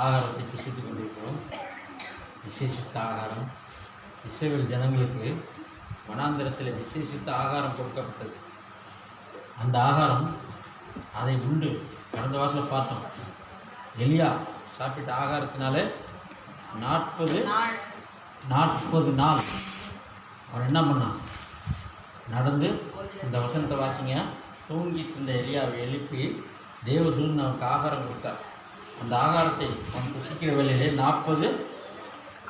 ஆகாரத்தை புசித்துக் கொண்டிருக்கிறோம். விசேஷித்த ஆகாரம் இஸ்ரவேல் ஜனங்களுக்கு வனாந்திரத்தில் விசேஷித்த ஆகாரம் கொடுக்கப்பட்டது. அந்த ஆகாரம் அதை உண்டு கடந்த வாரத்தில் பார்த்தோம். எலியா சாப்பிட்ட ஆகாரத்தினால 40 நாள் அவன் என்ன பண்ணான்? நடந்து, இந்த வசனத்தை வாசிங்க, தூங்கிட்டு இருந்த எலியாவை எழுப்பி தேவதூதன் அவனுக்கு ஆகாரம் கொடுத்தார். அந்த ஆகாரத்தை அவன் புசிக்கிற வேளையிலே 40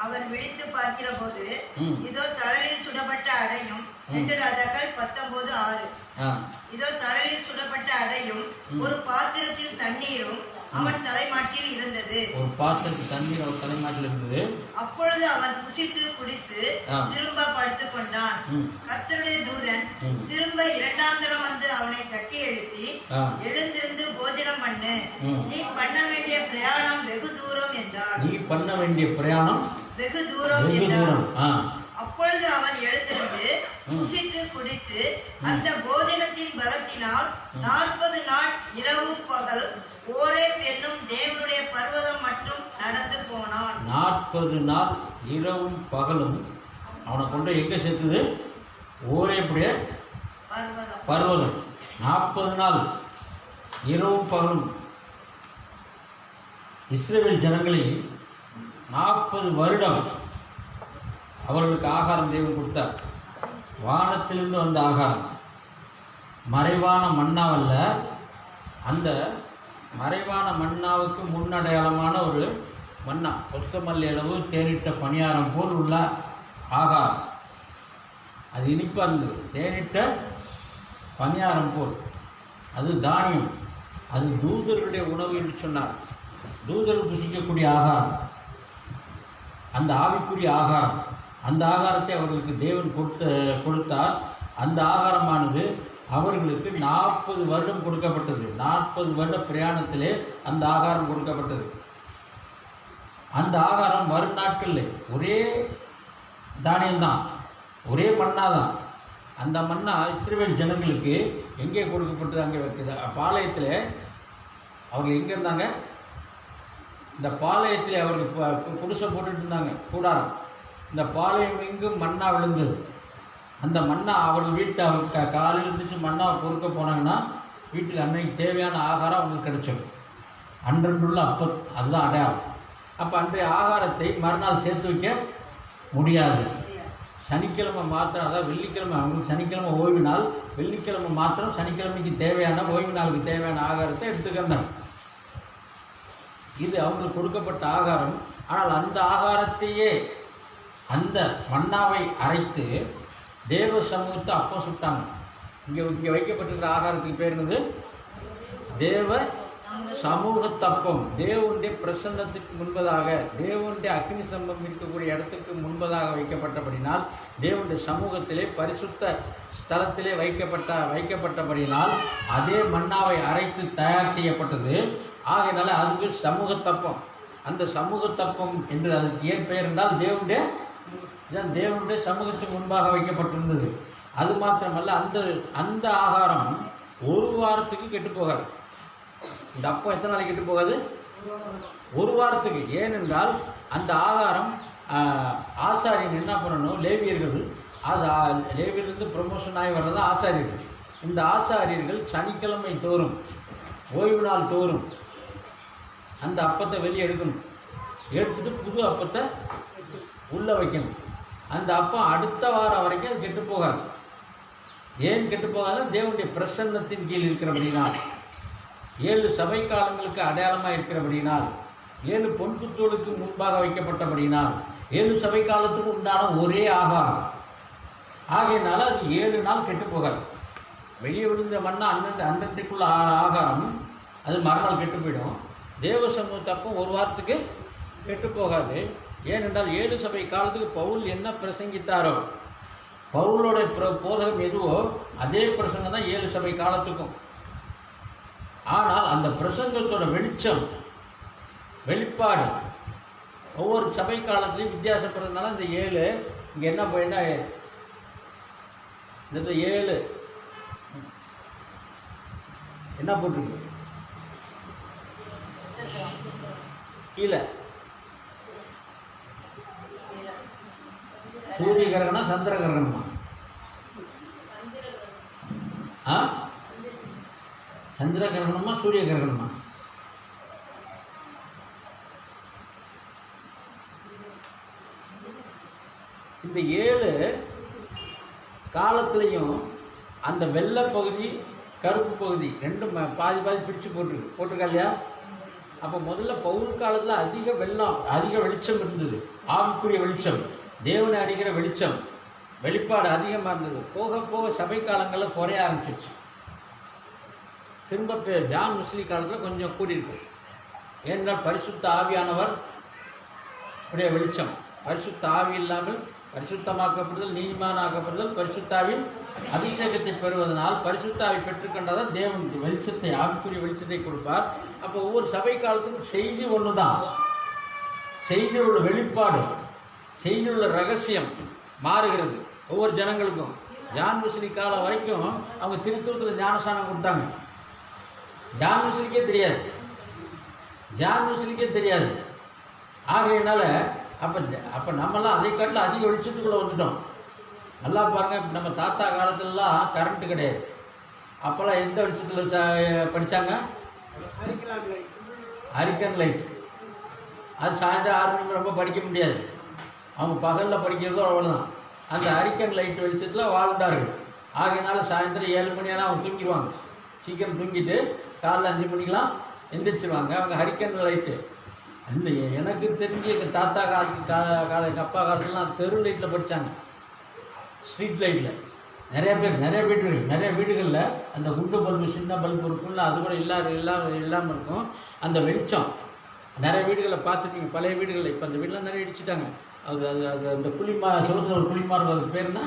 அவன் விழித்து பார்க்கிற போது இதோ தலையில் சுடப்பட்ட அடையும் 2 ராஜாக்கள் 19:6. இதோ தலையில் சுடப்பட்ட அடையும் ஒரு பாத்திரத்தில் தண்ணீரும் அவன் தலைமாட்டில் இருந்தது. ஒரு பாத்திரத்தில் தண்ணீர் அவன் தலைமாட்டில் இருந்தது. அப்பொழுது அவன் புசித்து குடித்து திரும்ப படுத்துக் கொண்டான். கர்த்தருடைய தூதன் திரும்ப 2ஆம் தரம் வந்து அவனை கட்டி எழுப்பி, எழுந்திருந்து போஜனம் பண்ணு, நீ பண்ண வேண்டிய பிரயாணம் வெகு தூரம் என்றார். நீ பண்ண வேண்டிய பிரயாணம் வெகு தூரம் என்றார். அப்பொழுது அவன் எழுந்திருந்து புசித்து குடித்து அந்த போஜனத்தின் பலத்தினால் 40 நாள் இரவு பகல் ஓரேப் என்னும் தேவனுடைய பர்வதம் மட்டும் நடந்து போனான். 40 நாள் இரவும் பகலும் அவனை கொண்டு எங்க சேர்த்தது? ஓரேப்புடைய பர்வதம். 40 நாள் இரவும் பகலும் இஸ்ரவேல் ஜனங்களை 40 வருடம் அவர்களுக்கு ஆகாரம் தேவன் கொடுத்தார். வானத்திலிருந்து வந்த ஆகாரம், மறைவான மன்னாவல்ல. அந்த மறைவான மன்னாவுக்கு முன்னடையாளமான ஒரு மன்னா, கொத்தமல்லி அளவு தேனிட்ட பணியாரம் போல் உள்ள ஆகாரம். அது இனிப்பாக இருந்தது. தேனிட்ட பணியாரம் போல், அது தானியம், அது தூதர்களுடைய உணவு என்று சொன்னார். தூதர்கள் புசிக்கக்கூடிய ஆகாரம், அந்த ஆவிக்குரிய ஆகாரம். அந்த ஆகாரத்தை அவர்களுக்கு தேவன் கொடுத்தார். அந்த ஆகாரமானது அவர்களுக்கு 40 வருடம் கொடுக்கப்பட்டது. 40 வருட பிரயாணத்திலே அந்த ஆகாரம் கொடுக்கப்பட்டது. அந்த ஆகாரம் வரும் நாட்களில் ஒரே தானியம்தான், ஒரே மண்ணா தான். அந்த மண்ணா இஸ்ரவேல் ஜனங்களுக்கு எங்கே கொடுக்கப்பட்டது? அங்கே வைக்குது. பாளையத்தில் அவர்கள் எங்கே இருந்தாங்க? இந்த பாளையத்தில் அவர்கள் குடிசை போட்டுட்டு இருந்தாங்க, கூடாரம். இந்த பாளையம் எங்கும் மண்ணா விழுந்தது. அந்த மண்ணா அவர்கள் வீட்டை காலையில் இருந்துச்சு மண்ணாவை பொறுக்க போனாங்கன்னா வீட்டுக்கு அன்னைக்கு தேவையான ஆகாரம் அவங்களுக்கு கிடைச்சது. அன்றன்றுள்ள அப்பம், அதுதான் அடையாளம். அப்போ அன்றைய ஆகாரத்தை மறுநாள் சேர்த்து வைக்க முடியாது. சனிக்கிழமை மாத்திரம், அதாவது வெள்ளிக்கிழமை, அவங்களுக்கு சனிக்கிழமை ஓய்வு நாள், வெள்ளிக்கிழமை மாத்திரம் சனிக்கிழமைக்கு தேவையான ஓய்வு நாளுக்கு தேவையான ஆகாரத்தை எடுத்துக்கிட்டாங்க. இது அவங்களுக்கு கொடுக்கப்பட்ட ஆகாரம். ஆனால் அந்த ஆகாரத்தையே, அந்த மன்னாவை அரைத்து தேவ சமூகத்தை அப்பம் சுட்டாங்க. இங்கே வைக்கப்பட்டிருக்கிற ஆகாரத்துக்கு பேர் என்னது? தேவ சமூகத்தப்பம். தேவனுடைய பிரசன்னத்துக்கு முன்பதாக, தேவனுடைய அக்னி சம்பம் இருக்கக்கூடிய இடத்துக்கு முன்பதாக வைக்கப்பட்டபடினால், தேவனுடைய சமூகத்திலே பரிசுத்த ஸ்தலத்திலே வைக்கப்பட்டபடினால் அதே மன்னாவை அரைத்து தயார் செய்யப்பட்டது. ஆகையினால அதுக்கு சமூகத்தப்பம். அந்த சமூகத்தப்பம் என்று அதுக்கு ஏன் பெயர் என்றால் தேவனுடைய சமூகத்துக்கு முன்பாக வைக்கப்பட்டிருந்தது. அது மாத்திரமல்ல, அந்த ஆகாரம் ஒரு வாரத்துக்கு கெட்டு போகாது. இந்த அப்பம் எத்தனை நாளைக்கு கெட்டு போகாது? ஒரு வாரத்துக்கு. ஏனென்றால் அந்த ஆகாரம் ஆசாரியன் என்ன பண்ணணும்? லேவியர்களுக்கு ப்ரமோஷன் ஆகி வர்றது ஆசாரியர்கள். இந்த ஆசாரியர்கள் சனிக்கிழமை தோறும், ஓய்வு நாள் தோறும் அந்த அப்பத்தை வெளியே எடுக்கணும். எடுத்துட்டு புது அப்பத்தை உள்ளே வைக்கணும். அந்த அப்பம் அடுத்த வாரம் வரைக்கும் அது கெட்டு போகாது. ஏன் கெட்டு போகாது? தேவனுடைய பிரசன்னத்தின் கீழ் இருக்கிறபடினால், 7 சபை காலங்களுக்கு அடையாளமாக இருக்கிறபடினால், 7 பொன்புத்தோளுக்கு முன்பாக வைக்கப்பட்டபடினால், 7 சபை காலத்துக்கு உண்டான ஒரே ஆகாரம். ஆகையினால அது 7 நாள் கெட்டு போகாது. வெளியே விழுந்த மண்ணா அன்றைக்குள்ள ஆகாரம் அது மறுநாள் கெட்டு போயிடும். தேவ சமூகத்தப்பம் ஒரு வாரத்துக்கு கெட்டு போகாது. ஏனென்றால் 7 சபை காலத்துக்கு பவுல் என்ன பிரசங்கித்தாரோ, பவுலோட போதகம் எதுவோ அதே பிரசங்கம் தான் 7 சபை காலத்துக்கும். ஆனால் அந்த பிரசங்கத்தோட வெளிச்சம், வெளிப்பாடு ஒவ்வொரு சபை காலத்திலையும் வித்தியாசப்படுறதுனால இந்த 7 இங்கே என்ன போயின்னா, இந்த 7 என்ன போட்டிருக்கு? கீழே. சூரிய கிரகணம் சந்திர கிரகணமா? சந்திர கிரகணமா சூரிய கிரகணமா? இந்த 7 காலத்துலேயும் அந்த வெள்ளை பகுதி கருப்பு பகுதி ரெண்டும் பாதி பாதி பிரித்து போட்டிருக்கா இல்லையா? அப்போ முதல்ல பவுல் காலத்தில் அதிக வெளிச்சம் இருந்தது. ஆவிக்குரிய வெளிச்சம், தேவனை அறிகிற வெளிச்சம், வெளிப்பாடு அதிகமாக இருந்தது. போக போக சபை காலங்களில் குறைய ஆரம்பிச்சிருச்சு. திரும்ப ஜான் வெஸ்லி காலத்தில் கொஞ்சம் கூடியிருக்கு. ஏனென்றால் பரிசுத்த ஆவியானவர் உடைய வெளிச்சம், பரிசுத்த ஆவி இல்லாமல் பரிசுத்தமாக்கப்படுதல், நீதிமானாக்கப்படுதல், பரிசுத்தாவின் அபிஷேகத்தை பெறுவதனால் பரிசுத்தாவை பெற்றுக்கொண்டதால் தேவன் வெளிச்சத்தை, ஆவிக்குரிய வெளிச்சத்தை கொடுப்பார். அப்போ ஒவ்வொரு சபை காலத்துக்கும் செய்தி ஒன்று தான். செய்தியுள்ள வெளிப்பாடு, செய்தியுள்ள ரகசியம் மாறுகிறது ஒவ்வொரு ஜனங்களுக்கும். ஜான் வெஸ்லி காலம் வரைக்கும் அவங்க திருத்தூரத்தில் ஞானஸ்தானம் கொடுத்தாங்க. ஜான் வெஸ்லிக்கே தெரியாது. ஆகையினால அப்போ நம்மளாம் அதை காட்டில் அதிக வெளிச்சத்துக்குள்ளே வந்துட்டோம். நல்லா பாருங்கள், நம்ம தாத்தா காலத்துலலாம் கரண்ட்டு கிடையாது. அப்போல்லாம் எந்த வெளிச்சத்தில் படித்தாங்க? Hurricane light. அது சாயந்தரம் 6 மணி ரொம்ப படிக்க முடியாது. அவங்க பகலில் படிக்கிறதோ அவ்வளோதான். அந்த ஹரிக்கன் லைட் வெளிச்சத்தில் வாழ்ந்தார்கள். ஆகையினால சாயந்தரம் 7 மணியெல்லாம் அவங்க தூங்கிடுவாங்க. சீக்கிரம் தூங்கிட்டு காலைல 5 மணிக்கெலாம் எந்திரிச்சிருவாங்க. அவங்க ஹரிக்கன் லைட்டு. அந்த எனக்கு தெரிஞ்சு எங்கள் தாத்தா எங்கள் அப்பா காலத்துலாம் தெரு லைட்டில் படித்தாங்க, ஸ்ட்ரீட் லைட்டில். நிறைய வீடுகளில் அந்த குண்டு பல்பு, சின்ன பல்பு இருக்குல்ல, அது கூட இல்லாமல் இருக்கும். அந்த வெளிச்சம் நிறைய வீடுகளில் பார்த்துட்டீங்க, பழைய வீடுகளில். இப்போ அந்த வீடெலாம் நிறைய இடிச்சிட்டாங்க. அது அது அது அந்த சொல்லுறது ஒரு குழிமா இருக்கும். அதுக்கு பேர் என்ன?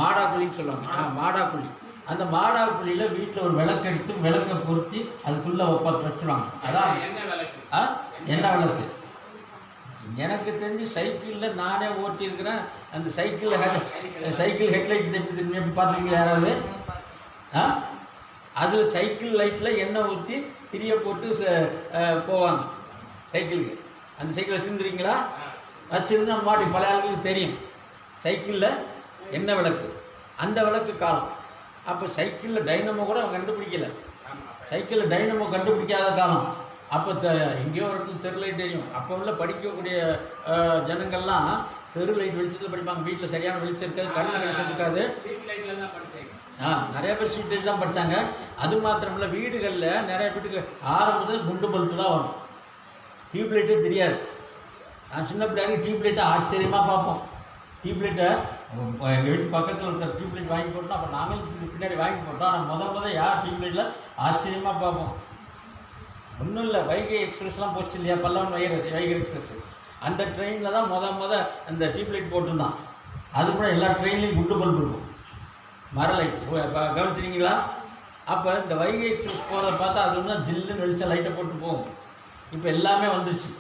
மாடாக்குழின்னு சொல்லுவாங்க. மாடாக்குழி. அந்த மாடாக்குழியில் வீட்டில் ஒரு விளக்கு எடுத்து விளக்கை பொருத்தி அதுக்குள்ளே வச்சுருவாங்க. அதான் என்ன விளக்கு. எனக்கு தெரிஞ்சு சைக்கிளில் நானே ஓட்டியிருக்கிறேன். அந்த சைக்கிள் ஹெட்லைட் எப்படி பார்த்துருக்கீங்க யாராவது? அதில் சைக்கிள் லைட்டில் எண்ணெய் ஊற்றி திரிய போட்டு போவாங்க சைக்கிளுக்கு. அந்த சைக்கிள் வச்சுருந்துருக்கீங்களா? வச்சுருந்து அந்த மாட்டி பல ஆளுங்களுக்கு தெரியும். சைக்கிளில் எண்ணெய் விளக்கு, அந்த விளக்கு காலம். அப்போ சைக்கிளில் டைனமோ கூட அவங்க கண்டுபிடிக்கலை. சைக்கிளில் டைனமோ கண்டுபிடிக்காத காலம். அப்போ எங்கேயோ ஒரு இடத்துல தெரு லைட் தெரியும். அப்போ உள்ள படிக்கக்கூடிய ஜனங்கள்லாம் தெரு லைட் வெளிச்சத்தில் படிப்பாங்க. வீட்டில் சரியான வெளிச்சம் இருக்காது, கண்ணில் வெளிச்சம் இருக்காது. நிறைய பேர் ஸ்ட்ரீட் லைட் தான் படித்தாங்க. அது மாத்திரமில்ல, வீடுகளில் நிறைய வீட்டுக்கு ஆரம்பத்தில் குண்டு பல்பு தான் வரும். டியூப் லைட்டே தெரியாது. நான் சின்ன பிள்ளைங்க டியூப் லைட்டை ஆச்சரியமாக பார்ப்போம். டியூப் லைட்டை எங்கள் வீட்டு பக்கத்தில் ஒருத்தர் டியூப் லைட் வாங்கி போட்டோம். அப்போ நாங்களும் பின்னாடி வாங்கி போட்டோம். ஆனால் முதல் யார் டியூப் லைட்டில் ஆச்சரியமாக பார்ப்போம். ஒன்றும் இல்லை, வைகை எக்ஸ்பிரஸ்லாம் போச்சு இல்லையா, பல்லவன் வைகை எக்ஸ்பிரஸ். அந்த ட்ரெயினில் தான் அந்த டியூப் லைட் போட்டிருந்தான். அது கூட எல்லா ட்ரெயின்லேயும் குண்டு பல்பு இருக்கும், மர லைட். கவனிச்சிருக்கீங்களா? அப்போ இந்த வைகை எக்ஸ்பிரஸ் போகிறத பார்த்தா அது ஒன்று ஜில்லுன்னு வெளிச்சம் லைட்டை போட்டு போகும். இப்போ எல்லாமே வந்துச்சு.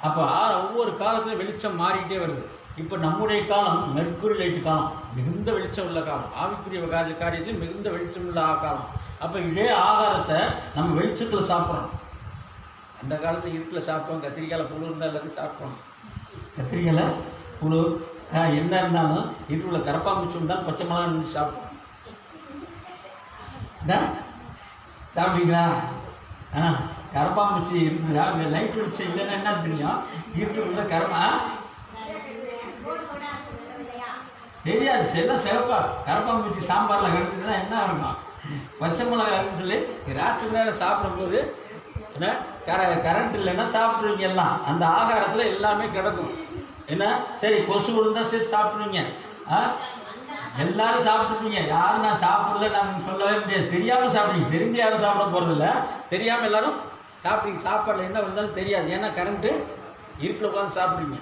அப்போ ஒவ்வொரு காலத்துலையும் வெளிச்சம் மாறிக்கிட்டே வருது. இப்போ நம்முடைய காலம் மெர்க்குரி லைட்டு காலம், மிகுந்த வெளிச்சம் உள்ள காலம். ஆவிக்குரிய காரியத்தில் மிகுந்த வெளிச்சம் உள்ள காலம். அப்போ இதே ஆகாரத்தை நம்ம வெளிச்சத்தில் சாப்பிட்றோம். அந்த காலத்தில் இருட்டில் சாப்பிட்டோம். கத்திரிக்காயில் புழு இருந்தால் எல்லாத்தையும் சாப்பிட்டோம். கத்திரிக்காயில் புழு என்ன இருந்தாலும் இருட்டில் கரப்பாம்பூச்சி இருந்தாலும் பச்சை மிளகா இருந்து சாப்பிட்டோம். சாப்பிட்டீங்களா? கரப்பாம்பூச்சி இருக்குதா? லைட் வெளிச்சம் இல்லைன்னா என்ன தெரியும்? இருட்டுக்குள்ள தெரியாது. எல்லாம் சிவப்பா கரப்பாம்பூச்சி சாம்பாரில் கிடக்குதுன்னா என்ன இருக்கும்? பச்சை மிளகா இருக்குன்னு சொல்லி ராத்திரி நேரம் சாப்பிடும்போது என்ன கரண்ட் இல்லைன்னா சாப்பிட்ருவீங்க. எல்லாம் அந்த ஆகாரத்தில் எல்லாமே கிடக்கும். என்ன சரி, கொசு விழுந்தா சரி சாப்பிட்ருவீங்க. எல்லாரும் சாப்பிட்டுருப்பீங்க. யாரும் நான் சாப்பிடல நான் சொல்லவே முடியாது. தெரியாமல் சாப்பிடுவீங்க. தெரிஞ்சு யாரும் சாப்பிட போகிறதில்ல, தெரியாமல் எல்லாரும் சாப்பிட்றீங்க. சாப்பாடில் என்ன விழுந்தாலும் தெரியாது. ஏன்னா கரண்ட்டு இருட்டில் உட்காந்து சாப்பிட்றீங்க.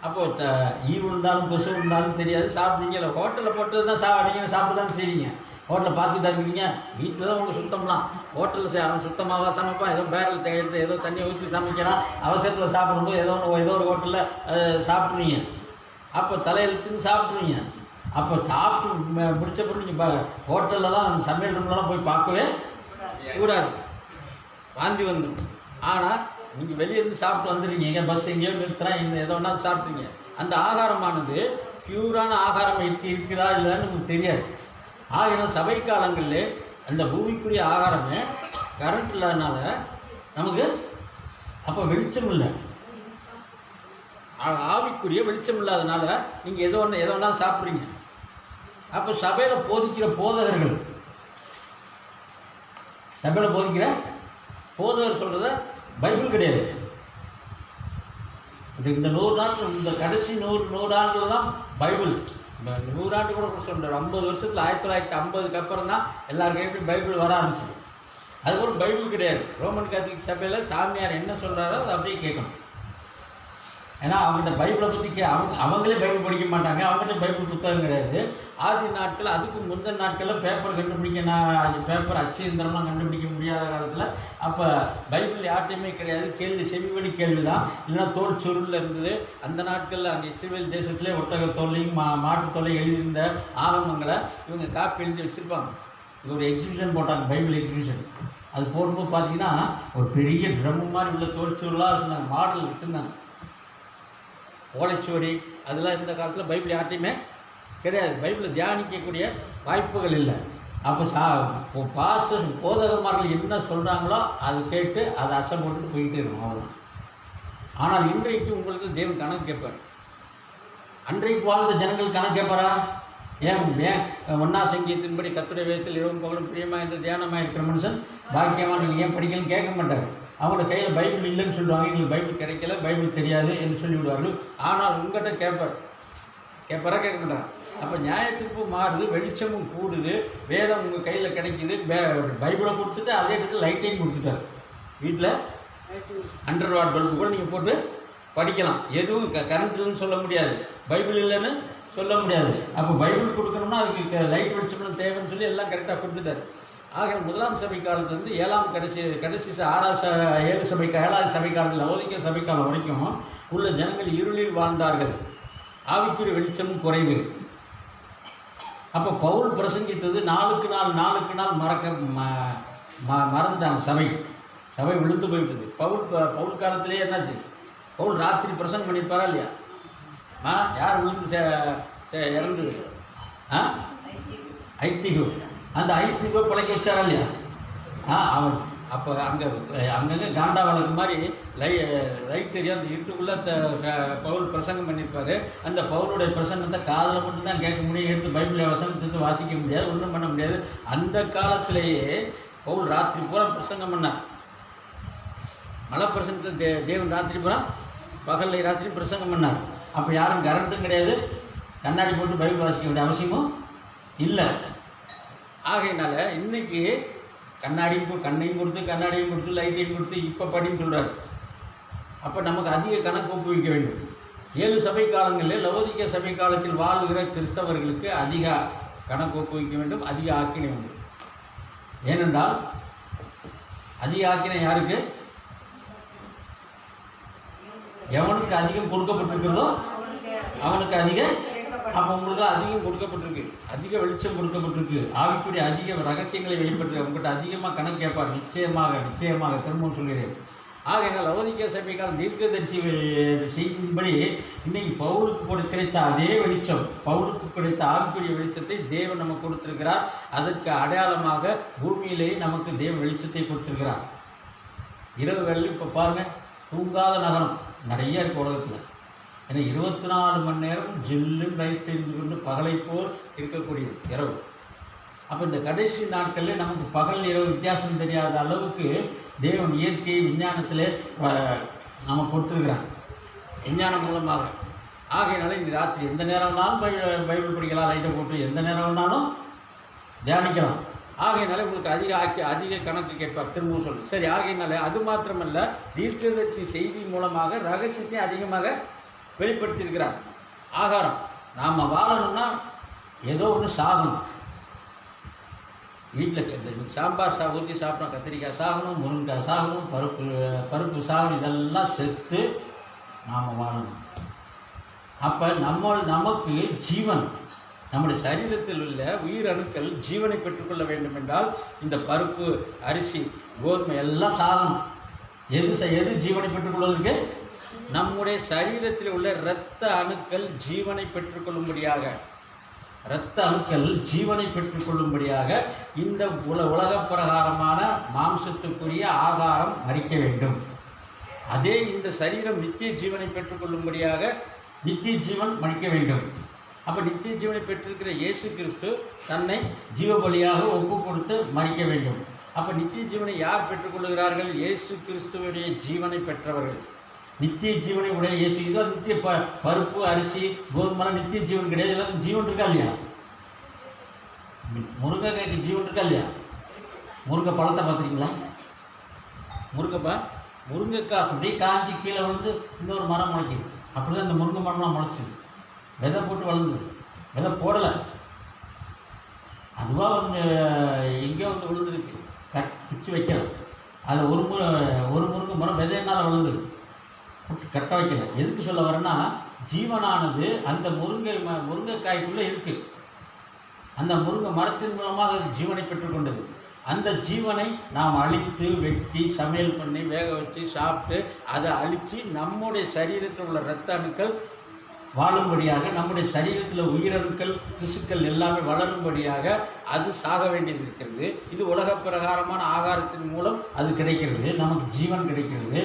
அப்போது ஈ விழுந்தாலும் கொசு விழுந்தாலும் தெரியாது, சாப்பிட்றீங்க. இல்லை ஹோட்டலில் போட்டு தான் சாப்பிட்றீங்க, சாப்பிட தான் செய்வீங்க. ஹோட்டலில் பார்த்துட்டு தான் இருக்கீங்க. வீட்டில் தான் உங்களுக்கு சுத்தம்லாம். ஹோட்டலில் அவன் சுத்தமாக சமைப்பான். ஏதோ பேரில் எடுத்து ஏதோ தண்ணியை ஊற்றி சமைக்கிறான். அவசரத்தில் சாப்பிடும்போது ஏதோ ஒரு ஹோட்டலில் சாப்பிட்றீங்க. அப்போ தலையெழுத்துன்னு சாப்பிட்றீங்க. அப்போ சாப்பிட்டு முடிச்ச பிறகு நீங்கள் ஹோட்டலில் தான் சமையல் ரூம்லாம் போய் பார்க்கவே கூடாது. வாந்தி வந்துடும். ஆனால் நீங்கள் வெளியே இருந்து சாப்பிட்டு வந்துடுறீங்க, பஸ் எங்கேயோ நிறுத்துறேன், இந்த எதோ ஒன்றாலும் சாப்பிட்றீங்க, அந்த ஆகாரமானது பியூரான ஆகாரம் இருக்குதா இல்லைன்னு நமக்கு தெரியாது. ஆகினால் சபை காலங்களில் அந்த பூமிக்குரிய ஆகாரமே கரண்ட் இல்லாதனால நமக்கு அப்போ வெளிச்சம் இல்லை, ஆவிக்குரிய வெளிச்சம் இல்லாதனால நீங்கள் எதோ ஒன்றாலும் சாப்பிட்றீங்க. அப்போ சபையில் போதிக்கிற போதகர்கள், சபையில் போதிக்கிற போதகர் சொல்கிறத பைபிள் கிடையாது. இந்த 100 நாட்கள், இந்த கடைசி 100 ஆண்டுகள் தான் பைபிள். 100 ஆண்டு கூட சொல்கிறார், 50 வருஷத்தில் 1950க்கு அப்புறம் தான் எல்லாருக்கும் எப்படி பைபிள் வர ஆரம்பிச்சிது. அது கூட பைபிள் கிடையாது. ரோமன் கேத்தலிக் சபையில் சாமியார் என்ன சொல்கிறாரோ அதை அப்படியே கேட்கணும். ஏன்னா அவங்கள்ட்ட பைபிளை பற்றி அவங்களே பைபிள் படிக்க மாட்டாங்க, அவங்கள்ட்ட பைபிள் புத்தகம் கிடையாது. ஆதி நாட்கள், அதுக்கு முந்தின நாட்களில் பேப்பர் கண்டுபிடிக்க, பேப்பர் அச்சு இயந்திரம்லாம் கண்டுபிடிக்க முடியாத காலத்தில் அப்போ பைபிள் யார்ட்டையுமே கிடையாது. செவிவழி கேள்வி தான், இல்லைன்னா தோல் சுருளில் இருந்தது. அந்த நாட்களில் அங்கே இஸ்ரேல் தேசத்திலே ஒட்டகத்தோலையும் மாட்டுத்தோலையும் எழுதியிருந்த ஆகமங்களை இவங்க காப்பி எழுதி வச்சுருப்பாங்க. இது ஒரு எக்ஸிபிஷன் போட்டாங்க, பைபிள் எக்ஸிபிஷன். அது போடும்போது பார்த்தீங்கன்னா ஒரு பெரிய ட்ரம்மு மாதிரி உள்ள தோல் சுருளாக இருந்தாங்க, மாடல் வச்சுருந்தாங்க, ஓலைச்சுவடி. அதெல்லாம் இந்த காலத்தில் பைபிள் யார்ட்டையுமே கிடையாது. பைபிளை தியானிக்கக்கூடிய வாய்ப்புகள் இல்லை. அப்போ பாஸ்டர் போதகமார்கள் என்ன சொல்கிறாங்களோ அதை கேட்டு அதை அசை போட்டுட்டு போய்கிட்டே இருக்கும், அவ்வளோதான். ஆனால் இன்றைக்கு உங்களுக்கு தேவன் கணக்கு கேட்பார். அன்றைக்கு வாழ்ந்த ஜனங்கள் கணக்கு கேட்பாரா? ஏன் 1 சங்கீதத்தின்படி கர்த்தருடைய வேதத்தில் இரவும் பகலும் பிரியமாக இந்த தியானமாக இருக்கிற மனுஷன் பாக்கியமான, நீங்கள் ஏன் படிக்கலன்னு கேட்க மாட்டார். அவங்களோட கையில் பைபிள் இல்லைன்னு சொல்லுவாங்க, எங்களுக்கு பைபிள் கிடைக்கல, பைபிள் தெரியாது என்று சொல்லிவிடுவார்கள். ஆனால் உங்கள்கிட்ட கேட்பாரா? கேட்க மாட்டாங்க. அப்போ நியாயத்திற்கு மாறுது, வெளிச்சமும் கூடுது, வேதம் உங்கள் கையில் கிடைக்கிது. பைபிளை கொடுத்துட்டு அதே இடத்துல லைட்டையும் கொடுத்துட்டார். வீட்டில் 100 வாட் பல்பு கூட நீங்கள் போட்டு படிக்கலாம். எதுவும் கரண்ட் இல்லைன்னு சொல்ல முடியாது, பைபிள் இல்லைன்னு சொல்ல முடியாது. அப்போ பைபிள் கொடுக்கணும்னா அதுக்கு லைட் வெளிச்சம்னு தேவைன்னு சொல்லி எல்லாம் கரெக்டாக கொடுத்துட்டார். ஆக 1ஆம் சபை காலத்துலேருந்து 7வது சபை காலத்தில் லவோதிக்கேயா சபை காலம் வரைக்கும் உள்ள ஜனங்கள் இருளில் வாழ்ந்தார்கள், ஆவிக்குரிய வெளிச்சமும் குறைவு. அப்போ பவுல் பிரசங்கித்தது நாளுக்கு நாள் மறந்துட்டாங்க. சபை விழுந்து போயிட்டது. பவுல் காலத்திலேயே என்னாச்சு? பவுல் ராத்திரி பிரசங்கம் பண்ணியிருப்பாரா இல்லையா? யார் விழுந்து இறந்தது? ஐத்திகு. அந்த ஐத்திகுவை பிழைக்க வச்சாரா இல்லையா? அவன் அப்போ அங்கங்கே காண்டா வழக்கு மாதிரி லைட் தெரியும், அந்த இருட்டுக்குள்ளே பவுல் பிரசங்கம் பண்ணியிருப்பார். அந்த பவுலுடைய பிரசங்கத்தை காதில் மட்டும்தான் கேட்க முடியும், எடுத்து பைபிளை வசனத்தை வாசிக்க முடியாது, ஒன்றும் பண்ண முடியாது. அந்த காலத்திலேயே பவுல் ராத்திரி பூரா பிரசங்கம் பண்ணார். மலை பிரசங்கத்தை தேவன் ராத்திரி பூரா, பகலில் ராத்திரி பிரசங்கம் பண்ணார். அப்போ யாரும் கரண்ட்டும் கிடையாது, கண்ணாடி போட்டு பைபிள் வாசிக்க வேண்டிய அவசியமும் இல்லை. ஆகையினால இன்னைக்கு கண்ணையும் கொடுத்து லைட்டையும் கொடுத்து இப்போ படின்னு சொல்கிறார். அப்போ நமக்கு அதிக கணக்கு ஒப்புவிக்க வேண்டும். 7 சபை காலங்களில் லவோதிக்கேயா சபை காலத்தில் வாழ்கிற கிறிஸ்தவர்களுக்கு அதிக கணக்கு ஒப்புவிக்க வேண்டும், அதிக ஆக்கினை வேண்டும். ஏனென்றால் அதிக ஆக்கினை யாருக்கு? எவனுக்கு அதிகம் கொடுக்கப்பட்டிருக்கிறதோ அவனுக்கு அதிக. அப்போ உங்களுக்கு அதிகம் கொடுக்கப்பட்டிருக்கு, அதிக வெளிச்சம் கொடுக்கப்பட்டிருக்கு, ஆவிக்குரிய அதிக ரகசியங்களை வெளிப்படுத்த உங்கள்கிட்ட அதிகமாக கணக்கு கேட்பார். நிச்சயமாக திரும்பவும் சொல்கிறேன். ஆகையினால் லவோதிக்கேயா சபை காலம் தீர்க்கதரிசி செய்தியின்படி இன்னைக்கு பவுலுக்கு கிடைத்த அதே வெளிச்சம், பவுலுக்கு கிடைத்த ஆவிக்குரிய வெளிச்சத்தை தேவன் நமக்கு கொடுத்திருக்கிறார். அதற்கு அடையாளமாக பூமியிலேயே நமக்கு தேவ வெளிச்சத்தை கொடுத்திருக்கிறார். இரவு வேளையில் இப்போ பாருங்கள், தூங்காத நகரம் நிறைய இருக்குது உலகத்தில். ஏன்னா 24 மணி நேரம் ஜில்லும் லைட் இருந்து கொண்டு பகலை போல் இருக்கக்கூடியது இரவு. அப்போ இந்த கடைசி நாட்களில் நமக்கு பகல் இரவு வித்தியாசம் தெரியாத அளவுக்கு தேவன் இயற்கை விஞ்ஞானத்திலே நம்ம கொடுத்துருக்குறாங்க, விஞ்ஞானம் மூலமாக. ஆகையினால இன்றைக்கி ராத்திரி எந்த நேரம் வேணாலும் பைபிள் படிக்கலாம், லைட்டை போட்டு எந்த நேரம் வேணாலும் தியானிக்கலாம். ஆகையினால உங்களுக்கு அதிக கணக்கு கேட்பார். திரும்பவும் சொல்லு. சரி, ஆகையினால அது மாத்திரமல்ல, தீர்க்கதரிசி செய்தி மூலமாக ரகசியத்தை அதிகமாக வெளிப்படுத்தியிருக்கிறார். ஆகாரம் நாம் வாழணும்னா ஏதோ ஒன்று சாகணும். வீட்டில் சாம்பார் ஊற்றி சாப்பிட்றோம், கத்திரிக்காய் சாகணும், முருங்கைக்காய் சாகணும், பருப்பு சாகணும், இதெல்லாம் செத்து நாம் வாழணும். அப்போ நமக்கு ஜீவன் நம்முடைய சரீரத்தில் உள்ள உயிரணுக்கள் ஜீவனை பெற்றுக்கொள்ள வேண்டும் என்றால் இந்த பருப்பு, அரிசி, கோதுமை எல்லாம் சாதனம். எது ஜீவனை பெற்றுக்கொள்வதற்கு? நம்முடைய சரீரத்தில் உள்ள இரத்த அணுக்கள் ஜீவனை பெற்றுக்கொள்ளும்படியாக, இரத்த அணுக்கள் ஜீவனை பெற்றுக்கொள்ளும்படியாக இந்த உலக பிரகாரமான மாம்சத்துக்குரிய ஆகாரம் மரிக்க வேண்டும். அதே இந்த சரீரம் நித்திய ஜீவனை பெற்றுக்கொள்ளும்படியாக நித்திய ஜீவன் மரிக்க வேண்டும். அப்போ நித்திய ஜீவனை பெற்றிருக்கிற இயேசு கிறிஸ்து தன்னை ஜீவ பலியாக ஒப்பு கொடுத்து மரிக்க வேண்டும். அப்போ நித்திய ஜீவனை யார் பெற்றுக்கொள்கிறார்கள்? இயேசு கிறிஸ்துவனுடைய ஜீவனை பெற்றவர்கள். நித்திய ஜீவனை உடைய இயேசு. இதோ நித்திய பருப்பு, அரிசி, கோதுமை நித்திய ஜீவன் கிடையாது. எல்லாத்துக்கும் ஜீவன் இருக்கா இல்லையா? முருங்கைக்காய்க்கு ஜீவன் இருக்கா இல்லையா? முருங்கை பழத்தை பார்த்துருக்கீங்களா? முருங்கைக்காய் அப்படியே காஞ்சி கீழே வந்து இன்னொரு மரம் முளைக்குது. அப்படி தான் இந்த முருங்கை மரம்லாம் முளைச்சிது. விதை போட்டு வளர்ந்தது. விதை போடலை, அதுவாக வந்து எங்கேயோ வந்து விழுந்துருக்கு. பிச்சு வைக்கல. அதில் ஒரு முருங்கை மரம் விதையினால் வளர்ந்துருக்கு. கட்ட வைக்கல. எதுக்கு சொல்ல வரேன்னா, ஜீவனானது அந்த முருங்கைக்காய்க்குள்ளே இருக்குது. அந்த முருங்கை மரத்தின் மூலமாக அது ஜீவனை பெற்றுக்கொண்டது. அந்த ஜீவனை நாம் அழித்து, வெட்டி, சமையல் பண்ணி, வேக வச்சு, சாப்பிட்டு அதை அழித்து நம்முடைய சரீரத்தில் உள்ள இரத்த அணுக்கள் வாழும்படியாக, நம்முடைய சரீரத்தில் உயிரணுக்கள், திசுக்கள் எல்லாமே வளரும்படியாக அது சாக வேண்டியது இருக்கிறது. இது உலக பிரகாரமான ஆகாரத்தின் மூலம் அது கிடைக்கிறது, நமக்கு ஜீவன் கிடைக்கிறது.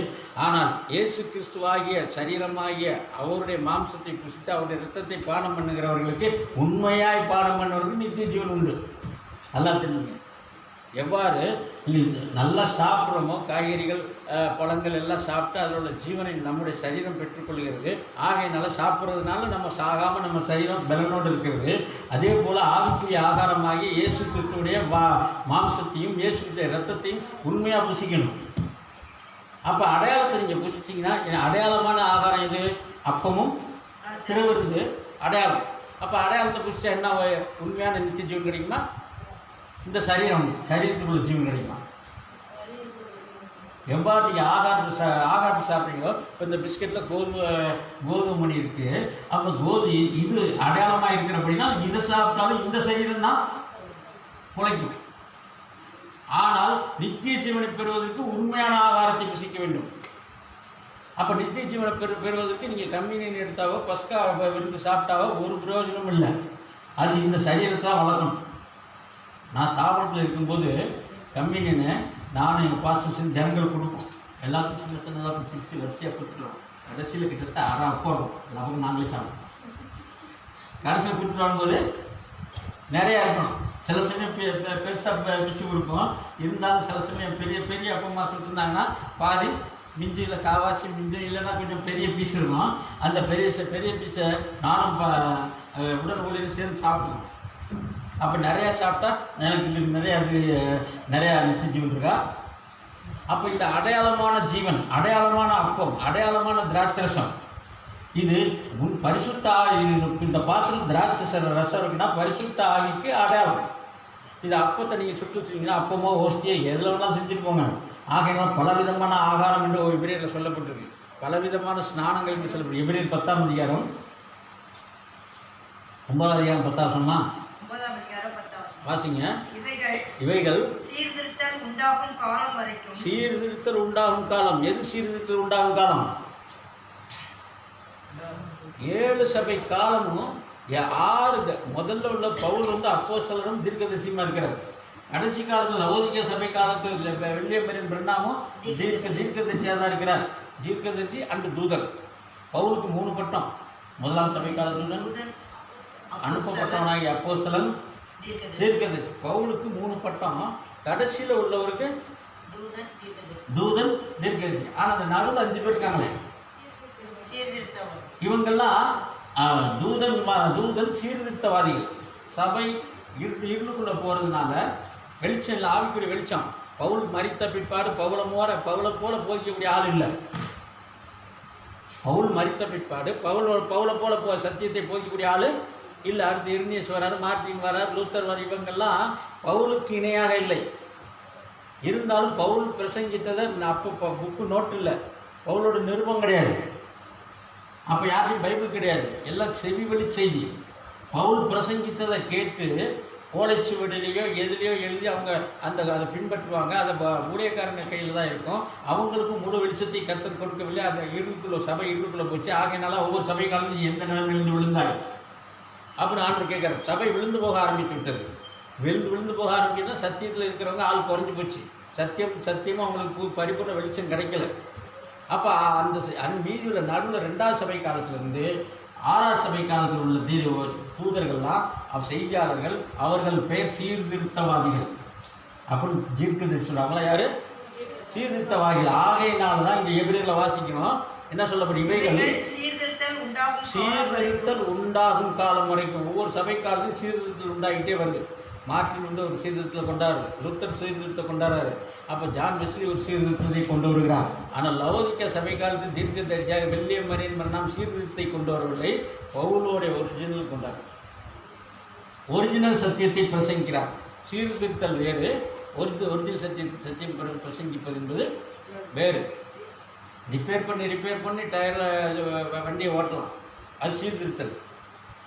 ஆனால் இயேசு கிறிஸ்துவாகிய சரீரமாகிய அவருடைய மாம்சத்தை புசித்து அவருடைய இரத்தத்தை பானம் பண்ணுகிறவர்களுக்கு, உண்மையாய் பானம் பண்ணுறவர்களுக்கு நித்திய ஜீவன் உண்டு. நல்லா தெரிஞ்சுங்க. எவ்வாறு நீங்கள் நல்லா சாப்பிட்றோமோ, காய்கறிகள், பழங்கள் எல்லாம் சாப்பிட்டு அதில் உள்ள ஜீவனை நம்முடைய சரீரம் பெற்றுக்கொள்கிறது. ஆகையினால சாப்பிட்றதுனால நம்ம சாகாமல் நம்ம சரீரம் பலனோடு இருக்கிறது. அதே போல் ஆவிக்குரிய ஆகாரமாகி இயேசு கிறிஸ்துடைய மாம்சத்தையும் இயேசுடைய இரத்தத்தையும் உண்மையாக புசிக்கணும். அப்போ அடையாளத்தை நீங்கள் புசிச்சிங்கன்னா, அடையாளமான ஆகாரம் இது அப்பமும் திருவிருந்து அடையாளம். அப்போ அடையாளத்தை புசிச்சா என்ன உண்மையான நித்திய ஜீவன் கிடைக்குமா? இந்த சரீரத்துக்குள்ள ஜீவன் கிடைக்கும். எவ்வாறு நீங்கள் ஆகாரத்தை சாப்பிட்றீங்களோ, இப்போ இந்த பிஸ்கெட்டில் கோதுமை மணி இருக்குது. அப்போ இது அடையாளமாக இருக்கிற அப்படின்னா இதை சாப்பிட்டாலும் இந்த சரீரம் தான் குலைக்கும். ஆனால் நித்திய ஜீவனை பெறுவதற்கு உண்மையான ஆகாரத்தை புசிக்க வேண்டும். அப்போ நித்திய ஜீவனை பெறுவதற்கு நீங்கள் கம்யூனியன் எடுத்தாவோ, பஸ்கா விருந்து சாப்பிட்டாவோ ஒரு பிரயோஜனமும் இல்லை. அது இந்த சரீரத்தை தான் வளர்க்கணும். நான் ஸ்தாபனத்தில் இருக்கும்போது கம்யூனியனை நானும் எங்கள் பாஸ்டர்ஸ் ஜனங்கள் கொடுப்போம். எல்லாத்துக்கும் சின்னதாக பிடிச்சி வரிசையாக கொடுத்துருவோம். கடைசியில் கிட்டத்தட்ட அரை அப்போ இருக்கும். எல்லாருக்கும் நாங்களே சாப்பிடுவோம். கடைசியில் கொடுத்துட்டு வரும்போது நிறையா இருக்கணும். சில சமயம் பெருசாக பிச்சு கொடுப்போம். இருந்தாலும் சில சமயம் பெரிய அப்பமா சொல்லியிருந்தாங்கன்னா பாதி மிஞ்சியில் காவாசி மிஞ்சும், இல்லைன்னா கொஞ்சம் பெரிய பீஸ் இருக்கும். அந்த பெரிய பீஸை நானும் உடல் ஊழியர் சேர்ந்து சாப்பிடுவோம். அப்போ நிறையா சாப்பிட்டா எனக்கு நிறையா நித்திய ஜீவன் இருக்கா? அப்போ இந்த அடையாளமான ஜீவன், அடையாளமான அப்பம், அடையாளமான திராட்சரசம், இது பரிசுத்த இந்த பாத்திரம் திராட்சை ரசம் இருக்குன்னா பரிசுத்த ஆவிக்கு அடையாளம். இது அப்பத்தை நீங்கள் சுட்டு வச்சிங்கன்னா அப்பமோ ஓஸ்தியோ எதில் வேணாலும் செஞ்சுட்டு போங்க. ஆகையினால் பலவிதமான ஆகாரம் என்று ஒரு எபிரேயரில் சொல்லப்பட்டிருக்கு. பலவிதமான ஸ்நானங்கள் என்று சொல்லப்பட்டு எபிரேயர் 10ஆம் அதிகாரம் 9ஆம் அதிகாரம் 10ஆம் சொன்னா வாசிங்க. இவைகள் சீர்திருத்தல் உண்டாகும் காலம் வரைக்கும். சீர்திருத்தல் உண்டாகும் காலம். எது சீர்திருத்தல் உண்டாகும் காலம்? 7 சபை காலமும் 6 முதல்ல உள்ள பவுல் வந்து அப்போஸ்தலரும் தீர்க்கதரிசியுமா இருக்கிறார். கடைசி காலத்தில் லவோதிக்கே சபை காலத்தில் வில்லியம் மரியன் பிரென்னாமும் தீர்க்கதரிசியாக தான் இருக்கிறார். தீர்க்கதரிசி அண்டு தூதர். பவுலுக்கு 3 பட்டம். முதலாம் சபை காலத்தில் அனுப்பப்பட்டவனாகிய அப்போஸ்தலன், தீர்க்கதரிசி. பவுலுக்கு 3 பட்டம். கடைசியில் உள்ளவருக்கு தூதன், தீர்க்கதரிசி. ஆனால் அந்த நடுவில் 5 பேர் இருக்காங்களே, இவங்கெல்லாம் தூதன் சீர்திருத்தவாதிகள். சபை இருளுக்குள்ளே போகிறதுனால வெளிச்சம் இல்லை, ஆவிக்குரிய வெளிச்சம். பவுல் மரித்த பிற்பாடு பவுலை போல போதிக்கக்கூடிய ஆள் இல்லை. பவுல் மரித்த பிற்பாடு பவுலை போல சத்தியத்தை போதிக்கக்கூடிய ஆள் இல்லை. அடுத்து இர்னியஸ் வராரு, மார்ட்டின் வரார், லூத்தர் வர, இவங்கெல்லாம் பவுலுக்கு இணையாக இல்லை. இருந்தாலும் பவுல் பிரசங்கித்ததை அப்போ புக்கு நோட்டு இல்லை, பவுலோட நிருபம் கிடையாது. அப்போ யாருக்கும் பைபிள் கிடையாது, எல்லாம் செவி வழி செய்தி. பவுல் பிரசங்கித்ததை கேட்டு ஓலைச்சுவடிலையோ எதுலேயோ எழுதி அவங்க அதை பின்பற்றுவாங்க. அதை ஊழியக்காரங்க கையில் தான் இருக்கும். அவங்களுக்கும் முழு வெளிச்சத்தை கத்தர் கொடுக்கவில்லை. அந்த இருளுக்குள்ள சபை இருளுக்குள்ளே போச்சு. ஆகையினால ஒவ்வொரு சபை காலத்தில் எந்த நிலைமையிலிருந்து விழுந்தாங்க அப்படின்னு ஆண்டு கேட்குறாரு. சபை விழுந்து போக ஆரம்பித்து விட்டது. விழுந்து போக ஆரம்பிக்கிறதா சத்தியத்தில் இருக்கிறவங்க ஆள் குறைஞ்சி போச்சு. சத்தியமாக அவங்களுக்கு பரிபூர்ண வெளிச்சம் கிடைக்கல. அப்போ அந்த மீதி உள்ள நடுவில் 2ஆவது சபை காலத்திலிருந்து 6ஆவது சபை காலத்தில் உள்ள தூதர்கள்லாம் செய்தியாளர்கள், அவர்கள் பேர் சீர்திருத்தவாதிகள் அப்படின்னு தீர்க்கதரிசி சொல்கிறாங்களா? யார்? சீர்திருத்தவாதிகள். ஆகையினால தான் இங்கே எபிரேயர்ல வாசிக்கணும். என்ன சொல்லப்படும்? இவைகள் சீர்திருத்தல் உண்டாகும் காலம் வரைக்கும். ஒவ்வொரு சபை காலத்திலும் சீர்திருத்தல் உண்டாகிட்டே வருது. மார்ட்டின் ஒரு சீர்திருத்தத்தை கொண்டாரு, லூத்தர் சீர்திருத்தத்தை கொண்டாடுறாரு. அப்போ ஜான் வெஸ்லி ஒரு சீர்திருத்தத்தை கொண்டு வருகிறார். ஆனால் லவோதிக்கா சபை காலத்தில் தீர்க்கதரிசியாக வில்லியம் மரியன் மன்னாம் சீர்திருத்தத்தை கொண்டு வரவில்லை. பவுலோடைய ஒரிஜினல் கொண்டார். ஒரிஜினல் சத்தியத்தை பிரசங்கிக்கிறார். சீர்திருத்தல் வேறு, ஒரிஜினல் சத்தியம் பிரசங்கிப்பது என்பது வேறு. ரிப்பேர் பண்ணி டயரில் வண்டியை ஓட்டலாம், அது சீர்திருத்தல்.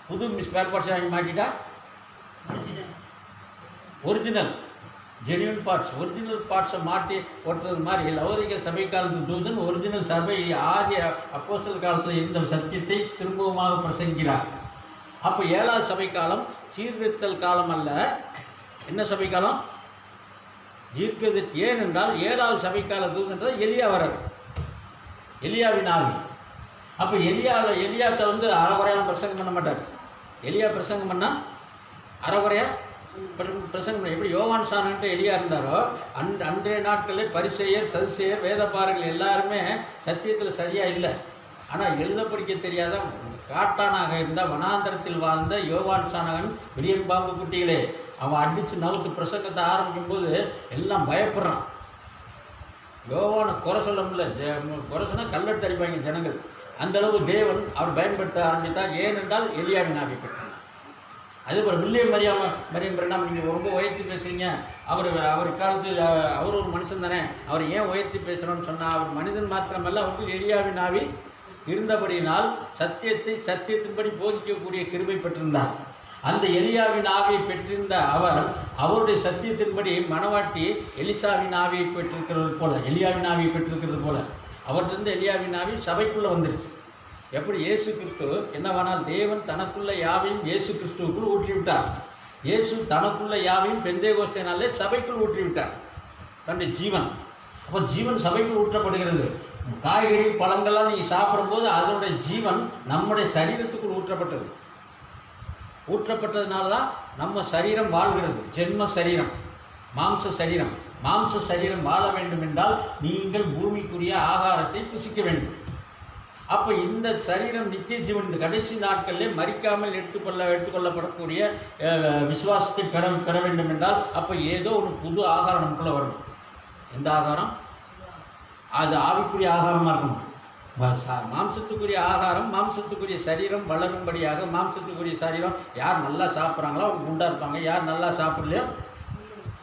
புது ஸ்பேர் பார்ட்ஸ் வாங்கி மாட்டிட்டா ஒரிஜினல் ஜென்யூன் பார்ட்ஸ், ஒரிஜினல் பார்ட்ஸை மாட்டி ஓட்டுறது மாதிரி லவோதிக்கா சபை காலத்து தூதன் ஒரிஜினல் சபை ஆதி அப்போஸ்தலர் காலத்தில் இருந்த சத்தியத்தை திரும்பவுமாக பிரசங்கிக்கிறார். அப்போ 7ஆவது சபை காலம் சீர்திருத்தல் காலம் அல்ல. என்ன சபை காலம்? தீர்க்கதரிசி. ஏனென்றால் 7ஆவது சபை கால தூதன்றது எலியா வரார், எலியாவின் ஆவி. அப்போ எலியாட்ட அறகுறையெல்லாம் பிரசங்கம் பண்ண மாட்டார். எலியா பிரசங்கம் பண்ணால் அறகுறையாக பிரசங்கம். எப்படி யோவான் ஸ்நானன்ட்டு எலியா இருந்தாரோ அன்றைய நாட்களில் பரிசேயர், சதுசேயர், வேதப்பாரர்கள் எல்லாருமே சத்தியத்தில் சரியாக இல்லை. ஆனால் எழுத படிக்க தெரியாத காட்டானாக இருந்தால் வனாந்தரத்தில் வாழ்ந்த யோவான் ஸ்நானகன் விரியன் பாம்பு குட்டிகளே, அவன் அடித்து நவுத்து பிரசங்கத்தை ஆரம்பிக்கும் போது எல்லாம் பயப்படுறான். யோவானை குறை சொல்ல முடியல. குறை சொன்னால் கல்லெடுத்து அடிப்பாங்க ஜனங்கள். அந்தளவு தேவன் அவர் பயன்படுத்த ஆரம்பித்தார். ஏனென்றால் எலியாவின் ஆவி பெற்றார். அதே போல் வில்லியம் மரியம் பிரணாம், நீங்கள் ரொம்ப உயர்த்தி பேசுகிறீங்க. அவர் காலத்தில் அவர் ஒரு மனுஷன் தானே, அவர் ஏன் உயர்த்தி பேசுகிறோன்னு சொன்னால், அவர் மனிதன் மாத்திரமல்ல, அவருக்கு எலியாவின் ஆவி இருந்தபடியினால் சத்தியத்தின்படி போதிக்கக்கூடிய கிருபை பெற்றிருந்தார். அந்த எலியாவின் ஆவியை பெற்றிருந்த அவருடைய சத்தியத்தின்படி மனவாட்டி எலிசாவின் ஆவியை பெற்றிருக்கிறது போல, எலியாவின் ஆவியை பெற்றிருக்கிறது போல அவர்கிட்ட எலியாவின் ஆவி சபைக்குள்ளே வந்துருச்சு. எப்படி இயேசு கிறிஸ்து என்னவானால் தேவன் தனக்குள்ள யாவையும் இயேசு கிறிஸ்துவுக்குள் ஊற்றிவிட்டார். இயேசு தனக்குள்ள யாவையும் பெந்தேகோஸ்தே நாளிலே சபைக்குள் ஊற்றிவிட்டார் தன்னுடைய ஜீவன். அப்போ ஜீவன் சபைக்குள் ஊற்றப்படுகிறது. காய்கறி பழங்கள்லாம் நீங்கள் சாப்பிடும்போது அதனுடைய ஜீவன் நம்முடைய சரீரத்துக்குள் ஊற்றப்பட்டதுனால தான் நம்ம சரீரம் வாழ்கிறது. ஜென்ம சரீரம், மாம்ச சரீரம் வாழ வேண்டும் என்றால் நீங்கள் பூமிக்குரிய ஆகாரத்தை புசிக்க வேண்டும். அப்போ இந்த சரீரம் நித்திய ஜீவன் இந்த கடைசி நாட்களில் மறிக்காமல் எடுத்துக்கொள்ளப்படக்கூடிய விசுவாசத்தை பெற வேண்டும் என்றால் அப்போ ஏதோ ஒரு புது ஆகாரம் நமக்குள்ளே வரணும். எந்த ஆகாரம்? அது ஆவிக்குரிய ஆகாரமாக இருக்கணும். மாம்சத்துக்குரிய ஆகாரம், மாம்சத்துக்குரிய சரீரம் வளரும்படியாக. மாம்சத்துக்குரிய சரீரம் யார் நல்லா சாப்பிட்றாங்களோ அவங்க குண்டாக இருப்பாங்க, யார் நல்லா சாப்பிட்லையோ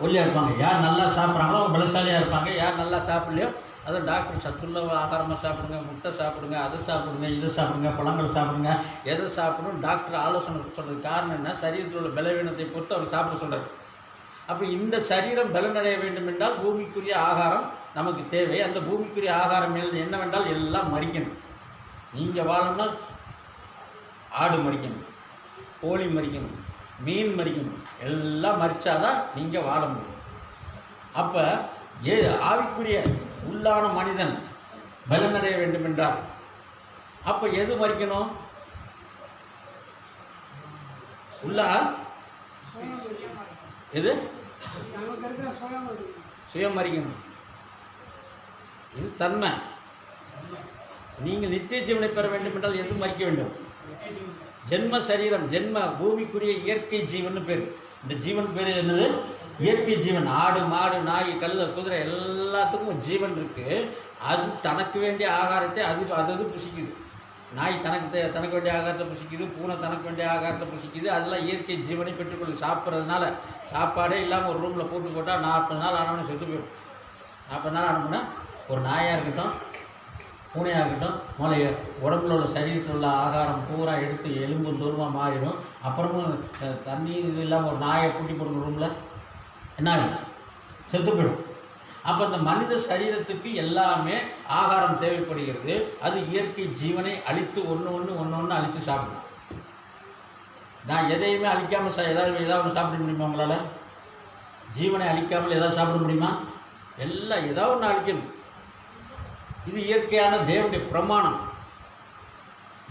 ஒல்லியாக இருப்பாங்க, யார் நல்லா சாப்பிட்றாங்களோ அவங்க பலசாலியாக இருப்பாங்க, யார் நல்லா சாப்பிட்லையோ அதை டாக்டர் சத்துள்ள ஆகாரமாக சாப்பிடுங்க, முட்டை சாப்பிடுங்க, அதை சாப்பிடுங்க, இதை சாப்பிடுங்க, பழங்கள் சாப்பிடுங்க, எதை சாப்பிடணும் டாக்டர் ஆலோசனை சொல்கிறது. காரணம் என்ன? சரீரத்தில் உள்ள பலவீனத்தை பொறுத்து அவர் சாப்பிட சொல்கிறார். அப்போ இந்த சரீரம் பலனடைய வேண்டும் என்றால் பூமிக்குரிய ஆகாரம் நமக்கு தேவை. அந்த பூமிக்குரிய ஆகாரம் என்னவென்றால் எல்லாம் மறிக்கணும். நீங்கள் வாழணும்னா ஆடு மறிக்கணும், கோழி மறிக்கணும், மீன் மறிக்கணும், எல்லாம் மறிச்சாதான் நீங்கள் வாழ முடியும். அப்போ ஆவிக்குரிய உள்ளான மனிதன் பலனடைய வேண்டும் என்றால் அப்போ எது மறிக்கணும்? உள்ளா எது? சுயம் மறிக்கணும். இது தன்மை. நீங்கள் நித்திய ஜீவனை பெற வேண்டும் என்றால் எது மறிக்க வேண்டும்? ஜென்ம சரீரம், பூமிக்குரிய இயற்கை ஜீவன் பேர். இந்த ஜீவன் பேர் என்னது? இயற்கை ஜீவன். ஆடு, மாடு, நாய், கழுதை, குதிரை எல்லாத்துக்கும் ஜீவன் இருக்குது. அது தனக்கு வேண்டிய ஆகாரத்தை அது புசிக்குது. நாய் தனக்கு வேண்டிய ஆகாரத்தை புசிக்குது, பூனை தனக்கு வேண்டிய ஆகாரத்தை புசிக்குது. அதெல்லாம் இயற்கை ஜீவனை பெற்றுக்கொள்ளு. சாப்பிட்றதுனால சாப்பாடே இல்லாமல் ஒரு ரூமில் போட்டால் 40 நாள் ஆனவனே செத்து போயிடும். 40 நாள் ஆனோம்னா ஒரு நாயாக இருக்கட்டும், பூனையாக இருக்கட்டும், முதல்ல உடம்புல உள்ள சரீரத்தில் உள்ள ஆகாரம் பூரா எடுத்து எலும்பு தூரமாக மாறிடும். அப்புறமும் தண்ணி இது இல்லாமல் ஒரு நாயை கூட்டி போடுற ரூமில் என்ன ஆகும்? செத்து போயிடும். அப்போ இந்த மனித சரீரத்துக்கு எல்லாமே ஆகாரம் தேவைப்படுகிறது. அது இயற்கை ஜீவனை அழித்து ஒன்று அழித்து சாப்பிடும். நான் எதையுமே அழிக்காமல் ஏதாவது சாப்பிட முடியுமா உங்களால்? ஜீவனை அழிக்காமல் ஏதாவது சாப்பிட முடியுமா? எல்லாம் ஏதாவது ஒன்று அழிக்கணும். இது இயற்கையான தேவனுடைய பிரமாணம்,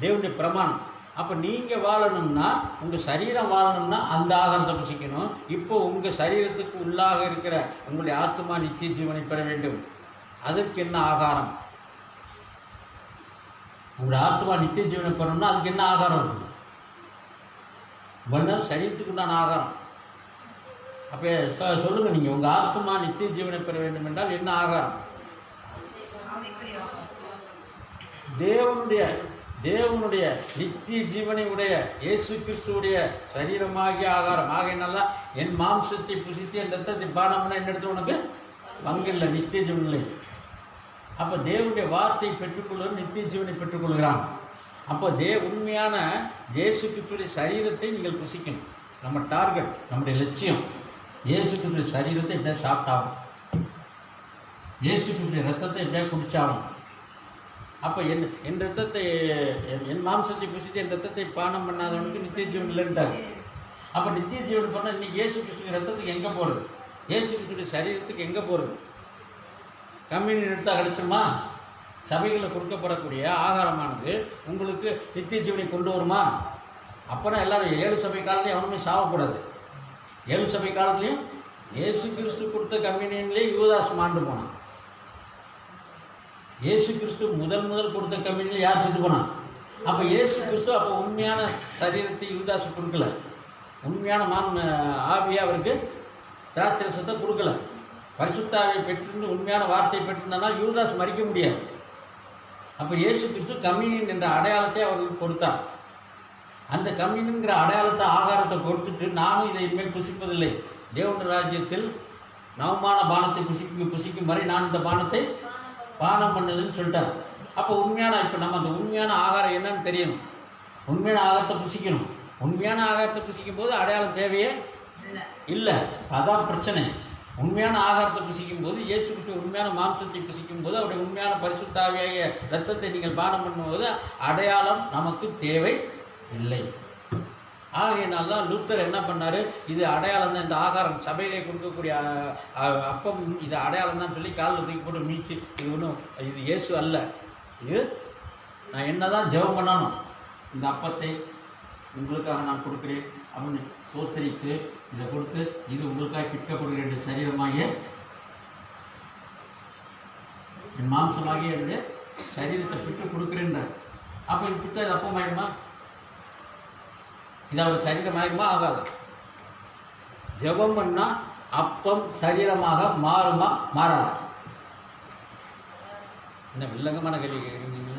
தேவனுடைய பிரமாணம். அப்போ நீங்கள் வாழணும்னா, உங்கள் சரீரம் வாழணும்னா அந்த ஆகாரத்தை புசிக்கணும். இப்போ உங்கள் சரீரத்துக்கு உள்ளாக இருக்கிற உங்களுடைய ஆத்மா நித்திய ஜீவனை பெற வேண்டும். அதற்கு என்ன ஆகாரம்? உங்களுடைய ஆத்மா நித்திய ஜீவனை பெறணும்னா அதுக்கு என்ன ஆகாரம் இருக்குது? வந்தால் சரீரத்துக்கு உண்டான ஆகாரம். அப்போ சொல்லுங்கள், நீங்கள் உங்கள் ஆத்மா நித்திய ஜீவனை பெற வேண்டும் என்றால் என்ன ஆகாரம்? தேவனுடைய நித்திய ஜீவனை உடைய இயேசு கிறிஸ்துவுடைய சரீரமாகிய ஆகாரம். ஆகையினால என் மாம்சத்தை புசித்து என் ரத்தத்தை பானம்னா என்ன எடுத்து உனக்கு பங்கில்லை, நித்திய ஜீவனில்லை. அப்போ தேவனுடைய வார்த்தையை பெற்றுக்கொள்வது நித்திய ஜீவனை பெற்றுக்கொள்கிறான். அப்போ உண்மையான இயேசு கிறிஸ்துடைய சரீரத்தை நீங்கள் புசிக்கணும். நம்ம டார்கெட், நம்முடைய லட்சியம் இயேசு கிறிஸ்துடைய சரீரத்தை எப்படியா சாப்பிட்டாகும், இயேசு கிறிஸ்துடைய ரத்தத்தை எப்படியா குடிச்சாகும். அப்போ என் ரத்தத்தை என் மாம்சத்தை புசித்து என் ரத்தத்தை பானம் பண்ணாதவனுக்கு நித்திய ஜீவன் இல்லைன்ட்டாங்க. அப்போ நித்திய ஜீவன் பண்ணால் இன்னைக்கு இயேசு கிறிஸ்து ரத்தத்துக்கு எங்கே போகிறது? இயேசு கிறிஸ்துடைய சரீரத்துக்கு எங்கே போகிறது? கம்யூனியன் எடுத்தால் கிடச்சுமா? சபைகளில் கொடுக்கப்படக்கூடிய ஆகாரமானது உங்களுக்கு நித்திய ஜீவனை கொண்டு வருமா? அப்புறம் எல்லாரும் 7 சபை காலத்துலையும் அவனுமே சாவக்கூடாது. 7 சபை காலத்துலையும் இயேசு கிறிஸ்து கொடுத்த கம்யூனியன்லேயே யூதாஸ் மாண்டு போனான். இயேசு கிறிஸ்து முதல் கொடுத்த கம்யூனியில் யார் செத்து போனான்? அப்போ இயேசு கிறிஸ்து அப்போ உண்மையான சரீரத்தை யூதாசு கொடுக்கல, உண்மையான ஆவியை அவருக்கு திராட்சரசத்தை கொடுக்கல. பரிசுத்தாவியை பெற்றிருந்து உண்மையான வார்த்தையை பெற்றிருந்தா யூதாஸ் மறிக்க முடியாது. அப்போ இயேசு கிறிஸ்து கம்யூனியன் என்ற அடையாளத்தை அவர்களுக்கு கொடுத்தார். அந்த கம்யூனியன்கிற அடையாளத்தை ஆகாரத்தை கொடுத்துட்டு நானும் இதை இனிமேல் புசிப்பதில்லை, தேவனுடைய ராஜ்யத்தில் நவமான பானத்தை புசிக்கும் வரை நான் இந்த பானத்தை பானம் பண்ணதுன்னு சொல்லிட்டார். அப்போ உண்மையான இப்போ நம்ம அந்த உண்மையான ஆகாரம் என்னன்னு தெரியணும். உண்மையான ஆகாரத்தை புசிக்கணும். உண்மையான ஆகாரத்தை புசிக்கும் போது அடையாளம் தேவையே இல்லை. அதான் பிரச்சனை. உண்மையான ஆகாரத்தை புசிக்கும் போது, இயேசு கிறிஸ்து உண்மையான மாம்சத்தை புசிக்கும் போது, அவருடைய உண்மையான பரிசுத்தாவியாகிய இரத்தத்தை நீங்கள் பானம் பண்ணும்போது அடையாளம் நமக்கு தேவை இல்லை. ஆகையினால்தான் லூத்தர் என்ன பண்ணார்? இது அடையாளம் தான், இந்த ஆகாரம் சபையிலே கொடுக்கக்கூடிய அப்பம் இது அடையாளம் தான் சொல்லி காலில் தூக்கி போட்டு மீச்சு, இது ஒன்றும் இது இயேசு அல்ல, இது நான் என்ன தான் ஜெபம் பண்ணணும், இந்த அப்பத்தை உங்களுக்காக நான் கொடுக்குறேன் அப்படின்னு சோத்தரித்து இதை கொடுத்து இது உங்களுக்காக கிட்டப்படுகிற என்ற சரீரமாகிய என் மாம்சமாகிய என்னுடைய சரீரத்தை பிட்டு கொடுக்குறேன்றார். அப்போ இது பிட்டு அது அப்பமாயிடுமா? இது அவர் சரீரமாகுமா? ஆகாது. ஜெபம் பண்ணால் அப்பம் சரீரமாக மாறுமா? மாறாது. என்ன வில்லங்கமான கேள்வி கேட்குறீங்க?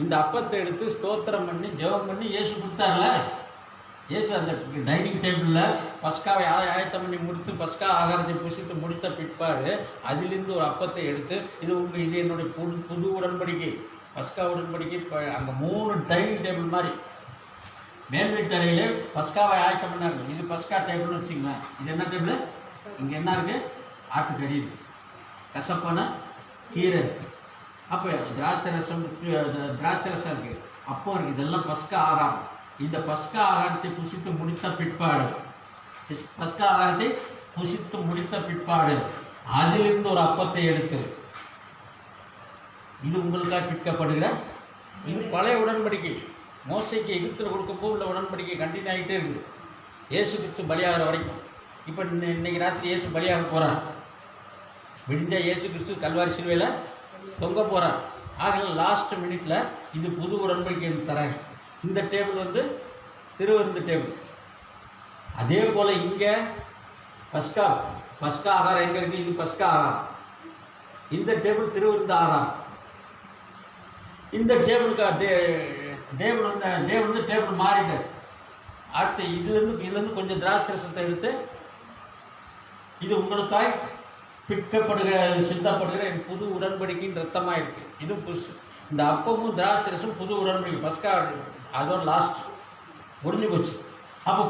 இந்த அப்பத்தை எடுத்து ஸ்தோத்திரம் பண்ணி ஜெபம் பண்ணி இயேசு கொடுத்தார்ல, இயேசு அந்த டைனிங் டேபிளில் பஸ்காவை ஆயத்தம் பண்ணி முடித்து பஸ்கா ஆகாரத்தை புசித்து முடித்த பிற்பாடு அதிலிருந்து ஒரு அப்பத்தை எடுத்து இது என்னுடைய புது உடன்படிக்கை, பஸ்கா உடன்படிக்கை. அங்கே 3 டைனிங் டேபிள் மாதிரி மேல் வீட்டு அறையிலே பஸ்காவை ஆயத்தம் பண்ணார்கள். இது பஸ்கா டேபிள்னு வச்சுங்களேன். இது என்ன டேபிள்? இங்கே என்ன இருக்குது? ஆட்டுக்கறி இருக்குது, கசப்பான கீரை இருக்குது, அப்போ திராட்சை ரசம் இருக்குது, அப்போ இருக்குது. இதெல்லாம் பஸ்கா ஆகாரம். இந்த பஸ்கா ஆகாரத்தை புசித்து முடித்த பிற்பாடு, பஸ்கா ஆகாரத்தை புசித்து முடித்த பிற்பாடு அதிலிருந்து ஒரு அப்பத்தை எடுத்து இது உங்களுக்காக பிற்கப்படுகிற, இது பழைய உடன்படிக்கை. மோசைக்கு எகிப்தில் கொடுக்கப்போ உள்ள உடன்படிக்கை கண்டினியூ ஆகிட்டே இருக்குது, இயேசு கிறிஸ்து பலியாகிற வரைக்கும். இப்போ இன்னைக்கு ராத்திரி இயேசு பலியாக போகிறார். விடிஞ்ச இயேசு கிறிஸ்து கல்வாரி சிலுவையில் தொங்க போகிறார். ஆகல லாஸ்ட் மினிட்ல இது புது உடன்படிக்கை தராங்க. இந்த டேபிள் திருவிருந்து டேபிள். அதே போல் இங்கே பஸ்கா ஆகாரம் எங்கே இருக்குது? இது பஸ்கா ஆகாரம். இந்த டேபிள் திருவிருந்து ஆகாரம். இந்த டேபிள் மாறிட்டார். அடுத்து இதுலேருந்து கொஞ்சம் திராட்சை ரசத்தை எடுத்து இது உங்களுக்காய் பிற்கப்படுகிற சிந்தப்படுகிற என் புது உடன்படிக்கையின் ரத்தமாக இருக்குது. இது புதுசு. இந்த அப்பமும் திராட்சரசும் புது உடன்படிக்கை. பஸ்கா அதோட லாஸ்ட் முடிஞ்சு போச்சு. அப்போ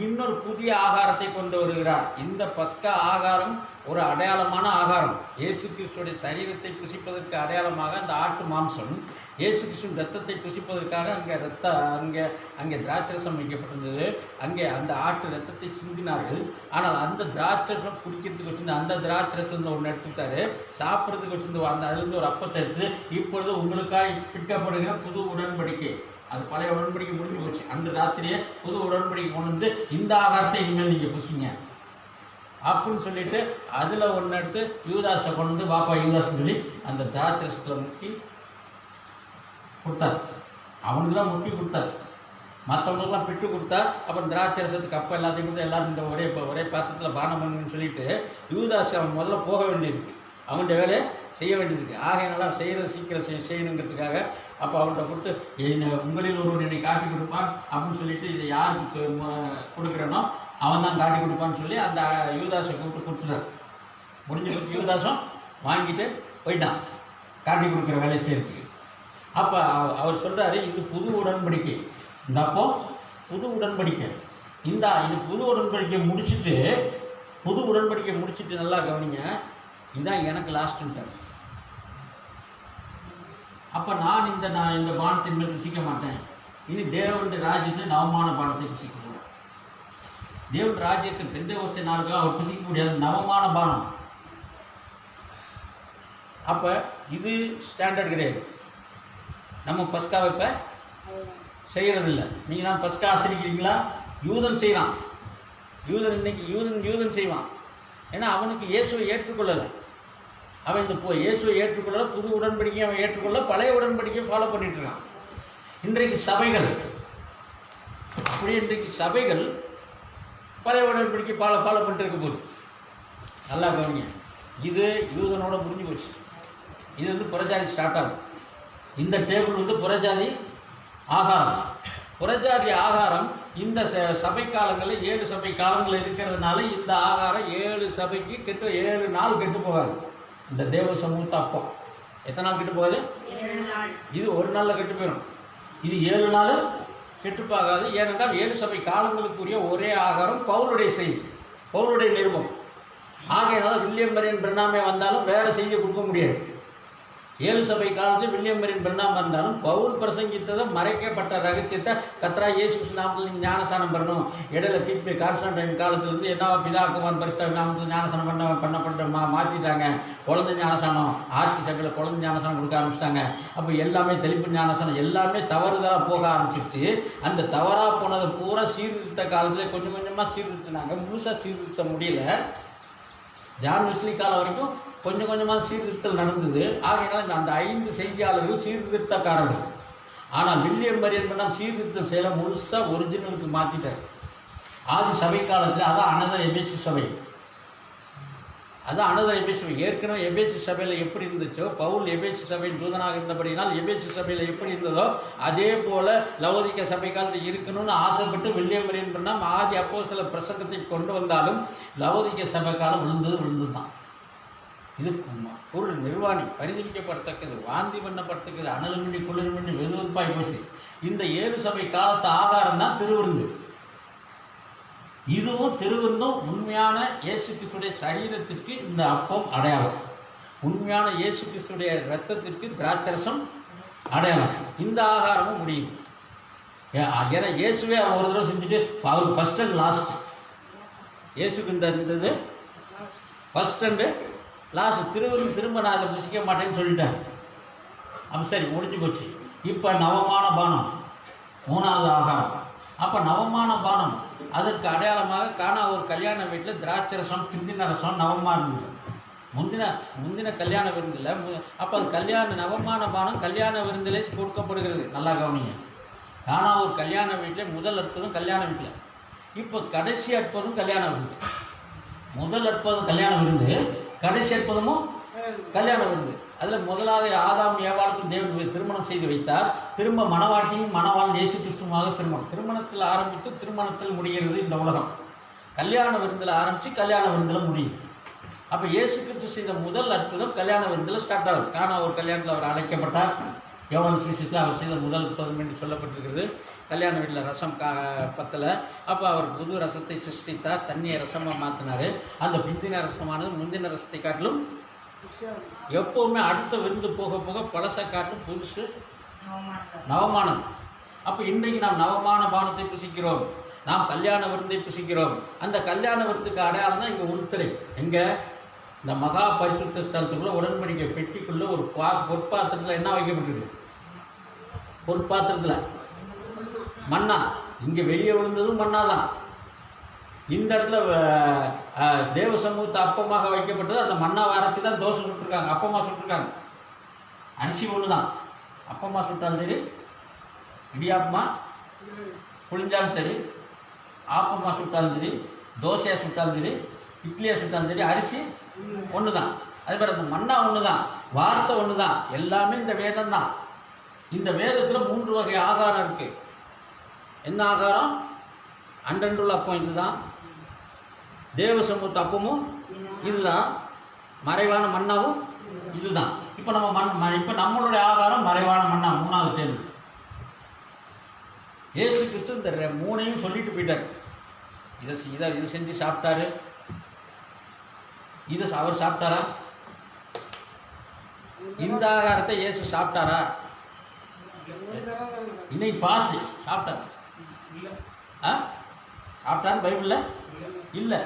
இன்னொரு புதிய ஆகாரத்தை கொண்டு வருகிறார். இந்த பஸ்கா ஆகாரம் ஒரு அடையாளமான ஆகாரம். இயேசு கிறிஸ்துடைய சரீரத்தை புசிப்பதற்கு அடையாளமாக அந்த ஆட்டு மாம்சம், இயேசு கிறிஸ்துவின் ரத்தத்தை புசிப்பதற்காக அங்கே திராட்சரசம் வைக்கப்பட்டிருந்தது. அங்கே அந்த ஆட்டு ரத்தத்தை சிந்தினார்கள். ஆனால் அந்த திராட்சரசம் குடிக்கிறதுக்கு வச்சிருந்த அந்த திராட்சரசம் ஒன்று எடுத்துக்கிட்டாரு. சாப்பிட்றதுக்கு வச்சிருந்த அந்த அதுலேருந்து ஒரு அப்பத்தை எடுத்து, இப்பொழுது உங்களுக்காக பிற்கப்படுகிற புது உடன்படிக்கை, அது பழைய உடன்படிக்கை முடிஞ்சு போச்சு. அந்த ராத்திரியே புது உடன்படிக்கை கொண்டு வந்து இந்த ஆகாரத்தை இனிமேல் நீங்கள் புசிங்க அப்படின்னு சொல்லிட்டு அதில் ஒன்று எடுத்து யூதாஸை கொண்டு வந்து பாப்பா யூதாஸ்ன்னு சொல்லி அந்த திராட்சரசத்தில் முக்கி கொடுத்தார். அவனுக்கு தான் முக்கி கொடுத்தார், மற்றவங்களுக்குலாம் பிட்டு கொடுத்தார். அப்புறம் திராட்சரசத்துக்கு அப்போ எல்லாத்தையும் கொடுத்து எல்லாரும் இந்த ஒரே பாத்திரத்தில் பானம் பண்ணுன்னு சொல்லிட்டு யூதாஸ் அவன் முதல்ல போக வேண்டியிருக்கு, அவனுடைய வேலையை செய்ய வேண்டியதுக்கு. ஆகையினால செய்கிறது சீக்கிரம் செய்யணுங்கிறதுக்காக அப்போ அவன்கிட்ட கொடுத்து உங்களில் ஒருவன் என்னை காட்டி கொடுப்பான் அப்படின்னு சொல்லிட்டு இதை யாருக்கு கொடுக்குறேனோ அவன் தான் காட்டி கொடுப்பான்னு சொல்லி அந்த யூதாஸை கொடுத்துட்டார். முடிஞ்ச பற்றி யூதாஸும் வாங்கிட்டு போயிட்டான் காட்டி கொடுக்குற வேலையை செய்யறதுக்கு. அப்போ அவர் சொல்கிறாரு, இது புது உடன்படிக்கை. இந்த அப்போ புது உடன்படிக்கை. இது புது உடன்படிக்கை முடிச்சுட்டு நல்லா கவனிங்க, இதுதான் எனக்கு லாஸ்ட்டுன்ட்டார். அப்போ நான் இந்த பானத்தின் மேல் ருசிக்க மாட்டேன், இனி தேவனுடைய ராஜ்யத்தில் நவமான பானத்தை ருசிக்க போகிறேன். தேவன் ராஜ்யத்தில் பெந்தேகோஸ்தே நாளுக்காக அவர் ருசிக்க முடியாது நவமான பானம். அப்போ இது ஸ்டாண்டர்ட் கிடையாது. நம்ம பஸ்காவை இப்போ செய்கிறதில்ல. நீங்கள் நான் பஸ்கா ஆசிரிக்கிறீங்களா? யூதன் செய்வான். யூதன் செய்வான். ஏன்னா அவனுக்கு இயேசுவை ஏற்றுக்கொள்ளலை. அவன் இயேசுவை ஏற்றுக்கொள்ள, புது உடன்படிக்கையை அவன் ஏற்றுக்கொள்ள, பழைய உடன்படிக்கையை ஃபாலோ பண்ணிட்டு இருக்கான். இன்றைக்கு சபைகள் பழைய உடன்படிக்கை ஃபாலோ பண்ணிட்டு இருக்க போகுது. நல்லா கவனிங்க, இது யூதனோட முடிஞ்சு போச்சு. இது புறஜாதி ஸ்டார்ட் ஆகும். இந்த டேபிள் புறஜாதி ஆகாரம். புறஜாதி ஆகாரம் இந்த சபை காலங்களில் 7 சபை காலங்கள் இருக்கிறதுனால இந்த ஆகாரம் 7 சபைக்கு 7 நாள் கெட்டு போகாது. இந்த தேவ சமூகத்தை அப்போ எத்தனை நாள் கெட்டு போகாது? இது ஒரு நாளில் கெட்டு போயிடும். இது 7 நாள் கெட்டுப்பாகாது. ஏனென்றால் 7 சபை காலங்களுக்குரிய ஒரே ஆகாரம் பவுலுடைய செய்தி, பவுலுடைய நிருபம். ஆகையினால வில்லியம் மரியன் பிரணாமே வந்தாலும் வேறு செய்தி கொடுக்க முடியாது. 7 சபை காலத்தில் வில்லியம் மரியன் பிரணாம் இருந்தாலும் பவுல் பிரசங்கித்ததை மறைக்கப்பட்ட ரகசியத்தை கர்த்தரா இயேசு நாமத்தில் நீங்கள் ஞானஸ்தானம் பண்ணணும். இடையில கிபி கான்ஸ்டன்டைன் காலத்திலிருந்து என்ன பிதாக்குமான் பரிசுத்த நாமத்தில் ஞானஸ்தானம் பண்ணப்பட்ட மாற்றிட்டாங்க. குழந்தை ஞானஸ்தானம் ஆர்சி சபையில் குழந்தை ஞானஸ்தானம் கொடுக்க ஆரம்பிச்சிட்டாங்க. அப்போ எல்லாமே தெளிப்பு ஞானஸ்தானம் எல்லாமே தவறுதலாக போக ஆரம்பிச்சிருச்சு. அந்த தவறாக போனதை பூரா சீர்திருத்த காலத்தில் கொஞ்சம் கொஞ்சமாக சீர்திருத்தினாங்க. முழுசாக சீர்திருத்த முடியல. ஜான் வெஸ்லி காலம் வரைக்கும் கொஞ்சம் கொஞ்சமாக சீர்திருத்தல் நடந்தது. ஆகையினால் அந்த 5 செய்தியாளர்கள் சீர்திருத்தக்காரர்கள். ஆனால் வில்லியம் மரியன் பண்ணால் சீர்திருத்தம் செய்யல, முழுசாக ஒரிஜினலுக்கு மாற்றிட்டார். ஆதி சபை காலத்தில் அதான் அனதர் எபேசு சபை. ஏற்கனவே எபேசு சபையில் எப்படி இருந்துச்சோ, பவுல் எபேசு சபையின் தூதனாக இருந்தபடினால் எபேசு சபையில் எப்படி இருந்ததோ அதே போல் லவோதிக்க சபை காலத்தில் இருக்கணும்னு ஆசைப்பட்டு வில்லியம் மரியன் பண்ணால் ஆதி அப்போஸ்தல பிரசங்கத்தை கொண்டு வந்தாலும் லவோதிக்க சபை காலம் விழுந்தது தான். இது பொருள் நிர்வாணி பரிசீலிக்கப்படத்தக்கது, வாந்தி பண்ணப்படத்தக்கது, அனல் மின்னி குளிர் மின்னி வெதுவெதுப்பாய் போச்சு. இந்த 7 சபை காலத்து ஆகாரம் தான் திருவிருந்து. இதுவும் திருவிருந்தும் உண்மையான இயேசு கிறிஸ்துடைய சரீரத்திற்கு இந்த அப்பம் அடையாளம், உண்மையான இயேசு கிறிஸ்துடைய இரத்தத்திற்கு திராட்சரசம் அடையாளம். இந்த ஆகாரமும் முடியும். ஏன்னா இயேசுவே அவர் ஒரு தடவை செஞ்சுட்டு அவர் ஃபஸ்ட் அண்ட் லாஸ்ட். இயேசுக்கு இருந்தது ஃபஸ்ட் அண்டு லாஸ்ட். திரும்ப நான் அதை புசிக்க மாட்டேன்னு சொல்லிட்டேன். அப்போ சரி முடிஞ்சு போச்சு. இப்போ நவமான பானம் 3வது ஆகாரம். அப்போ நவமான பானம் அதற்கு அடையாளமாக காணா ஒரு கல்யாண வீட்டில் திராட்சரசம் பிந்தின ரசம் நவமாக இருந்தது. முந்தின கல்யாண விருந்தில். அப்போ அது நவமான பானம் கல்யாண விருந்திலே கொடுக்கப்படுகிறது. நல்லா கவனிங்க. காணா ஒரு கல்யாண வீட்டில் முதல் அற்புதம் கல்யாண வீட்டில். இப்போ கடைசி அற்புதம் கல்யாண விருந்து. முதல் அற்புதம் கல்யாண விருந்து, கடைசி அற்புதமும் கல்யாண விருந்து. அதில் முதலாவது ஆதாம் ஏவாளுக்கும் தேவன் திருமணம் செய்து வைத்தார். திரும்ப மணவாட்டியும் மணவாளன் இயேசு கிறிஸ்துவாக திருமணத்தில் ஆரம்பித்து திருமணத்தில் முடிகிறது இந்த உலகம். கல்யாண விருந்தில் ஆரம்பித்து கல்யாண விருந்தில் முடியும். அப்போ இயேசு கிறிஸ்து செய்த முதல் அற்புதம் கல்யாண விருந்தில் ஸ்டார்ட் ஆகுது. கானா ஒரு கல்யாணத்தில் அவர் அழைக்கப்பட்டார். யோவான் சுவிசேஷத்தில் அவர் செய்த முதல் அற்புதம் என்று சொல்லப்பட்டிருக்கிறது. கல்யாண வீட்டில் ரசம் பத்தலை. அப்போ அவர் புது ரசத்தை சிருஷ்டித்தார், தண்ணியை ரசமாக மாற்றினார். அந்த பிந்தின ரசமானது முந்தின ரசத்தை காட்டிலும் எப்போவுமே அடுத்த விருந்து போக போக பழசை காட்டும் புதுசு நவமானது. அப்போ இன்றைக்கு நாம் நவமான பானத்தை புசிக்கிறோம், நாம் கல்யாண விருந்தை புசிக்கிறோம். அந்த கல்யாண விருந்துக்கு அடையாளம் தான் இங்கே உள்துறை. எங்கே? இந்த மகா பரிசுத்த ஸ்தலத்துக்குள்ள உடன்படிக்கை பெட்டிக்குள்ள ஒரு பொற்பாத்திரத்தில் என்ன வைக்கப்பட்டிருக்கு? பொற்பாத்திரத்தில் மண்ணா. இங்கே வெளியே விழுந்ததும் மண்ணா தான். இந்த இடத்துல தேவ சமூகத்தை அப்பமாக வைக்கப்பட்டது. அந்த மண்ணாவை அரைச்சி தான் தோசை சுட்டுருக்காங்க, அப்பமாக சுட்டுருக்காங்க. அரிசி ஒன்று தான். அப்பமாக சுட்டாலும் சரி, இடியாப்பமா புளிஞ்சாலும் சரி, ஆப்பமாக சுட்டாலும் சரி, தோசையாக சுட்டாலும் சரி, இட்லியாக சுட்டாலும் சரி, அரிசி ஒன்று தான். அதே மாதிரி அந்த மண்ணா ஒன்று தான், வார்த்தை ஒன்று தான். எல்லாமே இந்த வேதம் தான். இந்த வேதத்தில் 3 வகை ஆகாரம் இருக்குது. என்ன ஆகாரம்? அன்றன்றுள்ள அப்பம் இதுதான், தேவ சமூகத்து அப்பமும் இதுதான், மறைவான மண்ணாவும் இதுதான். இப்போ நம்ம இப்போ நம்மளுடைய ஆகாரம் மறைவான மண்ணா. 3வது டேபிள். இயேசு கிறிஸ்து இந்த 3ஐயும் சொல்லிட்டு போயிட்டார். இதை செஞ்சு சாப்பிட்டாரு. இதை அவர் சாப்பிட்டாரா? இந்த ஆகாரத்தை இயேசு சாப்பிட்டாரா? இன்னைக்கு பாஸ்ட் சாப்பிட்டார். சாப்பிட்டான்னு பைபிளில் இல்லை.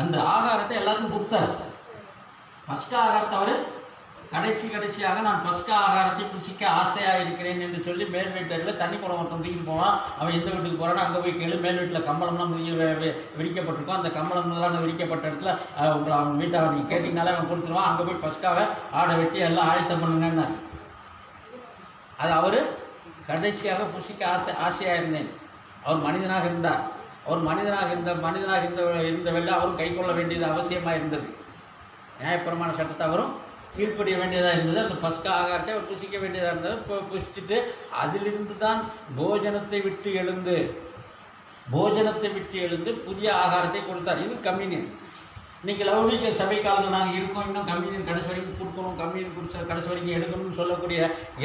அந்த ஆகாரத்தை எல்லாத்துக்கும் கொடுத்தார். பஸ்கா ஆகாரத்தை அவர் கடைசியாக நான் பஸ்கா ஆகாரத்தை புசிக்க ஆசையாக இருக்கிறேன் என்று சொல்லி மேல் வீட்டில் தண்ணி குடம் ஒருத்தன் தூக்கிட்டு போவான். அவன் எந்த வீட்டுக்கு போகிறானோ அங்கே போய் கேளு. மேல் வீட்டில் கம்பளம்லாம் விரிக்கப்பட்டிருக்கும். அந்த கம்பளம்லாம் விரிக்கப்பட்ட இடத்துல அவன் வீட்டை அவன் கேட்டிங்கனாலே அவன் கொடுத்துருவான். அங்கே போய் பஸ்காவை ஆடை வெட்டி எல்லாம் ஆயத்தம் பண்ணுங்கன்னு. அது அவர் கடைசியாக புசிக்க ஆசையாக இருந்தேன். அவர் மனிதனாக இருந்தார். அவர் மனிதனாக இருந்த வெள்ள அவரும் கை கொள்ள வேண்டியது அவசியமாக இருந்தது. நியாயப்பிரமாண சட்டத்தை அவரும் கீழ்ப்படிய வேண்டியதாக இருந்தது. அந்த பஸ்கா ஆகாரத்தை அவர் புசிக்க வேண்டியதாக இருந்தது. இப்போ புசிச்சுட்டு அதிலிருந்து தான் போஜனத்தை விட்டு எழுந்து புதிய ஆகாரத்தை கொடுத்தார். இது கம்யூனியன். இன்றைக்கி லௌகிக சபை காலத்தில் நாங்கள் இருக்கோம். இன்னும் கம்யூனியன் கடைசி வரைக்கும் கொடுக்கணும், கம்யூனியன் கொடுத்த கடைசி வரைக்கும் எடுக்கணும்னு சொல்லக்கூடிய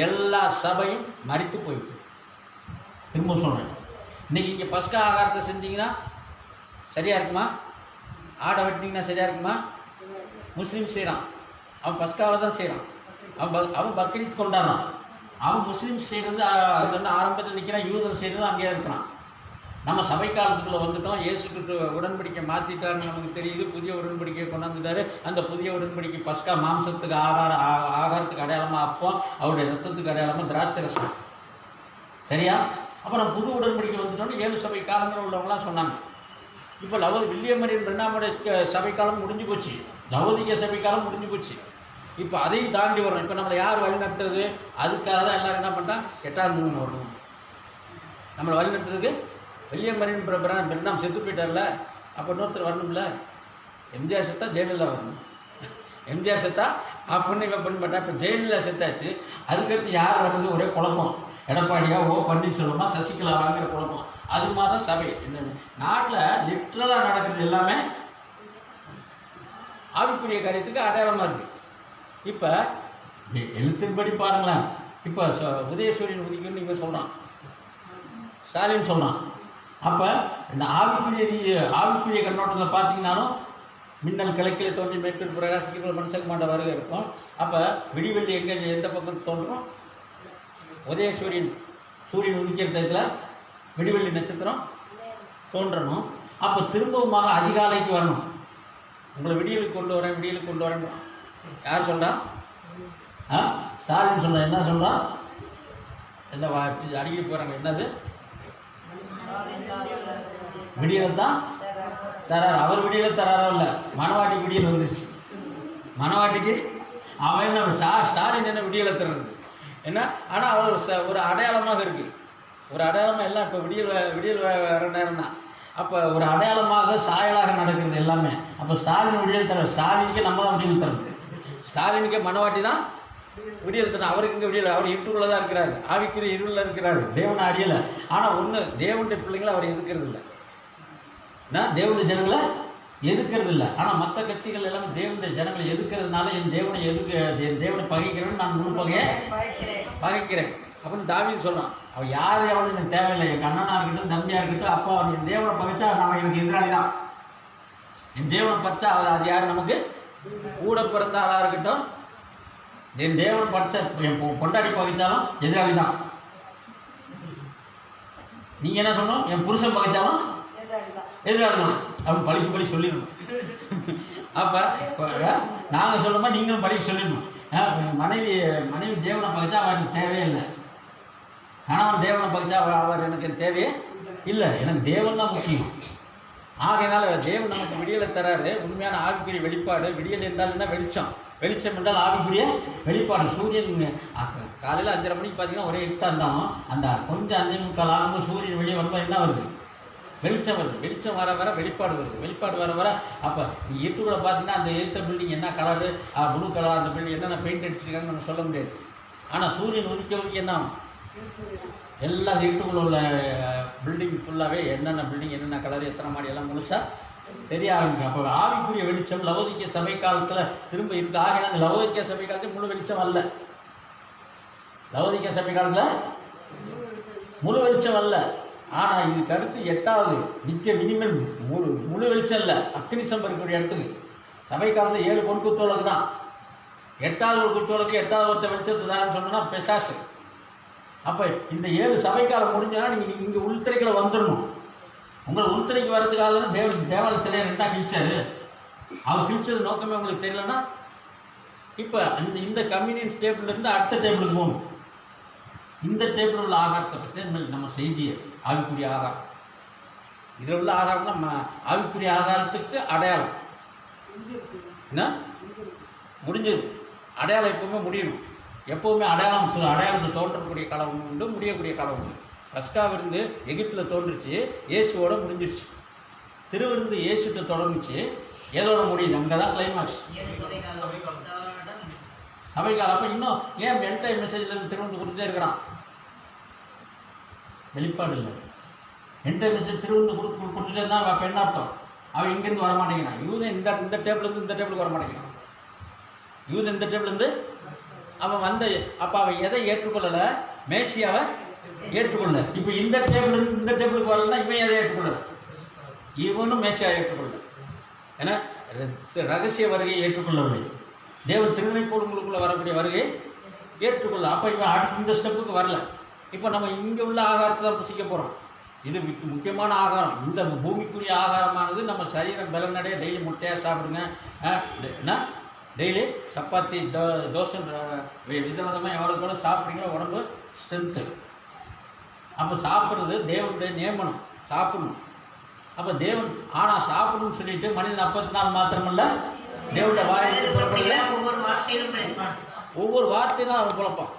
எல்லா சபையும் மறித்து போயிட்டு. திரும்ப சொல்கிறேன், இன்றைக்கி இங்கே பஸ்கா ஆகாரத்தை செஞ்சிங்கன்னா சரியாக இருக்குமா? ஆடை வெட்டினீங்கன்னா சரியாக இருக்குமா? முஸ்லீம் செய்கிறான், அவன் பஸ்காவை தான் செய்கிறான். அவன் பக்ரீத் கொண்டாடுறான். அவன் முஸ்லீம் செய்கிறது ஆரம்பத்தில் நிற்கிறான், யூதன் செய்கிறது அங்கேயே இருக்கிறான். நம்ம சபை காலத்துக்குள்ளே வந்துட்டோம். இயேசு கிறிஸ்து உடன்படிக்கை மாற்றிட்டாருன்னு நமக்கு தெரியுது. புதிய உடன்படிக்கையை கொண்டாந்துட்டாரு. அந்த புதிய உடன்படிக்கை பஸ்கா மாம்சத்துக்கு ஆகாரத்துக்கு அடையாளமாக அப்போம், அவருடைய ரத்தத்துக்கு அடையாளமாக திராட்சை ரசம். சரியா? அப்புறம் புது உடன்படிக்கை வந்துட்டோன்னு 7 சபை காலங்கள் உள்ளவங்களாம் சொன்னாங்க. இப்போ வில்லியம் மரியன் ரெண்டாமுடைய சபை காலம் முடிஞ்சு போச்சு, லவோதிக சபை காலம் முடிஞ்சு போச்சு. இப்போ அதையும் தாண்டி வரணும். இப்போ நம்மளை யார் வழி நடத்துறது? அதுக்காக தான் எல்லோரும் என்ன பண்ணிட்டான், 8ஆம் தேதி வரணும். நம்மளை வழி நடத்துறதுக்கு வில்லியம் மரியன் ரெண்டாம் செத்து போயிட்டார்ல, அப்போ இன்னொருத்தர் வரணும்ல. எம்ஜிஆர் செத்தா ஜெயலலிதா வரணும். எம்ஜிஆர் செத்தா அப்படின்னு இவன் பண்ண மாட்டா. இப்போ ஜெயலலிதா செத்தாச்சு, அதுக்கடுத்து யார் வர்றது? ஒரே குழப்பம். எடப்பாடியா, ஓ பன்னீர்செல்வமா, சசிகலாவாங்கிற குழப்பம். அது மாதிரி தான் சபை. இந்த நாட்டில் லிட்ரலாக நடக்கிறது எல்லாமே ஆவிக்குரிய காரியத்துக்கு அடையாளமாக இருக்குது. இப்போ எழுத்தின்படி பாருங்களேன். இப்போ உதயசூரியன் உதிக்குன்னு இவன் சொல்கிறான், ஸ்டாலின் சொல்கிறான். அப்போ இந்த ஆவிக்குரிய கண்ணோட்டத்தில் பார்த்தீங்கன்னாலும் மின்னல் கிழக்கில் தோன்றி மேற்கொள் பிரகாசிக்கிற மனுஷன் மாட்ட வருகை இருக்கும். அப்போ விடிவெள்ளி எந்த பக்கம் தோன்றும்? சூரியன் உதிக்கிற டயத்தில் விடிவெள்ளி நட்சத்திரம் தோன்றணும். அப்போ திரும்பவுமாக அதிகாலைக்கு வரணும். உங்களை விடியலுக்கு கொண்டு வரேன் யார் சொல்கிறா? ஸ்டாலின் சொல்கிறேன். என்ன சொல்கிறா? என்ன அடிக்கடி போகிறாங்க. என்னது? விடியல் தான் தராரு. அவர் விடியல் தராரோ இல்லை, மணவாட்டி விடியல் வந்துருச்சு. மணவாட்டிக்கு அவன் என்ன ஸ்டாலின் என்ன விடியலை தர்றது என்ன? ஆனால் அவர் ஒரு அடையாளமாக இருக்குது. ஒரு அடையாளமாக எல்லாம் இப்போ விடியல் வர நேரம் தான். அப்போ ஒரு அடையாளமாக சாயலாக நடக்கிறது எல்லாமே. அப்போ ஸ்டாலின் விடியல் தர, ஸ்டாலினுக்கே நம்ம தான் விடியல் தரது. ஸ்டாலினுக்கே மணவாட்டி தான் விடியல் தரணும். அவருக்கு இங்கே விடியல், அவர் இருட்டுக்குள்ளே தான் இருக்கிறாரு, ஆவிக்குரிய இருளில் இருக்கிறாரு, தேவனை அறியலை. ஆனால் ஒன்று, தேவனுடைய பிள்ளைங்களை அவர் எதுக்கிறது இல்லை. தேவனுடைய ஜனங்களை எதுக்கிறது இல்லை. ஆனால் மற்ற கட்சிகள் எல்லாமே தேவனுடைய ஜனங்களை எதுக்கிறதுனால என் தேவனை பகைக்கிறேன்னு நான் முழு பகைக்கிறேன் அப்படின்னு தாவீது சொல்கிறான். அவன் யார் எவனும் எனக்கு தேவையில்லை. என் கண்ணனாக இருக்கட்டும், தம்பியாக இருக்கட்டும், அப்பா அவன் என் தேவனை பகைச்சா நான் எனக்கு எதிராளி தான். என் தேவனை பச்சா அது யார் நமக்கு கூட பிறந்த ஆளாக இருக்கட்டும், என் தேவனை படித்த என் பொண்டாடி பகைச்சாலும் எதிராளி தான். நீங்கள் என்ன சொல்லணும்? என் புருஷன் பகைச்சாலும் எதிராளி தான் அப்படின்னு பழிக்கு சொல்லிடணும். அப்போ நாங்கள் சொல்லுமா நீங்களும் படிக்க சொல்லிடணும். மனைவி தேவனை பகைச்சா அவருக்கு தேவையில்லை. கணவன் தேவனை பகைச்சா அவர் எனக்கு தேவையே இல்லை. எனக்கு தேவன் தான் முக்கியம். ஆகையினால தேவன் நமக்கு விடியலை தராரு. உண்மையான ஆவிக்குரிய வெளிப்பாடு. விடியல் என்றால் என்ன? வெளிச்சம். வெளிச்சம் என்றால் ஆவிக்குரிய வெளிப்பாடு. சூரியன் காலையில் 5:30 மணிக்கு பார்த்தீங்கன்னா ஒரே இருட்டாக இருந்தாலும் அந்த கொஞ்சம் 5:45 ஆகும்போது சூரியன் வெளியே வரும்போது என்ன வருது? வெளிச்சம் வருது. வெளிச்சம் வர வர வெளிப்பாடு வருது. வெளிப்பாடு வர வர அப்போ இருட்டுக்குள்ள பார்த்தீங்கன்னா அந்த எழுத்த பில்டிங் என்ன கலரு, ப்ளூ கலர், அந்த பில்டிங் என்னென்ன பெயிண்ட் அடிச்சிருக்காங்கன்னு நம்ம சொல்ல முடியாது. ஆனால் சூரியன் உதிக்க என்ன ஆகும்? எல்லா இருட்டுக்குள்ள உள்ள பில்டிங் ஃபுல்லாகவே என்னென்ன பில்டிங் என்னென்ன கலர் எத்தனை மாடி எல்லாம் முழுசாக தெரிய ஆரம்பிக்கும். அப்போ ஆவிக்குரிய வெளிச்சம் லவோதிக்கேய சபை காலத்தில் திரும்ப இருக்கு. ஆகினாங்க லவோதிக்கேய சபை காலத்தில் முழு வெளிச்சம் அல்ல. லவோதிக்கேய சபை காலத்தில் முழு வெளிச்சம் அல்ல. ஆனால் இதுக்கு அடுத்து 8வது நித்திய மினிமல் முழு வெளிச்சம் இல்லை. அக்னி சம்பம் இருக்கக்கூடிய இடத்துக்கு சபை காலத்தில் 7 பொன் குத்தோளுக்கு தான். 8வது ஒரு குத்தோளுக்கு 8வது ஒருத்த வெளிச்சத்து தான் சொன்னோன்னா பெசாசு. அப்போ இந்த 7 சபை காலம் முடிஞ்சோன்னா நீங்கள் இங்கே உள்துறைகளை வந்துடணும். உங்களை உள்துறைக்கு வர்றதுக்காக தான் தேவாலயத்திலே 2ஆக கிழிச்சாரு. அவர் கிழிச்சது நோக்கமே உங்களுக்கு தெரியலன்னா இப்போ இந்த கம்யூனியன் டேபிள்லேருந்து அடுத்த டேபிளுக்கு போகணும். இந்த டேபிள் உள்ள ஆகாரத்தை பற்றி நம்ம செய்தியை ஆவிக்குரிய ஆகாரம். இதில் உள்ள ஆகாரம் தான் ஆவிக்குரிய ஆகாரத்துக்கு அடையாளம். என்ன முடிஞ்சது? அடையாளம் எப்பவுமே முடியணும். எப்போவுமே அடையாளத்தை தோன்றக்கூடிய காலம் உண்டு, முடியக்கூடிய காலம் உண்டு. பஸ்காவிருந்து எகிப்தில் தோன்றுச்சு, இயேசுவோட முடிஞ்சிருச்சு. திருவிருந்து இயேசுகிட்ட தொடர்ந்துச்சு, ஏதோட முடியுது. அங்கே தான் கிளைமாக்ஸ் சபைக்கால. அப்போ இன்னும் ஏன் என்டைம் மெசேஜ்லேருந்து திருவிருந்து கொடுத்துட்டே இருக்கிறான்? வெளிப்பாடு இல்லை. என்டைம் மெசேஜ் திருவிருந்து கொடுத்துட்டே தான் பெண் அர்த்தம். அவன் இங்கேருந்து வரமாட்டேங்கிறான். யூதன் இந்த டேபிள்லேருந்து இந்த டேபிளுக்கு வரமாட்டேங்கிறான். யூதன் இந்த டேபிள்லேருந்து அவன் அப்போ அவன் எதை ஏற்றுக்கொள்ளலை? மேசியாவை ஏற்றுக்கொள்ள. இப்போ இந்த டேபிள்லேருந்து இந்த டேபிளுக்கு வரலன்னா இவன் எதை ஏற்றுக்கொள்ளலை? இவனும் மேசியாவை ஏற்றுக்கொள்ள. ஏன்னா ரகசிய வருகையை ஏற்றுக்கொள்ளவில்லை. தேவன் திருநிலைப்போடுங்களுக்குள்ளே வரக்கூடிய வருகையை ஏற்றுக்கொள்ள. அப்போ இவன் அடுத்த இந்த ஸ்டெப்புக்கு வரல. இப்போ நம்ம இங்கே உள்ள ஆகாரத்தை தான் புசிக்க போகிறோம். இது முக்கியமான ஆகாரம். இந்த பூமிக்குரிய ஆகாரமானது நம்ம சரீரம் பலனடைய. டெய்லி முட்டையாக சாப்பிடுங்க. என்ன டெய்லி சப்பாத்தி தோசை விதவிதமாக எவ்வளோ சாப்பிட்றீங்களோ உடம்பு ஸ்ட்ரென்த்து. அப்போ சாப்பிட்றது தேவனுடைய நியமனம், சாப்பிடணும். அப்போ தேவன் ஆனால் சாப்பிடணும்னு சொல்லிட்டு மனிதன் 54 மாத்திரமல்ல தேவனுடைய வாயிலிருந்து புறப்படுகிற ஒவ்வொரு வார்த்தையும் அவன் குழப்பான்.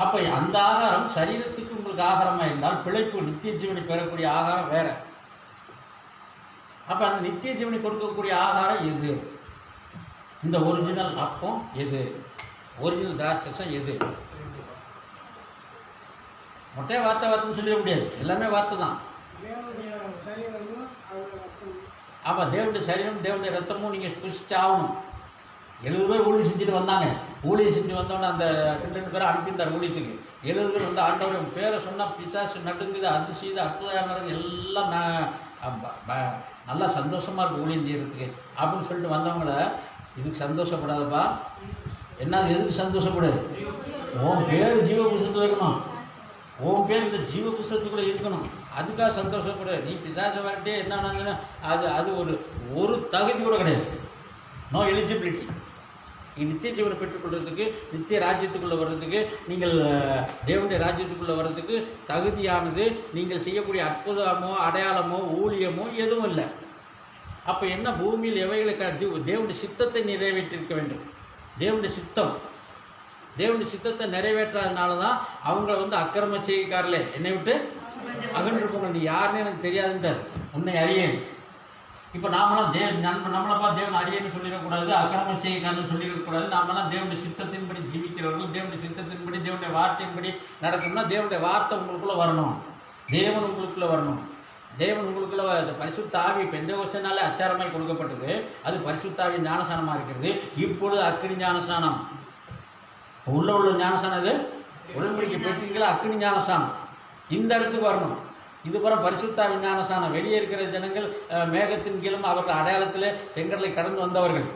அப்போ அந்த ஆகாரம் சரீரத்துக்கு உங்களுக்கு ஆகாரமாக இருந்தால் பிழைப்பு நித்திய ஜீவனை பெறக்கூடிய ஆகாரம் வேற. அப்போ அந்த நித்திய ஜீவனை கொடுக்கக்கூடிய ஆகாரம் எது? இந்த ஒரிஜினல் அப்பம் எது? ஒரிஜினல் திராட்சசம் எது? மொட்டையை வார்த்தைன்னு சொல்லிட முடியாது. எல்லாமே வார்த்தை தான். ஆமாம், தேவனுடைய சரீரம் தேவனுடைய ரத்தமும் நீங்கள் புரிச்சு ஆகணும். 70 பேர் ஊழியம் செஞ்சுட்டு வந்தாங்க. ஊழியம் செஞ்சு வந்தோடனே அந்த 2 பேரை அனுப்பியிருந்தார் ஊழியத்துக்கு. 70 பேர் வந்து ஆண்டவர் பேரை சொன்னால் பிசாசு நடுங்குது, அது செய்து அற்புதம் எல்லாம் நல்லா சந்தோஷமாக இருக்குது ஊழியம் செய்யறதுக்கு அப்படின்னு சொல்லிட்டு வந்தவங்கள, இதுக்கு சந்தோஷப்படாதப்பா. என்ன எதுக்கு சந்தோஷப்படாது? உன் பேர் ஜீவ புஸ்தகத்தில் இருக்கணும். உன் பேர் இந்த ஜீவ புஸ்தகத்துக்குள்ளே இருக்கணும். அதுக்காக சந்தோஷப்படாது. நீ பிசாசை வாட்டே என்ன அது ஒரு தகுதி கூட கிடையாது. No eligibility. நித்திய ஜீவனை பெற்றுக்கொள்வதற்கு, நித்திய ராஜ்யத்துக்குள்ளே வர்றதுக்கு, நீங்கள் தேவனுடைய ராஜ்யத்துக்குள்ளே வர்றதுக்கு தகுதியானது நீங்கள் செய்யக்கூடிய அற்புதமோ அடையாளமோ ஊழியமோ எதுவும் இல்லை. அப்போ என்ன? பூமியில் எவைகளுக்கு தேவனுடைய சித்தத்தை நிறைவேற்றிருக்க வேண்டும். தேவனுடைய சித்தத்தை நிறைவேற்றாதனால தான் அவங்கள வந்து அக்கிரம செய்கைக்காரர்களே என்னை விட்டு அகன்று போங்க, நீ யாருன்னு எனக்கு தெரியாதுன்றார், உன்னை அறியேன். இப்போ நாமெல்லாம் நம்மளப்பா தேவன் அறியேன்னு சொல்லிடக்கூடாது, அக்கிரம செய்கைக்காரன்னு சொல்லிடக்கூடாது. நாமெல்லாம் தேவனுடைய சித்தத்தின்படி ஜீவிக்கிறவர்கள், தேவனுடைய சித்தத்தின்படி தேவனுடைய வார்த்தையின்படி நடக்கணும்னா தேவனுடைய வார்த்தை உங்களுக்குள்ளே வரணும், தேவன் உங்களுக்குள்ளே வரணும். தேவன் உங்களுக்குள்ள பரிசுத்த ஆவி பெந்தேகோஸ்தேனாலே அச்சாரமாய் கொடுக்கப்பட்டது. அது பரிசுத்த ஆவி ஞானஸ்நானமாக இருக்கிறது. இப்பொழுது அக்கினி ஞானஸ்நானம் உள்ள ஞானஸ்நானம். இது உடன்படிக்கை பெற்றீங்களா? அக்கினி ஞானஸ்நானம் இந்த இடத்துக்கு வரணும். இதுபுறம் பரிசுத்த ஞானஸ்நானம். வெளியே இருக்கிற ஜனங்கள் மேகத்தின் கீழும் அவர்கள் அடையாளத்தில் செங்கடலை கடந்து வந்தவர்கள்.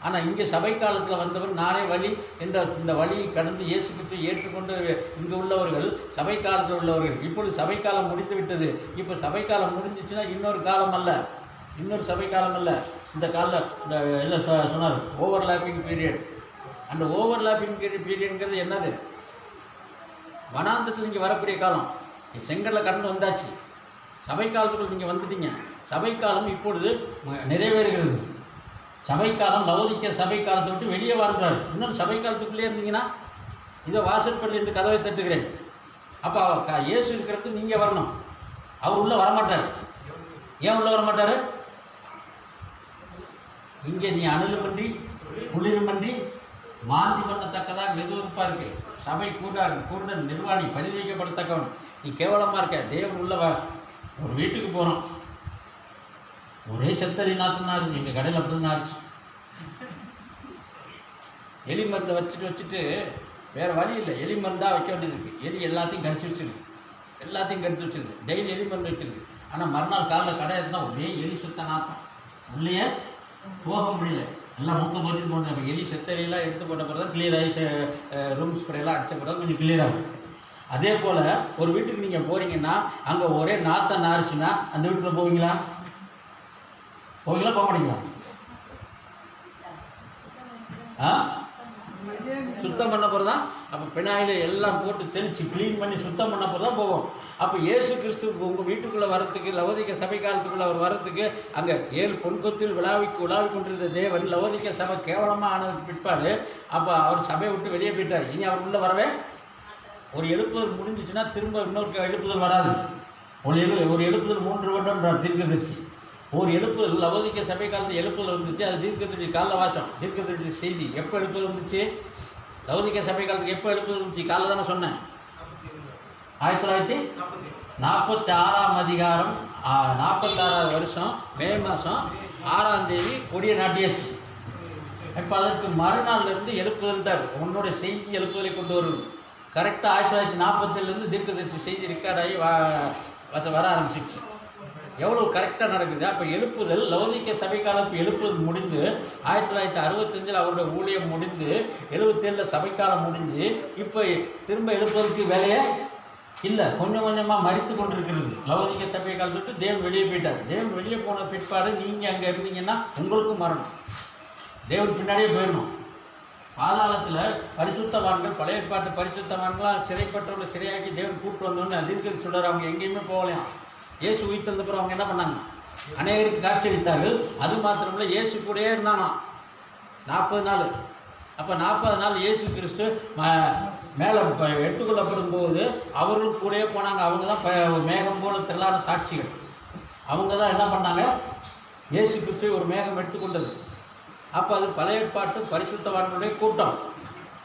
ஆனால் இங்கே சபை காலத்தில் வந்தவர் நானே வழி என்ற இந்த வழியை கடந்து இயேசு கிறிஸ்துவை ஏற்றுக்கொண்டு இங்கே உள்ளவர்கள் சபை காலத்தில் உள்ளவர்கள். இப்பொழுது சபை காலம் முடிந்து விட்டது. இப்போ சபை காலம் முடிஞ்சிச்சுன்னா இன்னொரு காலம் அல்ல, இன்னொரு சபை காலம் அல்ல. இந்த காலில் இந்த இல்லை சொன்னார் ஓவர்லாப்பிங் பீரியட். அந்த ஓவர்லாப்பிங் பீரியடுங்கிறது என்னது? வனாந்தத்தில் நீங்கள் வரக்கூடிய காலம். செங்கடலை கடந்து வந்தாச்சு, சபை காலத்துக்குள் நீங்கள் வந்துட்டீங்க. சபை காலம் இப்பொழுது நிறைவேறுகிறது. சபை காலம் லவோதிக்கேய சபை காலத்தை விட்டு வெளியே வாழ்கிறார். இன்னும் சபை காலத்துக்குள்ளே இருந்தீங்கன்னா இதை வாசற்படி என்று கதவை தட்டுகிறேன். அப்போ இயேசு இருக்கிறது நீங்கள் வரணும். அவர் உள்ளே வரமாட்டார். ஏன் உள்ளே வரமாட்டார்? இங்கே நீ அனலுமன்றி குளிருமன்றி மாந்தி பண்ணத்தக்கதாக வெதுவெதுப்பாக இருக்கு. சபை கூட நிர்வாணி பதிவு வைக்கப்படத்தக்கவன். நீ கேவலமாக இருக்க. தேவன் உள்ள ஒரு வீட்டுக்கு போகிறோம், ஒரே செத்தறி நாத்தனா இருக்கு. எங்கள் கடையில் அப்படி தான் ஆச்சு. எலி மருந்தை வச்சுட்டு வேறு வழி இல்லை, எலி மருந்தாக வைக்க வேண்டியது இருக்குது. எலி எல்லாத்தையும் கடிச்சு வச்சுருக்கு. டெய்லி எலி மருந்து வைக்கிறது. ஆனால் மறுநாள் காலையில் கடை இருந்தால் ஒரே எலி சுத்த நாத்தம். உள்ளே போக முடியல. எல்லாம் மூக்க போட்டு போட்டு எலி செத்தறியெல்லாம் எடுத்து போட்ட பிறகு தான் கிளியர் ஆகி ரூம் ஸ்ப்ரேலாம் அடித்த பிறகு கொஞ்சம் கிளியர் ஆகும். அதே போல் ஒரு வீட்டுக்கு நீங்கள் போகிறீங்கன்னா அங்கே ஒரே நாற்றம் நாரிச்சுன்னா அந்த வீட்டுக்குள்ள போவீங்களா? போக மாட்டீங்களா? சுத்தம் பண்ண பிறகு தான். அப்போ பினாயில் எல்லாம் போட்டு தெளித்து க்ளீன் பண்ணி சுத்தம் பண்ண பிறகு தான் போவோம். அப்போ இயேசு கிறிஸ்து உங்கள் வீட்டுக்குள்ளே வரத்துக்கு, லவோதிக்கேய சபை காலத்துக்குள்ளே அவர் வரத்துக்கு அங்கே 7 பொன்கொத்தில் உலாவி கொண்டிருந்த தேவன் லவோதிக்கேய சபை கேவலமாக ஆனதுக்கு பிற்பாடு அப்போ அவர் சபையை விட்டு வெளியே போயிட்டார். இனி அவர் உள்ளே வரவே ஒரு எழுப்புதல் முடிஞ்சிச்சுன்னா திரும்ப இன்னொரு எழுப்புதல் வராது. ஒரு எழுப்புதல் 3 வருடம் தீர்க்கதரிசி. ஒரு எழுப்புதல் லவோதிக்கேய சபை காலத்தில் எழுப்புதல் வந்துச்சு. அது தீர்க்கதரிசி காலைல வாச்சோம். தீர்க்கதரிசி செய்தி எப்போ எழுப்புதல் வந்துச்சு? லவோதிக்கேய சபை காலத்துக்கு எப்போ எழுப்புதல் வந்துச்சு? காலைல தானே சொன்னேன். 1946 அதிகாரம் 46 வருஷம் மே மாதம் 6ஆம் தேதி கொடியை நாட்டியாச்சு. இப்போ அதற்கு மறுநாள்லேருந்து எழுப்புதல்ட்டார். உன்னுடைய செய்தி எழுப்புதலை கொண்டு வரும். கரெக்டாக 1947 தீர்க்கதரிசி செய்தி ரெக்கார்டாகி வர ஆரம்பிச்சிச்சு. எவ்வளோ கரெக்டாக நடக்குது. அப்போ எழுப்புதல் லவோதிக்கேய சபை காலத்து எழுப்புதல் முடிந்து 1965 அவருடைய ஊழியம் முடிந்து 77 சபைக்காலம் முடிஞ்சு இப்போ திரும்ப எழுப்புதலுக்கு வேலையே இல்லை. கொஞ்சம் கொஞ்சமாக மறித்து கொண்டிருக்கிறது. லவோதிக்கேய சபை காலத்துட்டு தேவன் வெளியே போயிட்டார். தேவன் வெளியே போன பிற்பாடு நீங்கள் அங்கே இருந்தீங்கன்னா உங்களுக்கும் மரணம். தேவன் பின்னாடியே போயிடணும். பாதாளத்தில் பரிசுத்தவான்கள், பழைய ஏற்பாட்டு பரிசுத்தவான்களாம் சிறைப்பட்டவர்களை சிறையாக்கி தேவன் கூப்பிட்டு வந்தோன்னு அதிர்க்கிறது சொல்கிறார். அவங்க எங்கேயுமே போகலையாம். இயேசு உயிர் தந்தப்புறம் அவங்க என்ன பண்ணாங்க? அநேகருக்கு காட்சியளித்தார்கள். அது மாத்திரமில்லை, இயேசு கூடயே இருந்தானா 40 நாள். அப்போ 40 நாள் இயேசு கிறிஸ்து மேலே எடுத்துக்கொள்ளப்படும் போது அவர்களும் கூடயே போனாங்க. அவங்க தான் மேகம் போல திரளான சாட்சிகள். அவங்க தான் என்ன பண்ணாங்க? இயேசு கிறிஸ்துவை ஒரு மேகம் எடுத்துக்கொண்டது. அப்போ அது பழைய ஏற்பாட்டு பரிசுத்தவான்களுடைய கூட்டம்.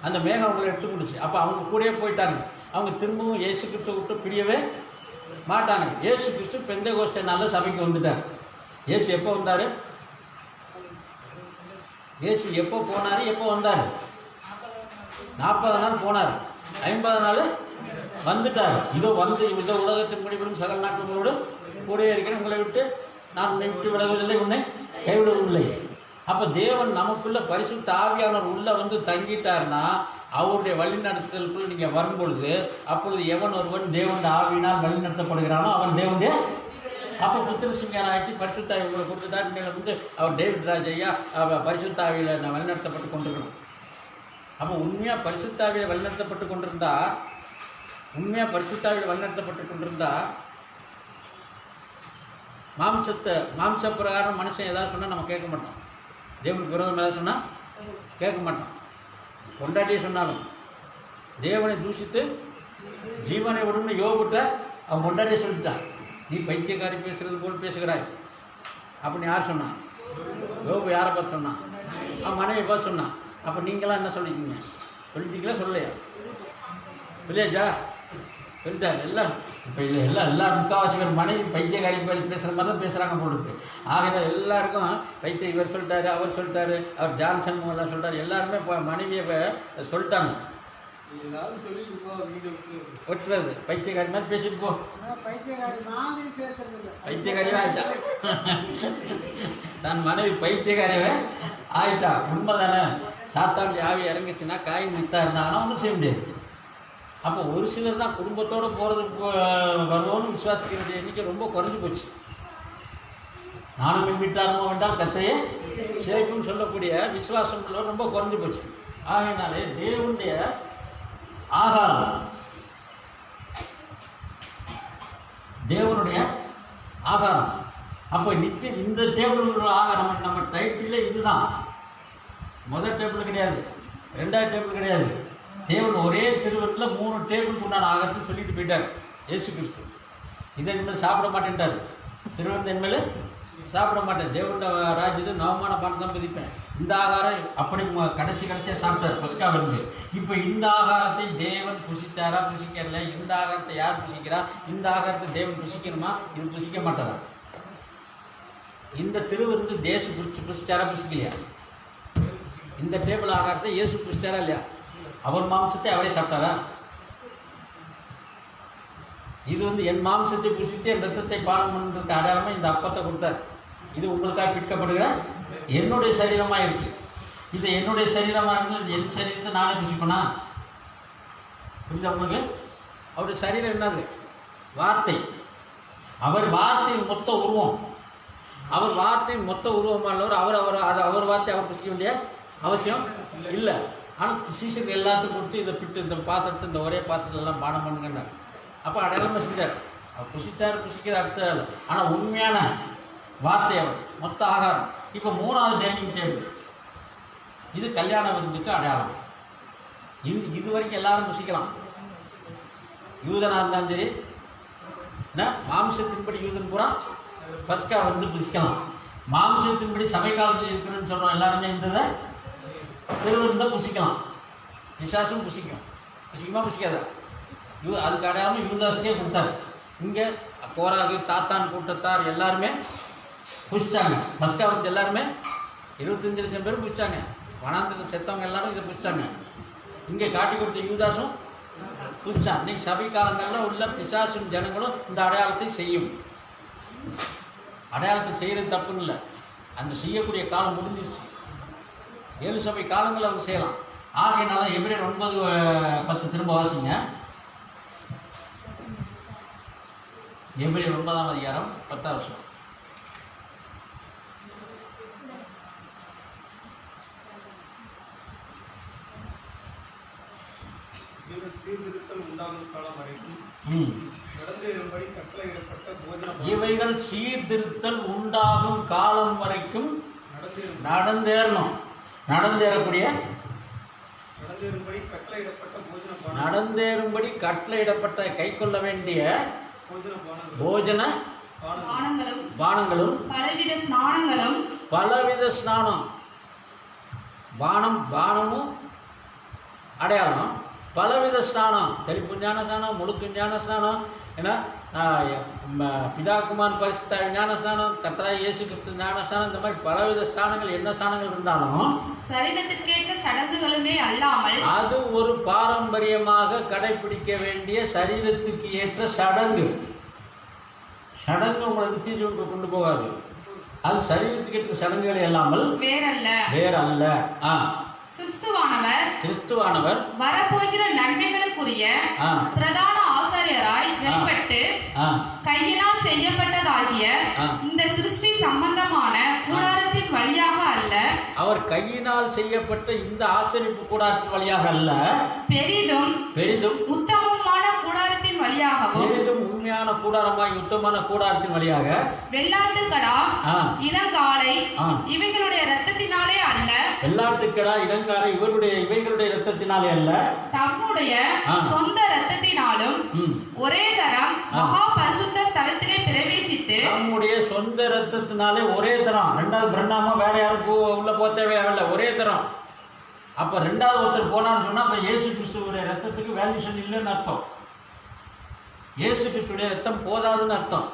அந்த மேகம் அவங்களை எடுத்துக்கொண்டுச்சு. அப்போ அவங்க கூடயே போயிட்டாங்க. அவங்க திரும்பவும் இயேசு கிறிஸ்துவை விட்டு பிரியவே மாட்டாங்க. இயேசு கிறிஸ்து பெந்தேகோஸ்தே நாளில் சபைக்கு வந்துட்டார். இயேசு எப்போ வந்தார்? இயேசு எப்போ போனார்? எப்போ வந்தார்? 40 நாள் போனார். 50 நாள் வந்துட்டார். இதோ வந்து இந்த உலகத்தின் முடிவிலும் சகல நாட்களோடு கூட இருக்கிறேன். உங்களை விட்டு நான் உன்னை விட்டு விலகுவதில்லை, உன்னை கைவிடுவதில்லை. அப்போ தேவன் நமக்குள்ள பரிசுத்த ஆவியானவர் உள்ளே வந்து தங்கிட்டார்னா அவருடைய வழிநடத்தலுக்குள்ள நீங்கள் வரும்பொழுது அப்பொழுது எவன் ஒருவன் தேவனுடைய ஆவியினால் வழிநடத்தப்படுகிறானோ அவன் தேவனுடைய. அப்போ புத்திரசிங்கார ஆக்கி பரிசுத்தாவி உங்களை கொடுத்துட்டார். மேலே வந்து அவர் டேவிட் ராஜ் ஐயா பரிசுத்தாவியில் நான் வழிநடத்தப்பட்டு கொண்டிருக்கணும். அப்போ உண்மையாக பரிசுத்தாவியில் வழிநடத்தப்பட்டு கொண்டிருந்தா மாம்ச பிரகாரம் மனுஷன் ஏதாவது சொன்னால் நம்ம கேட்க மாட்டோம். தேவனுக்கு விரோதம் ஏதாவது சொன்னால் கேட்க மாட்டோம். கொண்டாட்டியே சொன்னாலும் தேவனை தூஷித்து ஜீவனை விடுன்னு யோகிட்ட அவன் கொண்டாட்டியே சொல்லிட்டான். நீ பைத்தியக்காரி பேசுகிறது போல் பேசுகிறாய் அப்படின்னு யார் சொன்னான்? யோபு யாரை பார்த்து சொன்னான்? அவன் மனைவி பார்த்து சொன்னான். அப்போ நீங்களாம் என்ன சொல்லிக்கிங்க? சொல்லிட்டீங்களா? சொல்லலையா? இல்லையாச்சா? சொல்லிட்டார். எல்லாம் இப்போ இல்லை எல்லாம் முக்கால்வாசி பேர் மனைவி பைத்தியக்காரி பேசுகிற மாதிரி தான் பேசுகிறாங்க போல இருக்கு. ஆகிற எல்லாருக்கும் பைத்திய இவர் சொல்லிட்டாரு, அவர் சொல்லிட்டாரு, அவர் ஜான்சன் எல்லாம் சொல்லிட்டாரு, எல்லாருமே இப்போ மனைவியை சொல்லிட்டாங்க. ஒட்டுறது பைத்தியக்காரி மாதிரி பேசிட்டு போ, பைத்தியக்காரி ஆயிட்டா. தான் மனைவி பைத்தியக்காரியவே ஆயிட்டா. உண்மை தானே? சாத்தாண்டி ஆவி இறங்கிச்சுன்னா காய் மித்தா இருந்தாங்கன்னா ஒன்றும் செய்ய முடியாது. அப்போ ஒரு சிலர் தான் குடும்பத்தோடு போகிறதுக்கு வருவோன்னு விசுவாசிக்கிற எண்ணிக்கை ரொம்ப குறைஞ்சி போச்சு. நானும் விட்டாரமோ வேண்டாம் கத்தையே சேர்க்குன்னு சொல்லக்கூடிய விசுவாசம் உள்ளவர் ரொம்ப குறைஞ்சி போச்சு. ஆகையினாலே தேவனுடைய ஆகாரம், தேவனுடைய ஆகாரம். அப்போ நித்தியம் இந்த டேபிள் ஆகாரம் நம்ம டைட்டில் இதுதான். முதல் டேபிள் கிடையாது, ரெண்டாவது டேபிள் கிடையாது. தேவன் ஒரே திருவத்தில் 3 டேபிளுக்கு உண்டான ஆகாரத்தை சொல்லிட்டு போயிட்டார் இயேசு கிறிஸ்து. இதை இனிமேல் சாப்பிட மாட்டேன்ட்டார். திருவந்த இனிமேல் சாப்பிட மாட்டேன், தேவனுடைய ராஜ்யத்தை நவமான பானம் தான் பதிப்பேன். இந்த ஆகாரம் அப்படி கடைசியாக சாப்பிட்டார் பஸ்காவிலிருந்து. இப்போ இந்த ஆகாரத்தை தேவன் புசித்தாரா புசிக்கல? இந்த ஆகாரத்தை யார் புசிக்கிறா? இந்த ஆகாரத்தை தேவன் புசிக்கணுமா? இது புசிக்க மாட்டாரா? இந்த திருவிருந்து தேசு புசித்தாரா புசிக்கலையா? இந்த டேபிள் ஆகாரத்தை இயேசு புசித்தாரா இல்லையா? அவர் மாம்சத்தை அவரே சாப்பிட்டாரா? இது என் மாம்சத்தை புசித்து என் ரத்தத்தை பானம் பண்ணுறதுக்கு அடையாளமாக இந்த அப்பத்தை கொடுத்தார். இது உங்களுக்காக பிற்கப்படுகிற என்னுடைய சரீரமாக இருக்குது. இது என்னுடைய சரீரமாக இருந்து என் சரீரத்தை நானே புசிப்பேனா? புரிஞ்சா உங்களுக்கு? அவருடைய சரீரம் என்னது? வார்த்தை. அவர் வார்த்தையின் மொத்த உருவம். அவர் வார்த்தையின் மொத்த உருவமானவர். அவர் வார்த்தை அவர் புசிக்க வேண்டிய அவசியம் இல்லை. ஆனால் சீசன் எல்லாத்துக்கும் கொடுத்து இதை பிட்டு இந்த பாத்திரத்தை இந்த ஒரே பாத்திரத்தெல்லாம் பானம் பண்ணுங்கன்னார். அப்போ அடையாளமாக செஞ்சார். அவர் புசிக்கிற அடுத்த. ஆனால் உண்மையான வார்த்தை அவர் மொத்த ஆகாரம். இப்போ 3வது டைனிங் டேபிள், இது கல்யாண விருந்துக்கு அடையாளம். இது வரைக்கும் எல்லாரும் புசிக்கலாம். யூதனாக இருந்தாலும் சரி, மாம்சத்தின்படி யூதன் பூரா பஸ்கா புசிக்கலாம். மாம்சத்தின்படி சபை காலத்தில் இருக்கிறன்னு சொல்கிறோம் எல்லாருமே இந்த திருவிருந்தை புசிக்கலாம். பிசாசும் புசிக்குமா புசிக்காதா? அதுக்கு அடையாளம் யூதாஸுக்கே கொடுத்தாரு. இங்கே கோராகு தாத்தான் கூட்டத்தார் எல்லாருமே புசித்தாங்க. பஸ்கா எல்லாருமே 25 லட்சம் பேர் புசித்தாங்க. வனாந்தரத்தில் செத்தவங்க எல்லாரும் இதை புசித்தாங்க. இங்கே காட்டி கொடுத்த யூதாஸும் புசித்தான். இன்னைக்கு சபை காலங்களில் உள்ள பிசாசும் ஜனங்களும் இந்த அடையாளத்தை செய்யும். அடையாளத்தை செய்கிறது தப்புன்னு இல்லை, அந்த செய்யக்கூடிய காலம் முடிஞ்சிருச்சு. 7 சபை காலங்களில் அவங்க செய்யலாம். ஆகையினால எபிரேயர் 9:10 திரும்ப வாசிங்க. எபிரேயர் 9ஆம் அதிகாரம் 10ஆம் வசனம். இவைகள் சீர்திருத்தல் உண்டாகும் காலம் வரைக்கும் நடந்தேறணும். நடந்தேறும்படி கட்டளையிடப்பட்ட கை கொள்ள வேண்டிய போஜன பானங்களும் பலவித ஸ்நானம். பானமும் அடையாளம். பலவித ஸ்நானம், தெளிப்பு ஞான ஸ்நானம், முழுக்கு ஞான ஸ்நானம், ஏன்னா பிதா குமார் பரிசுத்த ஞான ஸ்நானம், கர்த்தராகிய இயேசு கிறிஸ்து ஞான ஸ்நானம், இந்த மாதிரி பலவித ஸ்நானங்கள் என்ன ஸ்நானங்கள் இருந்தாலும் சரீரத்திற்கேற்ற சடங்குகளுமே அல்லாமல் அது ஒரு பாரம்பரியமாக கடைபிடிக்க வேண்டிய சரீரத்துக்கு ஏற்ற சடங்கு. உங்களை நித்திய கொண்டு போகாது. அது சரீரத்துக்கு ஏற்ற சடங்குகள் இல்லாமல் வேறல்ல. கிறிஸ்துவானவர் வரப்போகிற நன்மைகளுக்குரிய பிரதான ஆசாரியராய் வெளிப்பட்டு கையினால் செய்யப்பட்டதாகிய இந்த சிருஷ்டி சம்பந்தமான கூடாரத்தின் வழியாக அல்ல, அவர் கையினால் செய்யப்பட்ட இந்த ஆசரிப்பு கூடாரத்தின் வழியாக அல்ல, பெரிதும் உத்தமமான கூடாரத்தின் வழியாகவும், பெரிதும் உண்மையான கூடாரமாய் உத்தமமான கூடாரத்தின் வழியாக வெள்ளாட்டுக்கடா இளங்காளை இவைகளுடைய இரத்தத்தினாலே அல்ல, வெள்ளாட்டுக்கடா இளங்காளை இவைகளுடைய இரத்தத்தினாலே அல்ல, தம்முடைய சொந்த இரத்தத்தினாலும் ஒரே தரம் மகா பரிசுத்த ஸ்தலத்திலே பிரவேசித்து, நம்முடைய சொந்த இரத்தத்தினாலே ஒரே தரம், 2வது பிரண்ணாமா வேற யாரும் உள்ள போக தேவையாகல, ஒரே தரம். அப்ப 2வது ஒருத்தர் போனான்னு சொன்னா அப்ப இயேசு கிறிஸ்துவோட ரத்தத்துக்கு வேல்யூஷன் இல்லைன்னு அர்த்தம். இயேசு கிறிஸ்துடைய ரத்தம் போதாதுன்னு அர்த்தம்.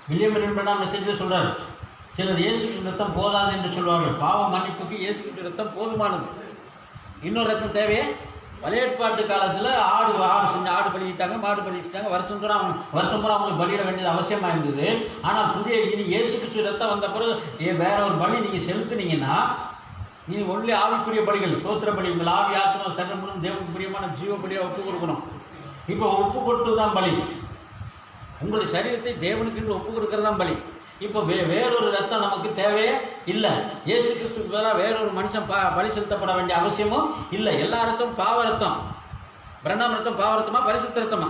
வில்லியம் பிரணாம் மெசேஜில் சொல்றாரு, சிலர் இயேசு கிறிஸ்து ரத்தம் போதாது என்று சொல்வார்கள். பாவ மன்னிப்புக்கு இயேசு கிறிஸ்து ரத்தம் போதுமானது. இன்னொரு ரத்தம் தேவையே. பழைய ஏற்பாட்டு காலத்தில் ஆடு ஆடு பலிட்டாங்க, மாடு பலிட்டாங்க, வருஷம் பூரா அவங்களுக்கு பலியிட வேண்டியது அவசியமாக இருந்தது. ஆனால் இனி இயேசு கிறிஸ்து ரத்தம் வந்த பிறகு வேற ஒரு பலி நீங்கள் செலுத்துனீங்கன்னா நீ ஒன்லி ஆவிக்குரிய பலிகள், சோத்திர பலி, உங்கள் ஆவி ஆத்மா சரீரம் தேவனுக்கு பிரியமான ஜீவ பலியாக ஒப்பு கொடுக்கணும். இப்போ ஒப்பு கொடுத்தது தான் பலி. உங்களுடைய சரீரத்தை தேவனுக்கு என்று ஒப்பு கொடுக்கறது தான் பலி. இப்போ வேறொரு ரத்தம் நமக்கு தேவையே இல்லை. இயேசு கிறிஸ்துக்கு பதிலாக வேறொரு மனுஷன் பலி செலுத்தப்பட வேண்டிய அவசியமும் இல்லை. எல்லா ரத்தம் பாவ ரத்தம். பிரணாம் ரத்தம் பாவ ரத்தமா பரிசுத்த ரத்தமா?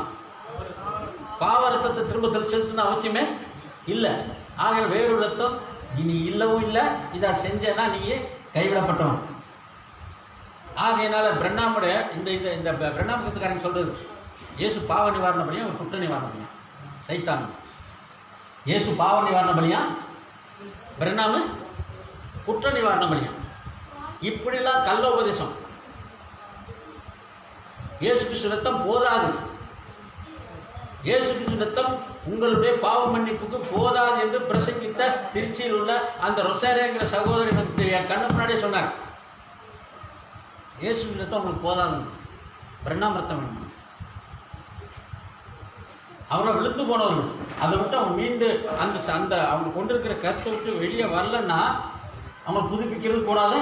பாவ ரத்தத்தை திரும்ப செலுத்தணும் அவசியமே இல்லை. ஆக வேறொரு ரத்தம் இனி இல்லவும் இல்லை. இதை செஞ்சேன்னா நீ கைவிடப்பட்டவன். ஆகையினால பிரணாமுடைய இந்த பிரணாம் கிறிஸ்துக்காரங்க சொல்றது, இயேசு பாவ நிவாரண பலியா, குற்ற நிவாரண பலியா? சைத்தான். இயேசு பாவ நிவாரண பலியா, பிரணாம குற்ற நிவாரண பலியா? இப்படிலாம் கள்ளோபதேசம். இயேசு கிறிஸ்து ரத்தம் போதாது, இயேசு கிறிஸ்து ரத்தம் உங்களுடைய பாவ மன்னிப்புக்கு போதாது என்று பிரசங்கித்த திருச்சியில் உள்ள அந்த ரொசாரியாங்கிற சகோதரன் கண்ணு முன்னாடியே சொன்னார். இயேசு ரத்தம் உங்களுக்கு போதாது, பிரணாம் ரத்தம் வேணும். அவங்க விழுந்து போனவர்கள் அதை விட்டு அவங்க மீண்டு அந்த அவங்க கொண்டிருக்கிற கருத்தை விட்டு வெளியே வரலன்னா அவங்க புதுப்பிக்கிறது கூடாது.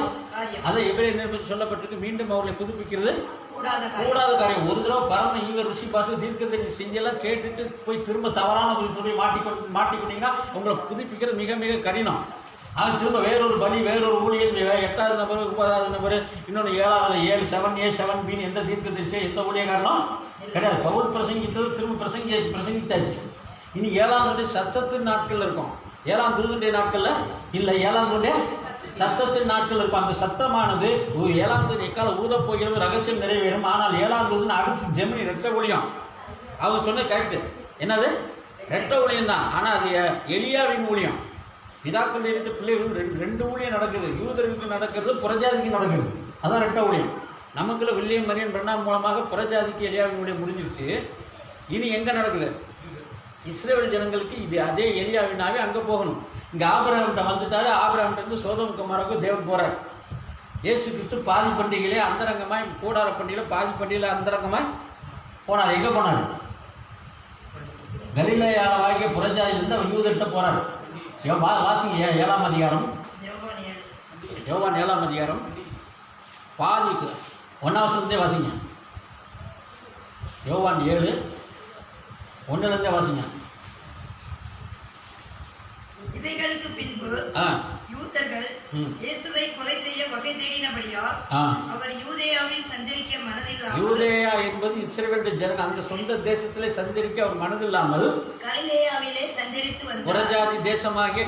அதை எவரே நிர்பந்தி சொல்லப்பட்டிருக்கு, மீண்டும் அவர்களை புதுப்பிக்கிறது கூடாத காரியம். ஒரு தடவை பரம ஈவ ருசி பார்த்து தீர்க்கதரிசி செஞ்செல்லாம் கேட்டுட்டு போய் திரும்ப தவறான சொல்லி மாட்டிக்கொண்டீங்கன்னா உங்களை புதுப்பிக்கிறது மிக மிக கடினம். அது திரும்ப வேறொரு பலி, வேறொரு ஊழியர், 8வது நபர், 9வது நபர், இன்னொன்று 7வது 7B எந்த தீர்க்கதரிசியோ எந்த ஊழியக்காரனும் கிடையாது. பவுல் பிரசங்கித்தது திரும்ப பிரசங்கித்தாச்சு. இனி 7வது சத்தத்தின் நாட்கள் இருக்கும். 7ஆம் திருதுடைய நாட்களில் இல்லை, 7ஆம் சத்தத்தின் நாட்கள் இருக்கும். அந்த சத்தமானது 7ஆம் தேதி எக்கால ஊத போகிறது, ரகசியம் நிறைவேறும். ஆனால் 7ஆம் தேதி அடுத்து ஜெமினி ரெட்ட ஊழியம். அவங்க சொன்ன கரெக்டு. என்னது? ரெட்ட ஊழியம் தான். ஆனால் அது எலியாவின் ஊழியம். பிதாக்கள் இருந்து பிள்ளைகள் 2 ஊழியம் நடக்குது. யூதர்களுக்கு நடக்கிறது, புறஜாதிக்கு நடக்கிறது. அதான் ரெட்ட ஊழியம். நமக்குள்ள வில்லியம் மரியன் பிரணாம் மூலமாக புறஜாதிக்கு எலியாவின் ஊழியம் முடிஞ்சிருச்சு. இனி எங்கே நடக்குது? இஸ்ரேல் ஜனங்களுக்கு இது அதே எலியாவினாவே அங்கே போகணும். இங்கே ஆபிரகாம்கிட்ட வந்துட்டாரு. ஆபிரகாம்கிட்ட சோதோம் குமாராவுக்கு தேவன் போகிறார். இயேசு கிறிஸ்து பாதி பண்டிகையிலே அந்தரங்கமாய், கூடார பண்டிகையில் பாதி பண்டிகையில் அந்தரங்கமாய் போனார். எங்கே போனார்? கலிலேயாவாகிய புறஜாதியிலிருந்து அவர் யூதர்கிட்ட போகிறார். வாசிங்க 7ஆம் அதிகாரம், யோவான் 7ஆம் அதிகாரம் பாதிக்கு 1ஆம் வசனத்தை வாசிங்க. யோவான் 7:1 வாசிங்க. இவைகளுக்கு பின்பு யூதர்கள் இயேசுவை கொலை செய்ய வகை தேடினபடியால் அவர் யூதேயாவில் சஞ்சரிக்க மனதில்லாமல், யூதேயா என்பது இஸ்ரவேல் ஜனங்கள் அந்த சொந்த தேசத்திலே சஞ்சரிக்க அவர் மனதில்லாமல் கலிலேயாவிலே சஞ்சரித்து வந்தார். புறஜாதி தேசமாகிய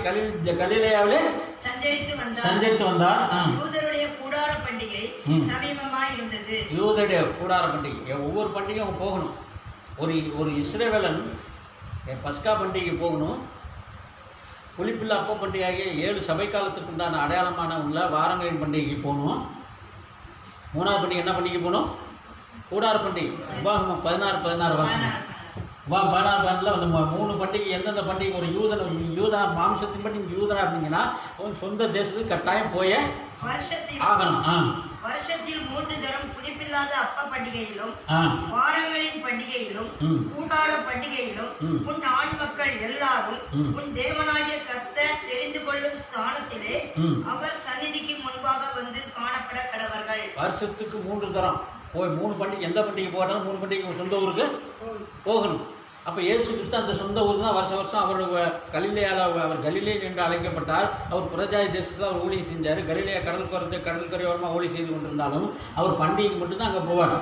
கலிலேயாவிலே சஞ்சரித்து வந்தார். யூதருடைய கூடார பண்டிகை சமீபமாய் இருந்தது. யூதருடைய கூடார பண்டிகை, ஒவ்வொரு பண்டிகையும் போகணும். ஒரு இஸ்ரவேலன் பஸ்கா பண்டிகை போகணும். புளிப்பில்லா அப்ப பண்டிகையாகிய 7 சபை காலத்துக்கு உண்டான அடையாளமான உள்ள வாரங்களின் பண்டிகைக்கு போகணும். 3வது பண்டிகை என்ன பண்டிகை போகணும்? கூடார பண்டிகை. உபாகமம் 16:16 வாசனம். 16 வந்து 3 பண்டிகை. எந்தெந்த பண்டிகை? ஒரு யூதா மாம்சத்தின் படி யூதனா இருந்தீங்கன்னா சொந்த தேசத்துக்கு கட்டாயம் போய ஆகணும். வருஷத்தில் 3 தரம் புளிப்பில்லாத அப்ப பண்டிகையிலும், வாரங்களின் பண்டிகையிலும், கூடார பண்டிகையிலும் உன் ஆண் மக்கள் எல்லாரும் உன் தேவனாகிய கர்த்தர் தெரிந்து கொள்ளும் ஸ்தானத்திலே அவர் சந்நிதிக்கு முன்பாக வந்து காணப்பட கடவர்கள். வருஷத்துக்கு 3 தரம் போய் 3 பண்டிகை, எந்த பண்டிகை போட்டாலும் 3 பண்டிகை சொந்த ஊருக்கு போகணும். அப்போ இயேசு கிறிஸ்து அந்த சொந்த ஊர் தான். வருஷம் அவர் கலிலே என்று அழைக்கப்பட்டார். அவர் புறஜாதி தேசத்தில் அவர் ஊழியம் செஞ்சார். கலிலேயா கடற்கரையோரமாக ஊழியம் செய்து கொண்டிருந்தாலும் அவர் பண்டிகைக்கு மட்டும்தான் அங்கே போவார்.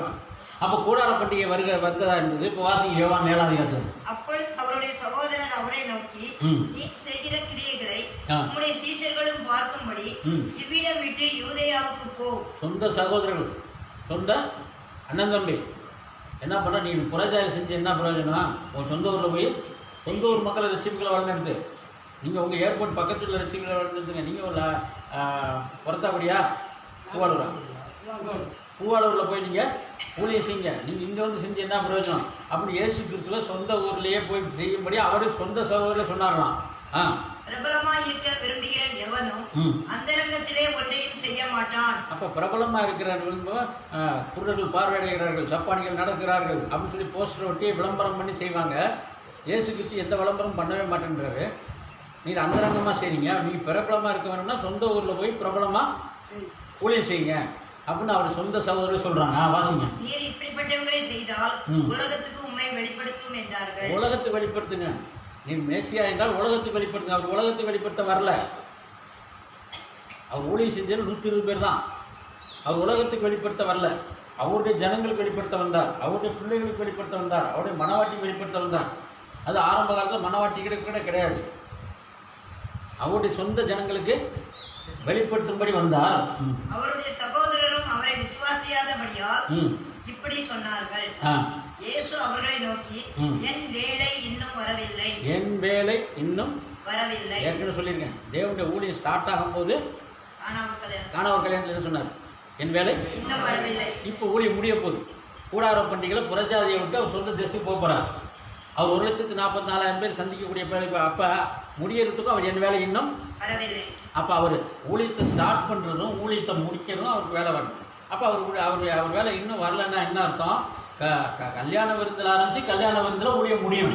அப்போ கூடார பண்டிகை வந்ததா இருந்தது. இப்போ வாசிங்க யோவான் 7ஆம் அதிகாரம். அப்பொழுது அவருடைய சகோதரர் அவரை நோக்கி, நீ செய்கிற கிரியைகளை உம்முடைய சீஷர்களும் பார்க்கும்படி இவ்விடம் விட்டு யூதேயாவுக்கு போ. சொந்த சகோதரர்கள், சொந்த அண்ணன் தம்பி என்ன பண்ண, நீ புறஜாதி செஞ்சு என்ன பிரயோஜனம்? உங்கள் சொந்த ஊரில் போய் சொந்த ஊர் மக்களை ரசிப்புகளை வளர்ந்தெடுத்து, நீங்கள் உங்கள் ஏர்போர்ட் பக்கத்தில் உள்ள ரசிப்புகளை வளர்ந்துருந்துங்க. நீங்கள் ஒரு புறத்தாக்குடியா பூவாளூரா? பூவாளூரில் போய் நீங்கள் ஊழியம் செய்யுங்க, நீங்கள் இங்கே வந்து செஞ்சு என்ன பிரயோஜனம் அப்படின்னு இயேசு கிறிஸ்துவ சொந்த ஊர்லேயே போய் செய்யும்படி அவருடைய சொந்த சகோதரில் சொன்னார்களாம். பிரபலமாய் இருக்க விரும்புகிற எவனும் அந்தரங்கத்திலே ஒன்றையும் செய்ய மாட்டான். அப்போ பிரபலமாக இருக்கிறார்கள், குருடர்கள் பார்வையடைகிறார்கள், சப்பானிகள் நடக்கிறார்கள் அப்படின்னு சொல்லி போஸ்டர் ஒட்டி விளம்பரம் பண்ணி செய்வாங்க. இயேசு கிறிஸ்து எந்த விளம்பரம் பண்ணவே மாட்டேன்றாரு. நீங்கள் அந்தரங்கமாக செய்றீங்க, நீங்கள் பிரபலமாக இருக்க வேணும்னா சொந்த ஊரில் போய் பிரபலமாக ஊழியம் செய்யுங்க அப்படின்னு அவர் சொந்த சகோதரர் சொல்றாங்க. வாசிங்க. நீர் இப்படிப்பட்டவங்களை செய்தால் உலகத்துக்கு உண்மை வெளிப்படுத்தும் என்றார்கள். உலகத்தை வெளிப்படுத்துங்க, நீ மேசியா என்றால் உலகத்தை வெளிப்படுத்துங்க. அவர் உலகத்தை வெளிப்படுத்த வரல. அவர் ஊழியம் செஞ்சது 120 பேர் தான். அவர் உலகத்துக்கு வெளிப்படுத்த வரல. அவருடைய ஜனங்களுக்கு வெளிப்படுத்த வந்தார், அவருடைய பிள்ளைகளுக்கு வெளிப்படுத்த வந்தார், அவருடைய மனவாட்டிக்கு வெளிப்படுத்த வந்தார். அது ஆரம்ப காலத்தில் மனவாட்டிகளுக்கு கூட கிடையாது. அவருடைய சொந்த ஜனங்களுக்கு வெளிப்படுத்தும்படி வந்தார். அவருடைய சகோதரரும் அவரை விசுவாசியாதபடியால் இப்படி சொன்னார்கள். இயேசு அவர்களை நோக்கி, என் வேலை இன்னும் வரவில்லை. என் வேலை இன்னும் வரவில்லை. ஏற்கனவே சொல்லியிருக்கேன், தேவனுடைய ஊழியம் ஸ்டார்ட் ஆகும்போது காணவர் கல்யாணத்தில் என்ன சொன்னார்? என் வேலை இன்னும் வரவில்லை. இப்போ ஊழியம் முடிய போகுது. கூடார பண்டிகைகளை புறஜாதியை விட்டு அவர் சொந்த தேசத்துக்கு போக போகிறார். அவர் 1,44,000 பேர் சந்திக்கக்கூடிய வேலை. அப்போ முடியறதுக்கும் அவர் என் வேலை இன்னும் வரவில்லை. அப்போ அவர் ஊழியத்தை ஸ்டார்ட் பண்ணுறதும் ஊழியத்தை முடிக்கிறதும் அவருக்கு வேலை வரணும். அப்போ அவர் வேலை இன்னும் வரலன்னா என்ன அர்த்தம்? கல்யாண விருந்தில் ஆரம்பித்து கல்யாண விருந்தில் ஊழியம் முடியும்.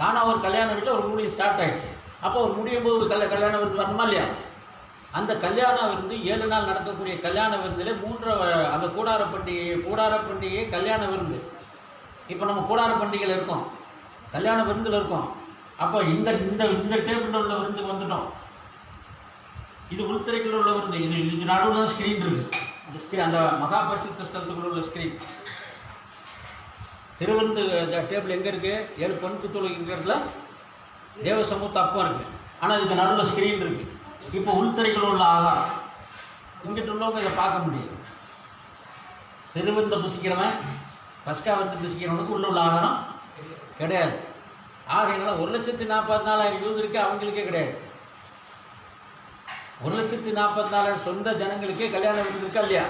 ஆனால் ஒரு கல்யாண வீட்டில் ஒரு ஊழியம் ஸ்டார்ட் ஆகிடுச்சு. அப்போ ஒரு முடியும் போது கல்யாண விருந்து வரணுமா இல்லையா? அந்த கல்யாண விருந்து 7 நாள் நடக்கக்கூடிய கல்யாண விருந்தில் அந்த கூடார பண்டிகை கல்யாண விருந்து. இப்போ நம்ம கூடார பண்டிகையில் இருக்கோம், கல்யாண விருந்தில் இருக்கோம். அப்போ இந்த இந்த இந்த டேபிளில் உள்ள விருந்துக்கு வந்துட்டோம். இது உள்துறைக்குள்ள உள்ள விருந்து. இது நடுவில் தான் ஸ்க்ரீன் இருக்குது. அந்த மகா பரிசுத்த ஸ்தலத்துக்குள்ள உள்ள ஸ்க்ரீன். திருவிருந்து டேபிள் எங்கே இருக்குது? 7 பொன் குத்துளை இருக்கிறதுல தேவ சமூகத்து அப்பம் இருக்குது. ஆனால் இதுக்கு நடுவில் ஸ்க்ரீன் இருக்குது. இப்போ உள்துறைக்குள்ள உள்ள ஆகாரம் இங்கிட்ட உள்ளவங்க இதை பார்க்க முடியும். திருவிருந்தை புசிக்கிறவன் பஸ்கா வந்து புசிக்கிறவனுக்கு உள்ள ஆகாரம் கிடையாது. ஆகையினால 1,44,000 யூத் இருக்கு, அவங்களுக்கே கிடையாது. 1,44,000 சொந்த ஜனங்களுக்கே கல்யாணம் விருந்திருக்கா இல்லையா?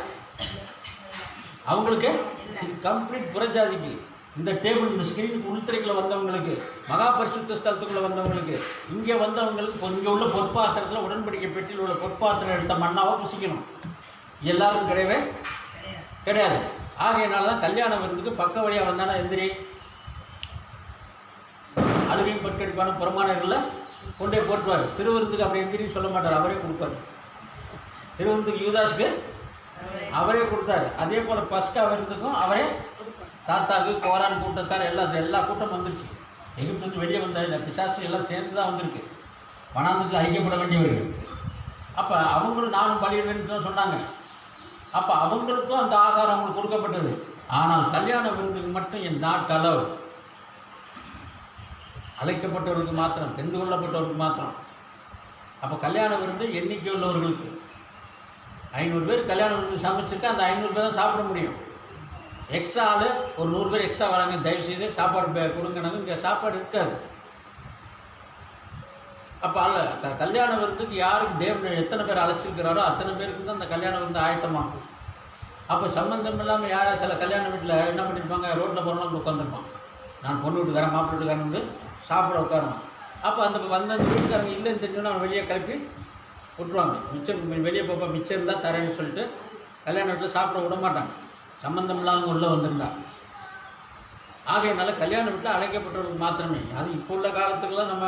அவங்களுக்கு கம்ப்ளீட் புறஜாதிக்கு இந்த டேபிள், இந்த ஸ்கிரீனுக்கு உள்துறைக்குள்ள வந்தவங்களுக்கு, மகா பரிசுத்த ஸ்தலத்துக்குள்ள வந்தவங்களுக்கு, இங்கே வந்தவங்களுக்கு இங்கே உள்ள பொற்பாத்திரத்தில் உடன்படிக்கை பெட்டியில் உள்ள பொற்பாத்திரம் எடுத்த மண்ணாவை புசிக்கணும். எல்லாருக்கும் கிடையவே கிடையாது. ஆகையினால தான் கல்யாண விருந்துக்கு பக்க வழியாக வந்தானா எந்திரி அழுகையும் பட்கடிப்பான புறமானர்களில் கொண்டே போட்டுவார். திருவிருந்துக்கு அப்படி எந்திரின்னு சொல்ல மாட்டார், அவரே கொடுப்பார். திருவிருந்துக்கு யூதாஸுக்கு அவரே கொடுத்தாரு. அதே போல் பஸ்கா விருந்துக்கும் அவரே தாத்தாக்கு கோரான் கூட்டத்தார் எல்லா கூட்டம் வந்துருச்சு. எகிப்து வந்து வெளியே வந்தார், பிசாசு எல்லாம் சேர்ந்து தான் வந்திருக்கு. வனாந்தத்தில் ஐக்கியப்பட வேண்டியவர்கள். அப்போ அவங்களும் நானும் பலியிடுவேன்னு தான் சொன்னாங்க. அப்போ அவங்களுக்கும் அந்த ஆகாரம் அவங்களுக்கு கொடுக்கப்பட்டது. ஆனால் கல்யாண விருந்துக்கு மட்டும் என் நாட் அலோவ். அழைக்கப்பட்டவர்களுக்கு மாத்திரம், தெரிந்து கொள்ளப்பட்டவர்களுக்கு மாத்திரம். அப்போ கல்யாண விருந்து எண்ணிக்கை உள்ளவர்களுக்கு 500 பேர் கல்யாண விருந்து சமைச்சிட்டு அந்த 500 பேர் தான் சாப்பிட முடியும். எக்ஸ்ட்ரா ஆள் ஒரு 100 பேர் எக்ஸ்ட்ரா வராங்க, தயவுசெய்து சாப்பாடு கொடுங்கனாங்க. இங்கே சாப்பாடு இருக்காது. அப்போ கல்யாண விருந்துக்கு யாருக்கு தேவன் எத்தனை பேர் அழைச்சிருக்கிறாரோ அத்தனை பேருக்கு தான் அந்த கல்யாண விருந்து ஆயத்தமாகும். அப்போ சம்பந்தம் இல்லாமல் யாராவது சில கல்யாண வீட்டில் என்ன பண்ணியிருப்பாங்க, ரோட்டில் போகிறவங்க உட்காந்துருப்பான். நான் பொண்ணு வீட்டுக்காரன் மாப்பிள்ளை வீட்டுக்காரன் வந்து சாப்பிட உட்காரணும். அப்போ அந்த வீட்டுக்காரங்க இல்லைன்னு தெரிஞ்சோன்னா அவன் வெளியே கிளப்பி விட்டுருவாங்க. மிச்சம் வெளியே போப்பா, மிச்சம் இருந்தால் தரேன்னு சொல்லிட்டு கல்யாண வீட்டில் சாப்பிட விட மாட்டாங்க, சம்பந்தம் இல்லாமல் உள்ளே வந்திருந்தா. ஆகையினால கல்யாண வீட்டில் அழைக்கப்பட்டவர்களுக்கு மாத்திரமே. அது இப்போ உள்ள காலத்துக்குலாம் நம்ம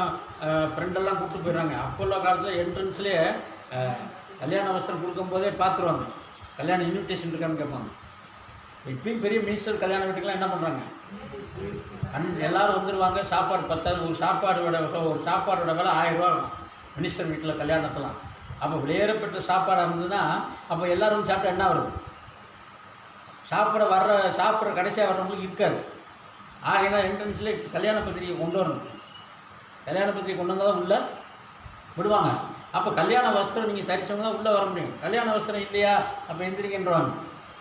ஃப்ரெண்டெல்லாம் கூப்பிட்டு போயிடுறாங்க. அப்போ உள்ள காலத்தில் என்ட்ரன்ஸ்லேயே கல்யாண வஸ்திரம் கொடுக்கும்போதே பார்த்துருவாங்க, கல்யாண இன்விடேஷன் இருக்கான்னு கேட்பாங்க. இப்பயும் பெரிய மினிஸ்டர் கல்யாண வீட்டுக்கெலாம் என்ன பண்ணுறாங்க, எல்லோரும் வந்துடுவாங்க. சாப்பாடு பத்தாது. ஒரு சாப்பாடோட விலை 1000 ரூபா இருக்கும் மினிஸ்டர் வீட்டில் கல்யாணத்தெல்லாம். அப்போ வெளியேறப்பட்ட சாப்பாடாக இருந்ததுன்னா அப்போ எல்லோரும் சாப்பிட்டா என்ன வருது? சாப்பிட்ற கடைசியாக வர்றவங்களுக்கு இருக்காது. ஆகையினால் என்ட்ரன்ஸ்லேயே கல்யாண பத்திரிகை கொண்டு வரணும். கல்யாண பத்திரிகை கொண்டு வந்தால் தான் உள்ளே விடுவாங்க. அப்போ கல்யாண வஸ்திரம் நீங்கள் தரிச்சவங்க தான் உள்ளே வர முடியும். கல்யாண வஸ்திரம் இல்லையா அப்போ எந்திரிக்கின்றவாங்க.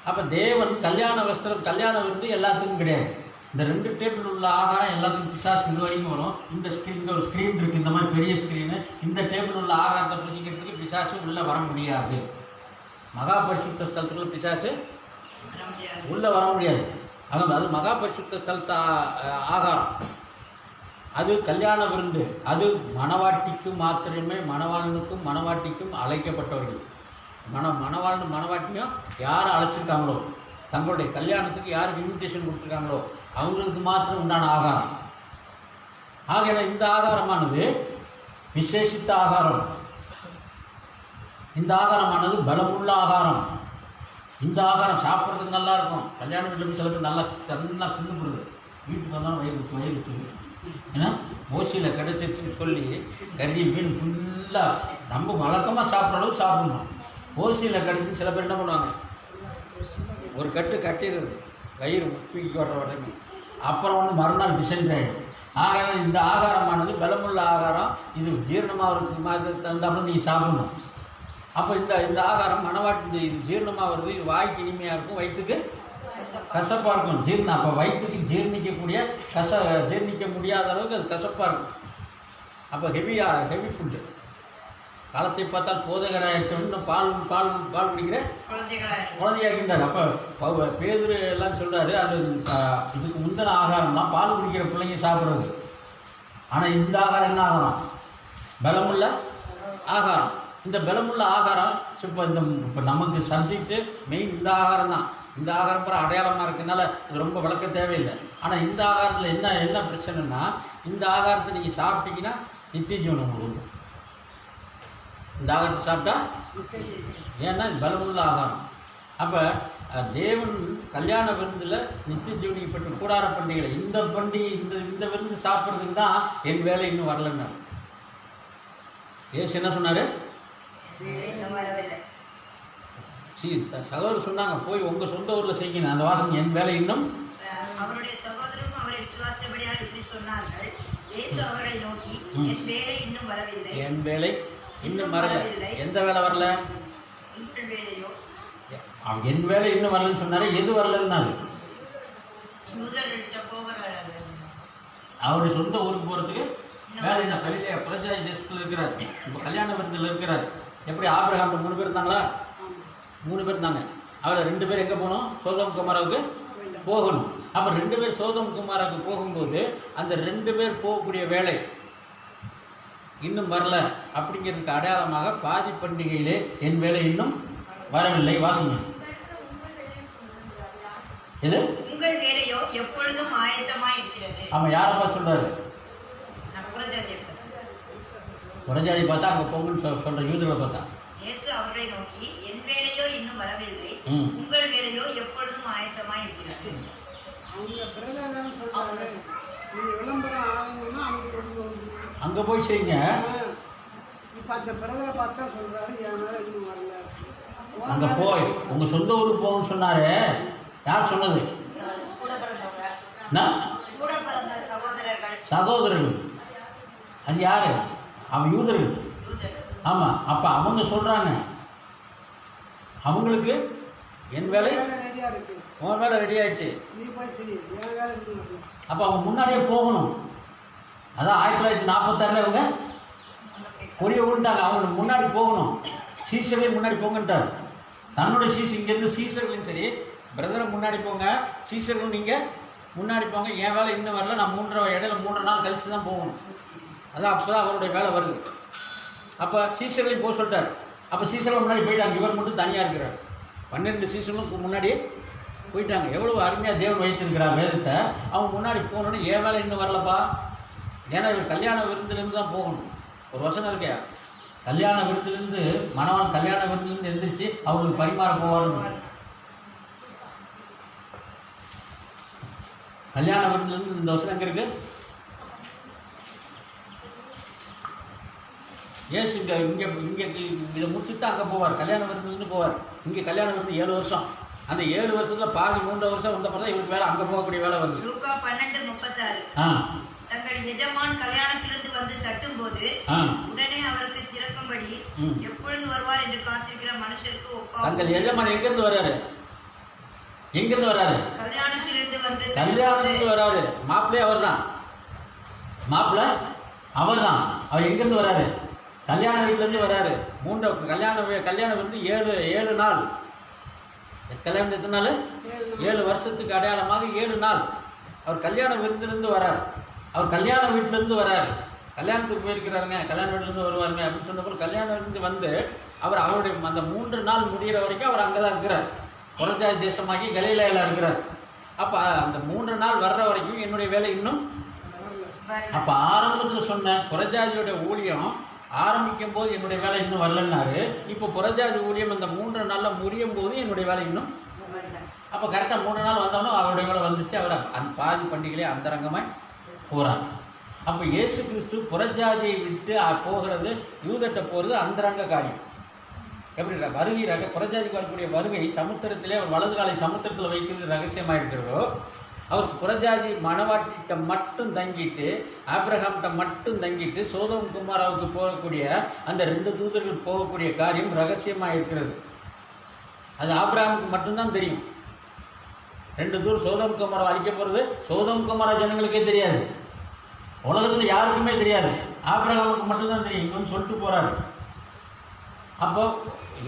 அப்போ தேவன் கல்யாண வஸ்திரம், கல்யாண விருந்து எல்லாத்துக்கும் கிடையாது. இந்த 2 டேபிள் உள்ள ஆகாரம் எல்லாத்துக்கும் பிசாசு இது வரைக்கும் வரும். இந்த ஒரு ஸ்க்ரீன் இருக்குது, இந்த மாதிரி பெரிய ஸ்க்ரீனு. இந்த டேபிள் உள்ள ஆகாரத்தை புசிக்கிறதுக்கு பிசாசு உள்ளே வர முடியாது. மகா பரிசுத்த ஸ்தலத்துக்குள்ள பிசாசு உள்ளே வர முடியாது. அது மகா பரிசுத்த ஸ்தலத்த ஆகாரம். அது கல்யாண விருந்து. அது மணவாட்டிக்கும் மாத்திரமே, மணவாளனுக்கும் மணவாட்டிக்கும் அழைக்கப்பட்டவர்கள். மணவாளனும் மணவாட்டியும் யாரை அழைச்சிருக்காங்களோ, தங்களுடைய கல்யாணத்துக்கு யாருக்கு இன்விடேஷன் கொடுத்துருக்காங்களோ அவங்களுக்கு மாத்திரம் உண்டான ஆகாரம். ஆகையில இந்த ஆகாரமானது விசேஷித்த ஆகாரம். இந்த ஆகாரமானது பலமுள்ள ஆகாரம். இந்த ஆகாரம் சாப்பிட்றதுக்கு நல்லா இருக்கும். கல்யாண வீட்டில் சில பேர் நல்லா தின்னுப்படுது, வீட்டுக்கு வந்தாலும் வயிறு வச்சுது. ஏன்னா ஓசியில் கிடைச்சிருச்சுன்னு சொல்லி கறி மீன் ஃபுல்லாக நம்ம வழக்கமாக சாப்பிட்ற அளவு சாப்பிடணும். ஓசியில் கிடைச்சி சில பேர் என்ன பண்ணுவாங்க, ஒரு கட்டு கட்டிடுறது வயிறு உப்பிக்கு வர்ற வரைக்கும், அப்புறம் மறுநாள் டிசைன் ஆகிடும். ஆகவே இந்த ஆகாரமானது பலமுள்ள ஆகாரம். இது ஜீரணமாகிறதுக்கு மாதிரி தந்தாப்புல நீங்கள் சாப்பிடணும். அப்போ இந்த ஆகாரம் மணவாட்டி இது ஜீரணமாகிறது. இது வாய்க்கு இனிமையாக இருக்கும், வயிற்றுக்கு கசப்பாக இருக்கும். ஜீரணம் அப்போ வயிற்றுக்கு ஜீர்ணிக்கக்கூடிய ஜீர்ணிக்க முடியாத அளவுக்கு அது கசப்பாக இருக்கும். அப்போ ஹெவி ஃபுட்டு. காலத்தை பார்த்தால் போதகராக பால் பால் பால் குடிக்கிற குழந்தையாக்கின்றார். அப்போ பேதுரு எல்லாம் சொல்கிறாரு, அது இதுக்கு முந்தின ஆகாரம் தான் பால் குடிக்கிற பிள்ளைங்க சாப்பிட்றது. ஆனால் இந்த ஆகாரம் என்ன ஆகாரம்? பலமுள்ள ஆகாரம். இந்த பலமுள்ள ஆகாரம் இப்போ நமக்கு சப்ஜெக்டு மெயின் இந்த ஆகாரம் தான். இந்த ஆகாரம் பிற அடையாளமாக இருக்கிறதுனால இது ரொம்ப விளக்க தேவையில்லை. ஆனால் இந்த ஆகாரத்தில் என்ன பிரச்சனைன்னா, இந்த ஆகாரத்தை நீங்கள் சாப்பிட்டீங்கன்னா நித்திய ஜீவனம் உங்களுக்கு. இந்த ஆகாரத்தை சாப்பிட்டா ஏன்னா இது பலமுள்ள ஆகாரம். அப்போ தேவன் கல்யாண விருந்தில் நித்திய ஜீவனிக்கப்பட்ட கூடார பண்டிகை இந்த பண்டிகை இந்த விருந்து சாப்பிட்றதுக்கு தான் என் வேலை இன்னும் வரலன்னு ஏசு என்ன சொன்னார்? சகோதரர் சொன்னாங்க, போய் உங்கள் சொந்த ஊரில் செய்யணும் அந்த வாசம், என் வேலை இன்னும். அவருடைய சகோதரரும் அவரை விசுவாசப்படியால் இப்படி சொன்னார்கள். இயேசு அவரை நோக்கி, என் வேலை இன்னும் வரவில்லை. என் வேலை இன்னும் வரல. எந்த வேலை வரல? உங்கள் வேலையோ? என் வேலை இன்னும் வரலன்னு சொன்னாரு. எது வரலன்னாரு? அவருடைய சொந்த ஊருக்கு போகிறதுக்கு வேலை என்ன? பிரஜாதி தேசத்தில் இருக்கிறார். இப்போ கல்யாண விருந்தில் இருக்கிறார். எப்படி ஆபிரகாம் 3 பேர் இருந்தாங்களா? 3 பேர் இருந்தாங்க. அவரை 2 பேர் எங்கே போகணும்? சோதம் குமாராவுக்கு போகணும். அப்போ 2 பேர் சோதம் குமாராவுக்கு போகும்போது அந்த 2 பேர் போகக்கூடிய வேலை இன்னும் வரல அப்படிங்கிறதுக்கு அடையாளமாக பாதி பண்டிகையிலே என் வேலை இன்னும் வரவில்லை. வாசிங்க. இது உங்கள் வேலையோ எப்பொழுதும் ஆயத்தமாய் இருக்கிறது. ஆமாம், யாரப்பா சொல்றாரு? புறஜாதி பார்த்தா அங்கே போகுன்னு சொல்ற யூதர்களை பார்த்தா. இயேசு அவர்களை நோக்கி, என் வேலையோ இன்னும் வரவில்லை, உங்கள் வேலையோ எப்பொழுதும் ஆயத்தமாய் இருக்கிறது. அங்கே போய் செய்யுங்க. அங்கே போய் உங்கள் சொந்த ஊருக்கு போகணும்னு சொன்னாரு. யார் சொன்னது? சகோதரர்கள். அது யாரு? அவன் யூதர்கள். ஆமாம். அப்போ அவங்க சொல்கிறாங்க, அவங்களுக்கு என் வேலை உன் வேலை ரெடி ஆகிடுச்சு. அப்போ அவங்க முன்னாடியே போகணும். அதான் 1946 இவங்க கொடியை விட்டாங்க. அவங்க முன்னாடி போகணும். சீசர்களையும் முன்னாடி போங்கன்ட்டார். தன்னுடைய இங்கேருந்து சீசர்களையும் சரி, பிரதரை முன்னாடி போங்க, சீசர்களும் நீங்கள் முன்னாடி போங்க, என் வேலை இன்னும் வரல, நான் 3 நாள் கழித்து தான் போகணும். அதான் அப்போ தான் அவருடைய வேலை வருது. அப்போ சீசர்களையும் போக சொல்லிட்டார். அப்போ சீசர்கள் முன்னாடி போயிட்டாங்க. இவர் மட்டும் தனியாக இருக்கிறார். 12 சீசர்களும் முன்னாடியே போயிட்டாங்க. எவ்வளோ அருமையாக தேவன் வைத்திருக்கிறார் வேதத்தை. அவங்க முன்னாடி போகணுன்னு என் வேலை இன்னும் வரலப்பா. ஏன்னா இவர் கல்யாண விருந்திலேருந்து தான் போகணும். ஒரு வசனம் இருக்கே, கல்யாண விருந்திலேருந்து மணவான் கல்யாண விருந்திலேருந்து எந்திரிச்சு அவங்களுக்கு பரிமாற போவார். கல்யாண விருந்திலேருந்து இந்த வசனம் எங்கே இருக்கு? ஏசு இங்கே இதை முடிச்சுட்டு அங்கே போவார். கல்யாண விருந்திலேருந்து போவார். இங்கே கல்யாண விருந்து 7 வருஷம். அந்த 7 வருஷத்தில் பாதி 3 வருஷம் வந்த பிறகு இவருக்கு வேலை அங்கே போகக்கூடிய வேலை வருது. லூக்கா 12:36. தங்கள் எஜமான் கல்யாணத்திலிருந்து வந்து தட்டும் போது உடனே அவருக்கு திறக்கும்படி எப்பொழுது வருவார் என்று காத்திருக்கிற மனுஷருக்கு ஒப்பாகும். தங்கள் எஜமான் எங்கிருந்து வர்றாரு? எங்கிருந்து வர்றாரு? கல்யாணத்திலிருந்து வர்றாரு. மாப்பிள்ளை அவர் தான். மாப்பிள்ளை அவர் தான். அவர் எங்கிருந்து வர்றாரு? கல்யாண வீட்டிலேருந்து வர்றாரு. கல்யாணம் வந்து 7 நாள். கல்யாணம் எத்தனை நாள்? 7 வருஷத்துக்கு அடையாளமாக 7 நாள். அவர் கல்யாண விருந்திலிருந்து வரார், அவர் கல்யாண வீட்டிலேருந்து வரார். கல்யாணத்துக்கு போயிருக்கிறாருங்க, கல்யாண வீட்டிலேருந்து வருவாருங்க அப்படின்னு சொன்னப்போ கல்யாண வீட்டிலேருந்து வந்து அவர் அவருடைய அந்த 3 நாள் முடிகிற வரைக்கும் அவர் அங்கே தான் இருக்கிறார். புறஜாதி தேசமாகி கலிலேயால இருக்கிறார். அப்போ அந்த 3 நாள் வர்ற வரைக்கும் என்னுடைய வேலை இன்னும். அப்போ ஆரம்பத்தில் சொன்ன புறஜாதியோட ஊழியம் ஆரம்பிக்கும் போது என்னுடைய வேலை இன்னும் வரலன்னாரு. இப்போ புறஜாதி ஊழியம் அந்த 3 நாளில் முடியும் போது என்னுடைய வேலை இன்னும். அப்போ கரெக்டாக 3 நாள் வந்தோன்னா அவருடைய வேலை வந்துச்சு. அவர் அந்த பாதி பண்டிகையிலே அந்தரங்கமாய் போகிறார். அப்போ இயேசு கிறிஸ்து புறஜாதியை விட்டு போகிறது, யூதட்ட போகிறது அந்தரங்க காரியம். எப்படி வருகிறாங்க புறஜாதிக்கு வரக்கூடிய வருகை சமுத்திரத்திலே அவர் வலது காலை சமுத்திரத்தில் வைக்கிறது ரகசியமாக இருக்கிறதோ, அவர் புறஜாதி மணவாட்டிகிட்ட மட்டும் தங்கிட்டு ஆபிரகாம்கிட்ட மட்டும் தங்கிட்டு சோதோம் குமாராவுக்கு போகக்கூடிய அந்த 2 தூதர்கள் போகக்கூடிய காரியம் ரகசியமாக இருக்கிறது. அது ஆபிரகாமுக்கு மட்டும்தான் தெரியும். 2 தூர் சோதோம் குமாரா அழிக்க போகிறது சோதோம் குமாரா ஜனங்களுக்கே தெரியாது, உலகத்தில் யாருக்குமே தெரியாது, ஆபிரகாமுக்கு மட்டும்தான் தெரியும். இவன் சொல்லிட்டு போகிறாரு. அப்போ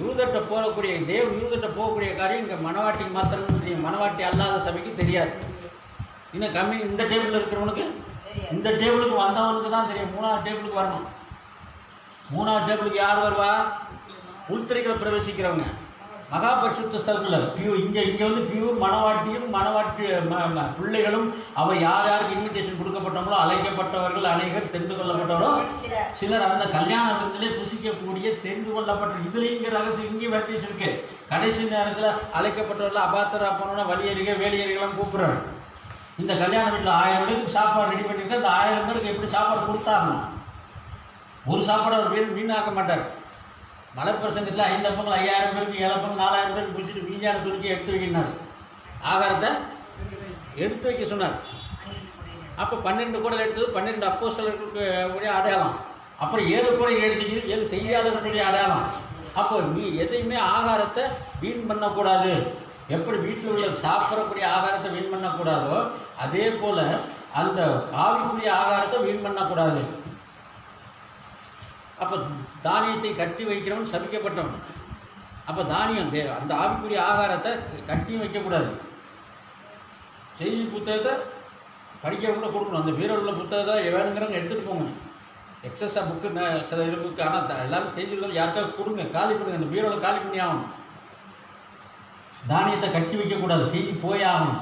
யூதட்ட போகக்கூடிய யூதட்ட போகக்கூடிய காரியம் இங்கே மணவாட்டிக்கு மாத்திரம் தெரியும், மணவாட்டி அல்லாத சபைக்கு தெரியாது. இன்னும் கம்மி இந்த டேபிளில் இருக்கிறவனுக்கு, இந்த டேபிளுக்கு வந்தவனுக்கு தான் தெரியும். 3ஆவது டேபிளுக்கு வரணும். 3ஆவது டேபிளுக்கு யார் வருவா? உள்துறைகளை பிரவேசிக்கிறவங்க, மகா பரிசுத்த ஸ்தலத்தில் இங்கே வந்து பியூர் மணவாட்டியும் மணவாட்டி பிள்ளைகளும் அவர் யார் யாருக்கு இன்விடேஷன் கொடுக்கப்பட்டவங்களோ அழைக்கப்பட்டவர்கள் அநேகர் தெரிந்து கொள்ளப்பட்டவரோ சிலர் அந்த கல்யாண விருந்திலே புசிக்கக்கூடிய தெரிந்து கொள்ளப்பட்ட இதுலேயும் இங்கே ரகசியம் இங்கே வெரைட்டிஸ் இருக்கு. கடைசி நேரத்தில் அழைக்கப்பட்டவர்கள் அபாத்திரா போனோன்னா வழியறிக வேலியறிகளாம் கூப்பிட்றாரு. இந்த கல்யாண வீட்டில் 1000 பேருக்கு சாப்பாடு ரெடி பண்ணிட்டு அந்த 1000 பேருக்கு எப்படி சாப்பாடு கொடுத்தாகணும்? ஒரு சாப்பாடு அவர் வீணாக்க மாட்டார். மலப்பிரசங்கத்தில் 5 அப்பங்கள் 5000 பேருக்கு 7 அப்பங்கள் 4000 பேருக்கு பிடிச்சிட்டு மீதியான துணிக்கி எடுத்து வைக்கினார். ஆகாரத்தை எடுத்து வைக்க சொன்னார். அப்போ 12 கூட எடுத்தது 12 அப்போஸ்தலர்களுக்கு உடைய அடையாளம். அப்புறம் 7 கூட எடுத்துக்கிது 7 செய்தியாளர்களுடைய அடையாளம். அப்போ நீ எதையுமே ஆகாரத்தை வீண் பண்ணக்கூடாது. எப்படி வீட்டில் உள்ள சாப்பிடக்கூடிய ஆகாரத்தை வீண் பண்ணக்கூடாதோ அதே போல் அந்த ஆவிக்குரிய ஆகாரத்தை வீண் பண்ணக்கூடாது. அப்போ தானியத்தை கட்டி வைக்கிறவன் சபிக்கப்பட்டவன். அப்போ தானியம் அந்த ஆவிக்குரிய ஆகாரத்தை கட்டியும் வைக்கக்கூடாது. செய்தி புத்தகத்தை படிக்கிறவங்கள கொடுக்கணும். அந்த வீரர் உள்ள புத்தகத்தை வேணுங்கிறவங்க எடுத்துகிட்டு போங்க. எக்ஸஸாக புக்கு சில இருக்குது. ஆனால் எல்லாரும் செய்திகள் யாருக்காவது கொடுங்க, காலி கொடுங்க. அந்த வீரோவில் காலி பண்ணி ஆகணும். தானியத்தை கட்டி வைக்கக்கூடாது, செய்தி போய் ஆகணும்.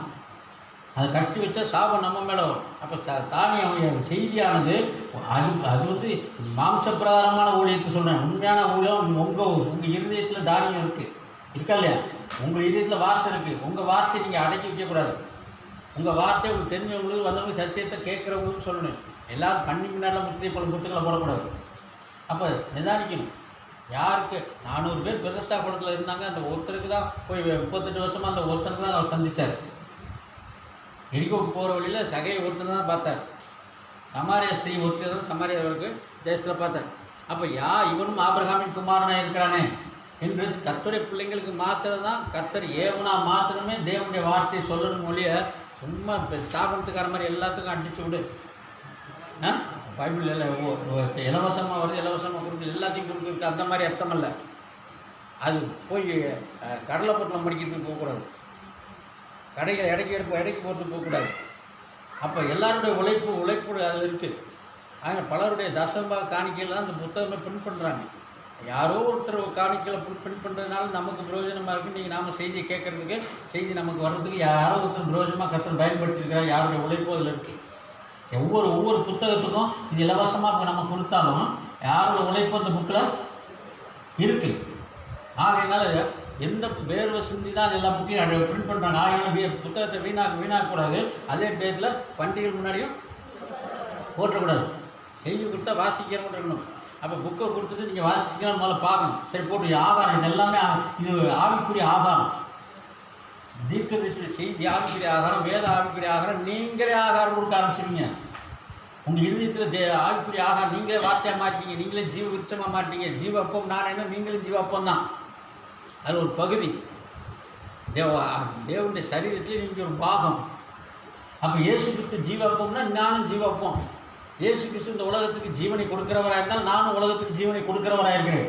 அதை கட்டி வச்சா சாபம் நம்ம மேலே வரும். அப்போ தானியம் செய்தியானது அது வந்து மாம்சப்பிரகாரமான ஊழியத்தை சொல்கிறேன். உண்மையான ஊழியம் உங்கள் இருதயத்தில் தானியம் இருக்கா இல்லையா? உங்கள் இருதயத்தில் வார்த்தை இருக்குது. உங்கள் வார்த்தையை நீங்கள் அடக்கி வைக்கக்கூடாது. உங்கள் வார்த்தை உங்களுக்கு தெரிஞ்சவங்களுக்கு வந்தவங்க சத்தியத்தை கேட்குறவங்களுக்கு சொல்லணும். எல்லோரும் கண்ணிக்கு நேரம் புத்தகங்களை போடக்கூடாது. அப்போ நிதானிக்கணும். யாருக்கு 400 பேர் பெதஸ்தா குளத்தில் இருந்தாங்க. அந்த ஒருத்தருக்கு தான் போய் 38 வருஷமாக அந்த ஒருத்தருக்கு தான் அவர் சந்தித்தார். எரிகோக்கு போகிற வழியில் சகையை ஒருத்தர் தான் பார்த்தார். சமாரியா ஸ்ரீ ஒருத்தர் தான் சமாரியாவுக்கு தேசத்தில் பார்த்தார். அப்போ இவனும் ஆபிரகாமின் குமாரனாக இருக்கிறானே என்று கர்த்தருடைய பிள்ளைங்களுக்கு மாத்திரம் தான் கர்த்தர் ஏவனா மாத்திரமே தேவனுடைய வார்த்தையை சொல்லணும் மொழிய சும்மா ஸ்தாபனத்துக்கார மாதிரி எல்லாத்துக்கும் அடிச்சு விடு. பைபிள் இலவசமாக வருது, இலவசமாக கொடுக்குது, எல்லாத்தையும் கொடுக்குறதுக்கு அந்த மாதிரி அர்த்தம் இல்லை. அது போய் கடலைப்பட்டினம் படிக்கிறதுக்கு போகக்கூடாது. கடைகள் இடைக்கு போட்டு போகக்கூடாது. அப்போ எல்லாருடைய உழைப்பு அதில் இருக்குது. ஆனால் பலருடைய தசமபாக காணிக்கையில் அந்த புத்தகமே பிரிண்ட் பண்ணுறாங்க. யாரோ ஒருத்தர் காணிக்கையில் பிரிண்ட் பண்ணுறதுனால நமக்கு பிரயோஜனமாக இருக்குது. நீங்கள் நாம் செய்தியை கேட்குறதுக்கு செய்தி நமக்கு வர்றதுக்கு யாரோ ஒருத்தர் பிரயோஜனமாக கருத்து பயன்படுத்தியிருக்கிறார். யாருடைய உழைப்பு அதில் இருக்குது. ஒவ்வொரு புத்தகத்துக்கும் இது இலவசமாக நம்ம கொடுத்தாலும் யாரோட உழைப்பு அந்த புக்கில் இருக்குது. ஆகையினால எந்த வேர்வை சிந்தி தான் எல்லா புக்கையும் பிரிண்ட் பண்ணுறாங்க. ஆகையினால புத்தகத்தை வீணாக்கக்கூடாது. அதே பேரில் பண்டிகை முன்னாடியும் போட்டக்கூடாது. செய்தி கொடுத்தா வாசிக்கிறவங்க இருக்கணும். அப்போ புக்கை கொடுத்துட்டு நீங்கள் வாசிக்கணும் முதல்ல பார்க்கணும். சரி போட்டு ஆகாரம் இது எல்லாமே இது ஆவிக்குரிய ஆகாரம். தீர்க்கதரிசியுடைய செய்தி ஆவிக்குரிய ஆகாரம், வேத ஆவிக்குரிய ஆகாரம். நீங்களே ஆகாரம் கொடுக்க ஆரம்பிச்சிருங்க. உங்கள் இருதயத்தில் ஆவிக்குரிய ஆகாரம் நீங்களே வார்த்தையாக மாட்டீங்க. நீங்களே ஜீவ விருட்சமாக மாட்டீங்க. ஜீவ அப்பம் நான் என்ன, நீங்களும் ஜீவ அப்பம் தான். அது ஒரு பகுதி. தேவனுடைய சரீரத்திலே நீங்கள் ஒரு பாகம். அப்போ இயேசு கிறிஸ்து ஜீவ அப்பம்னா நானும் ஜீவ அப்பம். இயேசு கிறிஸ்து இந்த உலகத்துக்கு ஜீவனை கொடுக்கிறவராக இருந்தால் நானும் உலகத்துக்கு ஜீவனை கொடுக்கிறவராக இருக்கிறேன்.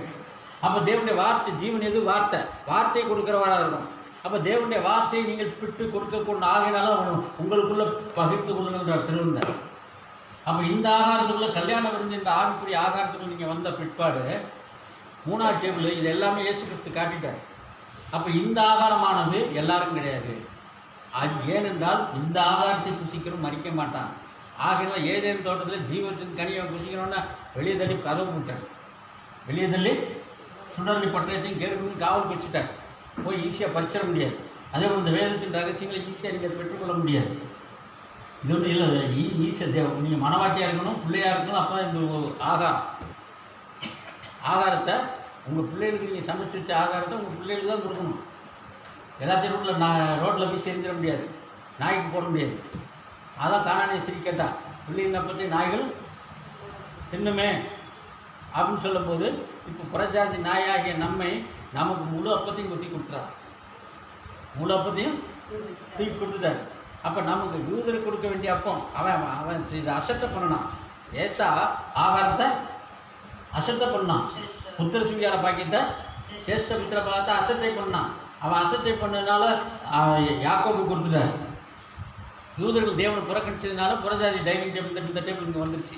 அப்போ தேவனுடைய வார்த்தை ஜீவன் எது? வார்த்தையை கொடுக்கிறவராக இருக்கும். அப்போ தேவனுடைய வார்த்தையை நீங்கள் பிட்டு கொடுக்கக்கூடிய ஆகினாலும் உங்களுக்குள்ள பகிர்ந்து கொள்ளுங்கன்ற திருவிழா. அப்போ இந்த ஆகாரத்துக்குள்ள கல்யாணம் விருந்து இந்த ஆணுக்குரிய ஆகாரத்துக்குள்ள நீங்கள் வந்த பிற்பாடு 3ஆவது டேபிள் இது எல்லாமே இயேசு கிறிஸ்து காட்டிட்டார். அப்போ இந்த ஆகாரமானது எல்லாரும் கிடையாது. அது ஏனென்றால் இந்த ஆகாரத்தை புசிக்கிறோம் மறிக்க மாட்டான். ஆகையினால் ஏதேனும் தோட்டத்தில் ஜீவத்தின் கனியை புசிக்கணும்னா வெளியே தள்ளி கதவு விட்டார், வெளியே தள்ளி சுடர்லி பட்டயத்தையும் கேட்கணும்னு காவல் வச்சுட்டார். போய் ஈஸியாக பறிச்சிட முடியாது. அதே போல் இந்த வேதத்தின் ரகசியங்களை ஈஸியாக நீங்கள் பெற்றுக்கொள்ள முடியாது. இது ஒன்றும் இல்லை, ஈஸியாக தேவை. நீங்கள் மனவாட்டியாக இருக்கணும், பிள்ளையாக இருக்கணும். அப்போ இந்த ஆகாரத்தை உங்கள் பிள்ளைகளுக்கு நீங்கள் சமைச்சு வச்ச ஆகாரத்தை உங்கள் பிள்ளைகளுக்கு தான் கொடுக்கணும். எல்லாத்தையும் ரோட்டில் போய் செஞ்சிட முடியாது, நாய்க்கு போட முடியாது. அதான் காணானிய ஸ்திரீ கேட்டா, பிள்ளைங்களை பற்றி நாய்கள் தின்னுமே அப்படின்னு சொல்லும்போது, இப்போ புறஜாதி நாயாகிய நம்மை நமக்கு முழு அப்பத்தையும் கொட்டி கொடுத்துறாரு, முழு அப்பத்தையும் தூக்கி கொடுத்துட்டார். அப்போ நமக்கு யூதருக்கு கொடுக்க வேண்டிய அப்பம் அவன் இதை அசட்டை பண்ணனான். ஏசா ஆகாரத்தை அசட்டை பண்ணான், புத்திர சுவிகார பாக்கியத்தை சேஷ்ட புத்திர பாகத்தை அசட்டை பண்ணான். அவன் அசட்டை பண்ணதுனால யாக்கோபு கொடுத்துட்டார். யூதர்கள் தேவனை புறக்கணிச்சதுனால புறஜாதி டைனிங் டேபிள் இந்த டேபிள் இங்கே வந்துருச்சு.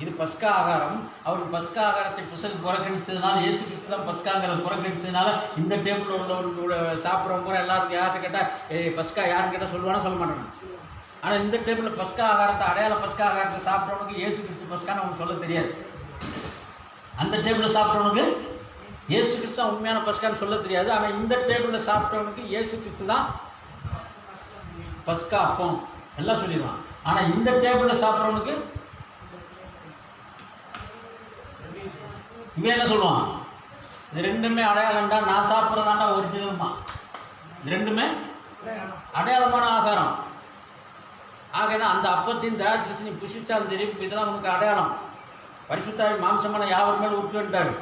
இது பஸ்கா ஆகாரம். அவருக்கு பஸ்கா ஆகாரத்தை புறக்கணிச்சதுனால, இயேசு கிறிஸ்து தான் பஸ்காங்கிறத புறக்கணிச்சதுனால இந்த டேபிள் உள்ளவங்க சாப்பிட்றவங்க கூட எல்லாருக்கும் யார்கிட்ட கேட்டால் பஸ்கா யாருன்னு கேட்டால் சொல்லுவானா சொல்ல மாட்டாங்க. ஆனால் இந்த டேபிளில் பஸ்கா ஆகாரத்தை அடையாள பஸ்கா ஆகாரத்தை சாப்பிட்றவனுக்கு இயேசு கிறிஸ்து பஸ்கான்னு அவனுக்கு சொல்ல தெரியாது. அந்த டேபிளில் சாப்பிட்றவனுக்கு இயேசு கிறிஸ்து உண்மையான பஸ்கான்னு சொல்ல தெரியாது. ஆனால் இந்த டேபிளில் சாப்பிட்றவனுக்கு இயேசு கிறிஸ்து தான் பஸ்கா அப்பம் எல்லாம் சொல்லிடுவான். ஆனால் இந்த டேபிளில் சாப்பிட்றவனுக்கு இவன் என்ன சொல்லுவான்? இது ரெண்டுமே அடையாளம்டா, நான் சாப்பிட்றதாண்டா ஒரிஜினல்மா. இது ரெண்டுமே அடையாளமான ஆகாரம். ஆகைனா அந்த அப்பத்தின் தயாரித்து நீ புஷிச்சாலும் சரி, இதெல்லாம் உனக்கு அடையாளம். பரிசுத்தாவி மாம்சமான யாவர் மேல் ஊற்றுட்டாரு.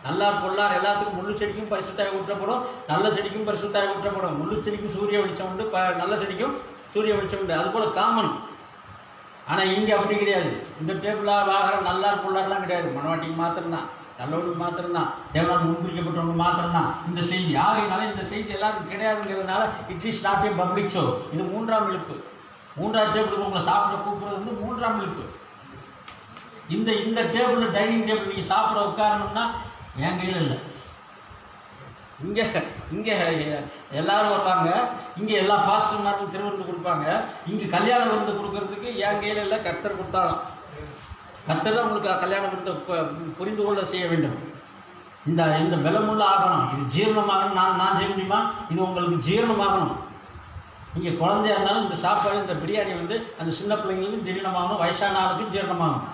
நல்லார் பொல்லார் எல்லாத்துக்கும் முள்ளு செடிக்கும் பரிசுத்தாவி ஊற்றப்படும், நல்ல செடிக்கும் பரிசுத்தாவி ஊற்றப்படும். முள்ளு செடிக்கும் சூரிய வெளிச்சம் உண்டு, நல்ல செடிக்கும் சூரிய வெளிச்சம் உண்டு. அதுபோல் காமன். ஆனால் இங்கே அப்படி கிடையாது. இந்த டேபிளாக ஆகாரம் நல்லார் பொல்லார்லாம் கிடையாது. மனவாட்டிக்கு மாத்திரம்தான், நல்லவனுக்கு மாத்திரம்தான், தேவனால் முன்குறிக்கப்பட்டவனுக்கு மாத்திரம்தான் இந்த செய்தி. ஆகையினால இந்த செய்தி எல்லாருக்கும் கிடையாதுங்கிறதுனால it is not a public show. இது 3ஆம் இழுப்பு. 3ஆவது டேபிளுக்கு உங்களை சாப்பிட கூப்பிடுறது வந்து 3ஆம் இழுப்பு. இந்த டேபிள் டைனிங் டேபிள் நீங்கள் சாப்பிட உட்காரணும்னா என் கையில் இல்லை. இங்கே எல்லாரும் வருவாங்க, இங்கே எல்லா பாஸ்டர்மாருக்கும் திருவிருந்து கொடுப்பாங்க. இங்கே கல்யாண விருந்து கொடுக்கறதுக்கு என் கையில் இல்லை, கர்த்தர் கொடுத்தாலும். கர்த்தர் தான் உங்களுக்கு கல்யாண விருந்து புரிந்து கொள்ள செய்ய வேண்டும். இந்த பலமுள்ள ஆகணும், இது ஜீரணமாகணும். நான் செய்ய முடியுமா? இது உங்களுக்கு ஜீரணமாகணும். இங்கே குழந்தையா இருந்தாலும் இந்த சாப்பாடு, இந்த பிரியாணி வந்து அந்த சின்ன பிள்ளைங்களுக்கும் ஜீரணமாகணும், வயசான ஆளுக்கும் ஜீரணமாகணும்.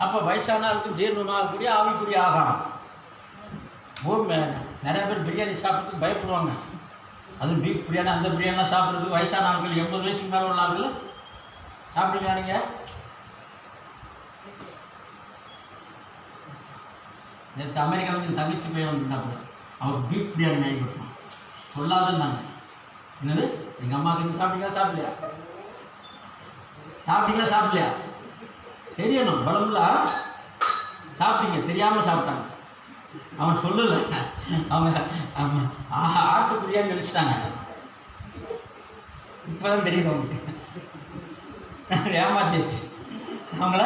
அப்போ வயசான ஆளுக்கும் ஜீரணமாகக்கூடிய ஆவிக்குரிய ஆகாரம். நிறைய பேர் பிரியாணி சாப்பிட்றதுக்கு பயப்படுவாங்க. அதுவும் பீஃப் பிரியாணி, அந்த பிரியாணிலாம் சாப்பிட்றதுக்கு வயசான ஆட்கள், 80 வயசுக்கு மேலே உள்ள ஆட்கள் சாப்பிடுங்க. நீங்கள் நேற்று அமெரிக்காவுக்கு என் தங்கச்சி பையன் வந்துருந்தா கூட அவர் பீஃப் பிரியாணி வாங்கி கொடுத்தோம். சொல்லாதுன்னாங்க. என்னது எங்கள் அம்மாவுக்கு நீங்கள் சாப்பிட்டீங்களா சாப்பிடலையா தெரியணும். பலமுல்லா சாப்பிட்டீங்க, தெரியாமல் சாப்பிட்டாங்க. அவன் சொல்லலை, அவங்க ஆட்டு பிரியாணி நினச்சிட்டாங்க. இப்போ தான் தெரியுது அவங்களுக்கு. ஏமாத்திடுச்சு, அவங்கள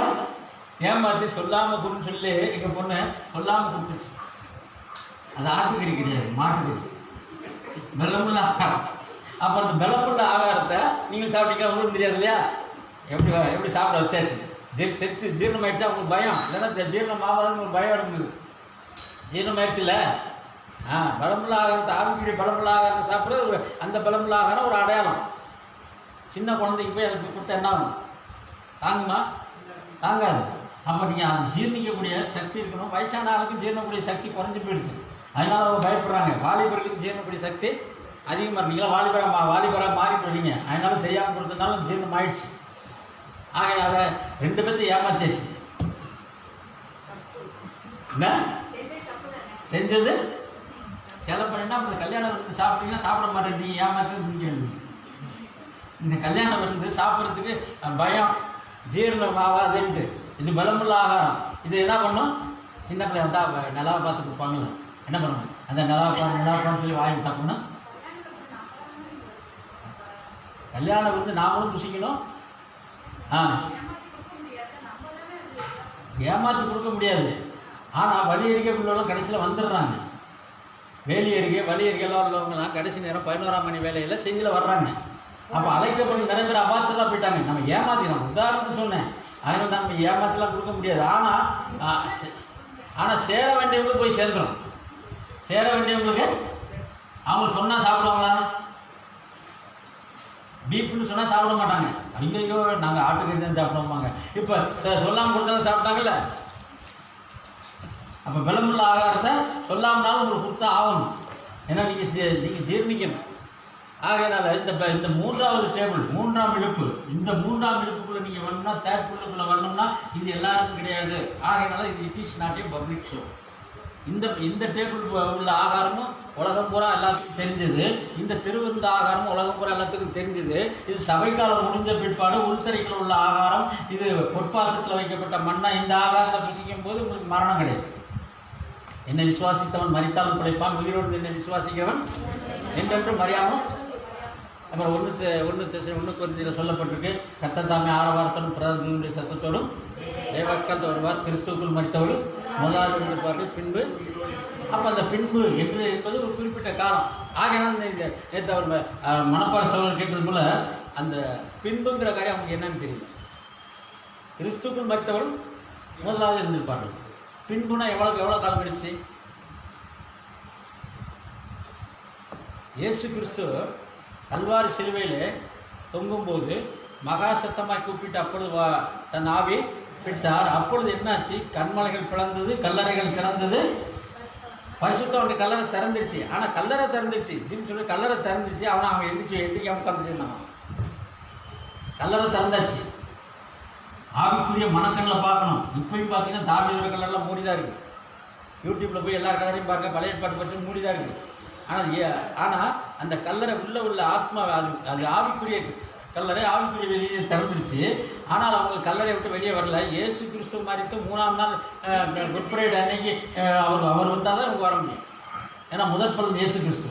ஏமாற்றி சொல்லாமல் கொடுன்னு சொல்லி எங்கள் பொண்ணு சொல்லாமல் கொடுத்துச்சு. அது ஆட்டுக்கறி கிடையாது, மாட்டுக்கறி, வெள்ளமுள்ள ஆகாரம். அப்போ அந்த வெள்ளமுள்ள ஆகாரத்தை நீங்கள் சாப்பிட்டீங்க, உங்களுக்கு தெரியாது இல்லையா? எப்படி சாப்பிட வச்சாச்சு. செத்து ஜீரணம் ஆகிடுச்சா உங்களுக்கு பயம், இல்லைன்னா ஜீரணம் ஆகாதுன்னு உங்களுக்கு பயம் இருந்தது. ஜீரணம் ஆயிடுச்சுல்ல. பலமுள்ள ஆகாரத்தை, ஆவிக்குரிய பலமுள்ள ஆகாரத்தை சாப்பிட்றது அந்த பலமுள்ள ஆகாரம் ஒரு அடையாளம். சின்ன குழந்தைக்கு போய் அதுக்கு கொடுத்தா என்ன ஆகும்? தாங்குமா? தாங்காது. அப்போ நீங்கள் அது ஜீர்ணிக்கக்கூடிய சக்தி இருக்கணும். வயசான ஆளுக்கும் ஜீரணக்கூடிய சக்தி குறைஞ்சி போயிடுச்சு. அதனால அவங்க பயப்படுறாங்க. வாலிபர்களுக்கு ஜீரணக்கூடிய சக்தி அதிகமாக இருக்கு. நீங்களாம் வாலிபராக மாறிட்டு வரீங்க. அதனால தெரியாமல் கொடுத்ததுனால ஜீரணம் ஆயிடுச்சு. ஆகையால 2 பேர்த்து ஏமாத்தியாச்சு. என்ன செஞ்சது செலவு பண்ணினா அப்புறம் கல்யாணம் விருந்து சாப்பிட்டீங்கன்னா சாப்பிட மாட்டேன், ஏமாத்து திங்க. இந்த கல்யாணம் விருந்து சாப்பிட்றதுக்கு பயம், ஜீரணம் ஆகாதுன்ட்டு. இது பலமுள்ள ஆகாரம். இது என்ன பண்ணும்? சின்ன பிள்ளை வந்தால் நிலாவை பார்த்து கொடுப்பாங்களே, என்ன பண்ணணும்? அந்த நடாப்பான்னு சொல்லி வாங்கி தப்புனா கல்யாணம் வந்து நாமளும் புசிக்கணும். ஏமாற்றி கொடுக்க முடியாது. ஆனால் வழி அறிக்கை உள்ளவங்க கடைசியில் வந்துடுறாங்க. வேலி அறிக்கை வழி அறிக்கையெல்லாம் உள்ளவங்கலாம் கடைசி நேரம் 11ஆம் மணி வேலையில் செய்தியில் வர்றாங்க. அப்போ அழைக்கப்பட்டு நிறைய பேர் அபார்த்தெல்லாம் போயிட்டாங்க. நம்ம ஏமாற்றினோம், உதாரணத்துக்கு சொன்னேன். அதனால் நம்ம ஏமாற்றலாம் கொடுக்க முடியாது. ஆனால் சேர வேண்டியவங்களுக்கு போய் சேர்ந்துடும். சேர வேண்டியவங்களுக்கு அவங்க சொன்னால் சாப்பிடுவாங்களா? பீஃப்னு சொன்னால் சாப்பிட மாட்டாங்க. ஐயோ நாங்கள் ஆட்டுக்கறி தான் சாப்பிடுவாங்க. இப்போ சொல்லாமல் கொடுத்தாலும் சாப்பிட்டாங்கல்ல. அப்போ விளம்புள்ள ஆகாரத்தை சொல்லாமனாலும் உங்களுக்கு கொடுத்தா ஆகணும். ஏன்னா நீங்கள் ஜீர்ணிக்கணும். ஆகையினால இந்த 3வது டேபிள் 3ஆம் இழுப்பு, இந்த 3ஆம் இழுப்புக்குள்ளே நீங்கள் வரணும்னா, தேர்ட் புல்லுக்குள்ளே வரணும்னா இது எல்லாருக்கும் கிடையாது. ஆகையினால இது it is not a public show. இந்த டேபிள் உள்ள ஆகாரமும் உலகம் பூரா எல்லாத்துக்கும் தெரிஞ்சது. இந்த திருவிருந்த ஆகாரமும் உலகம் பூரா எல்லாத்துக்கும் தெரிஞ்சது. இது சபைக்காலம் முடிஞ்ச பிற்பாடு உள்தரையில் உள்ள ஆகாரம். இது பொற்பாத்திரத்தில் வைக்கப்பட்ட மண்ணா. இந்த ஆகாரத்தை புசிக்கும் போது உங்களுக்கு மரணம் கிடையாது. என்னை விசுவாசித்தவன் மரித்தாலும் பிழைப்பான், உயிரோடு என்னை விசுவாசிக்கிறவன் என்றென்றும் மறியாமல். அப்புறம் 1 கொரிந்தியில் சொல்லப்பட்டிருக்கு, கர்த்தர் தாமே ஆரவாரத்தோடும் பிரதனுடைய சத்தத்தோடும் தேவக்கத்து வருவார், கிறிஸ்துவுக்குள் மரித்தவர்கள் முதலாவது இருப்பார்கள், பின்பு. அப்போ அந்த பின்பு என்பது ஒரு குறிப்பிட்ட காலம். ஆகையினால் இந்த நேற்று அவர் மனப்பாட சோழர் கேட்டது போல அந்த பின்புங்கிற காரியம் அவங்களுக்கு என்னன்னு தெரியல. கிறிஸ்துவுக்குள் மரித்தவர்கள் முதலாவது இருந்திருப்பார்கள். பின்புனா எவ்வளோ காலம் கழிச்சு? இயேசு கிறிஸ்து கல்வாரி சிலுவையில் தொங்கும்போது மகா சத்தமாய் கூப்பிட்டு அப்பொழுது தன் ஆவி விட்டார். அப்பொழுது என்னாச்சு? கண்மலைகள் பிளந்தது, கல்லறைகள் திறந்தது. பரிசுத்தவனுடைய கல்லறை திறந்துருச்சு. ஆனால் கல்லறை திறந்துருச்சு அப்படின்னு சொல்லி கல்லறை திறந்துருச்சு. அவன் எந்திரிக்காம உட்காந்துருந்தான். கல்லறை திறந்தாச்சு. ஆவிக்குரிய மனக்கண்ணில் பார்க்கணும். இப்போயும் பார்த்தீங்கன்னா தாவீது கல்லறைலாம் மூடிதான் இருக்குது. யூடியூப்பில் போய் எல்லா கல்லறையும் பாருங்கள், பழைய ஏற்பாட்டு பற்றி மூடிதான் இருக்குது. ஆனால் அந்த கல்லறை உள்ள ஆத்மா அது ஆவிக்குரிய கல்லறை, ஆவிக்குரிய வெளியே திறந்துருச்சு. ஆனால் அவங்க கல்லறை விட்டு வெளியே வரல. இயேசு கிறிஸ்துவ மரித்து 3ஆம் நாள் குட் ஃப்ரைடே அன்னைக்கு அவர் வந்தால் தான் அவங்க வர முடியும். ஏன்னா முதற் பலன் இயேசு கிறிஸ்து.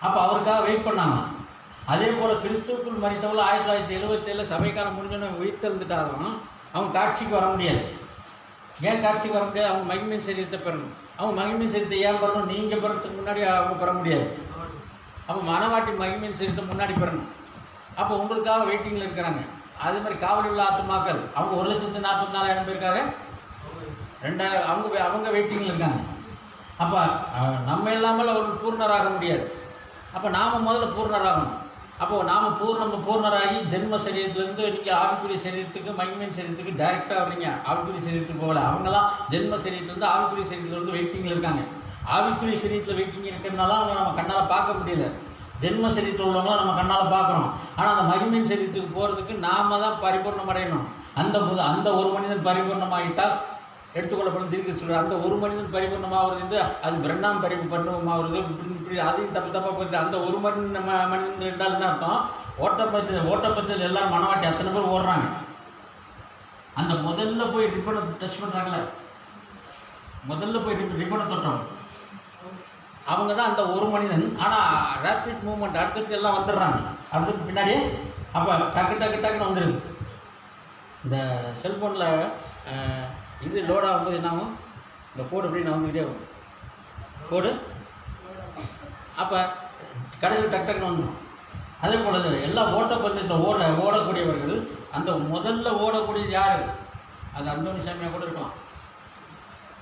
அப்போ அவருக்காக வெயிட் பண்ணாங்க. அதே போல் கிறிஸ்துவுக்குள் மரித்தவர்கள் 1977 சபைக்காலம் முடிஞ்சோன்னு உயிர்த்தெழுந்துட்டாலும் அவங்க காட்சிக்கு வர முடியாது. ஏன் காட்சிக்கு வர முடியாது? அவங்க மகிமையின் சரீரத்தை பெறணும். அவங்க மகிமையின் சரீரத்தை ஏன் பெறணும்? நீங்கள் பெறத்துக்கு முன்னாடி அவங்க பெற முடியாது. அப்போ மனவாட்டி மகிமையின் சரீரத்தை முன்னாடி பெறணும். அப்போ உங்களுக்காக வெயிட்டிங்கில் இருக்கிறாங்க. அதே மாதிரி காவலில் உள்ள ஆத்துமாக்கள் அவங்க 1,44,000 பேருக்காக 2000 அவங்க வெயிட்டிங்கில் இருக்காங்க. அப்போ நம்ம இல்லாமல் அவர்கள் பூர்ணராக முடியாது. அப்போ நாம் முதல்ல பூர்ணராகணும். அப்போது நாம் பூர்ணராகி ஜென்ம சரீரத்துலேருந்து நீங்கள் ஆவிக்குரிய சரீரத்துக்கு மகிமையின் சரீரத்துக்கு டைரெக்டாக வரீங்க. ஆவிக்குரிய சரீரத்துக்கு போகல. அவங்களாம் ஜென்ம சரீரத்துலேருந்து ஆவிக்குரிய சரீரத்தில் வந்து வெயிட்டிங்கில் இருக்காங்க. ஆவிக்குரிய சரீரத்தில் வெயிட்டிங் இருக்கிறதுனால அவங்க நம்ம கண்ணால் பார்க்க முடியல. ஜென்ம சரீரத்தில் உள்ளவங்களாம் நம்ம கண்ணால் பார்க்குறோம். ஆனால் அந்த மகிமையின் சரீரத்துக்கு போகிறதுக்கு நாம் தான் பரிபூர்ணம் அடையணும். அந்த ஒரு மனிதன் பரிபூர்ணமாகிட்டால் எடுத்துக்கொள்ளப்படும் தீர்க்க சொல்கிறார். அந்த ஒரு மனிதன் பரிபூர்ணமாகிறது என்று அது பிரண்ணாம் பரிபூர்ணமாகிறது. இப்படி அதையும் தப்பாக போச்சு. அந்த ஒரு மனிதன் ரெண்டால் என்ன அர்த்தம்? ஓட்டப்பத்தில் எல்லாரும் மனவாட்டி அத்தனை பேர் ஓடுறாங்க. அந்த முதல்ல போய் ரிப்பனை டச் பண்ணுறாங்களே, முதல்ல போய் ரிப்பனை தொட்டோம் அவங்க தான் அந்த ஒரு மனிதன். ஆனால் ரேப்பிட் மூவ்மெண்ட் அடுத்தடுத்து எல்லாம் வந்துடுறாங்க. அடுத்தது பின்னாடியே அப்போ டக்குன்னு வந்துடுது. இந்த செல்ஃபோனில் இது லோட் ஆகும்போது என்னாகும்? இந்த கோடு அப்படின்னு வந்துக்கிட்டே வரும். கோடு அப்போ கடைசியில் டக்குன்னு வந்துடும். அதே போல் எல்லா ஓட்டப்பந்தயத்தில் ஓடக்கூடியவர்கள் அந்த முதல்ல ஓடக்கூடியது யார்? அது அந்தோணி சாமியாக கூட இருக்கலாம்,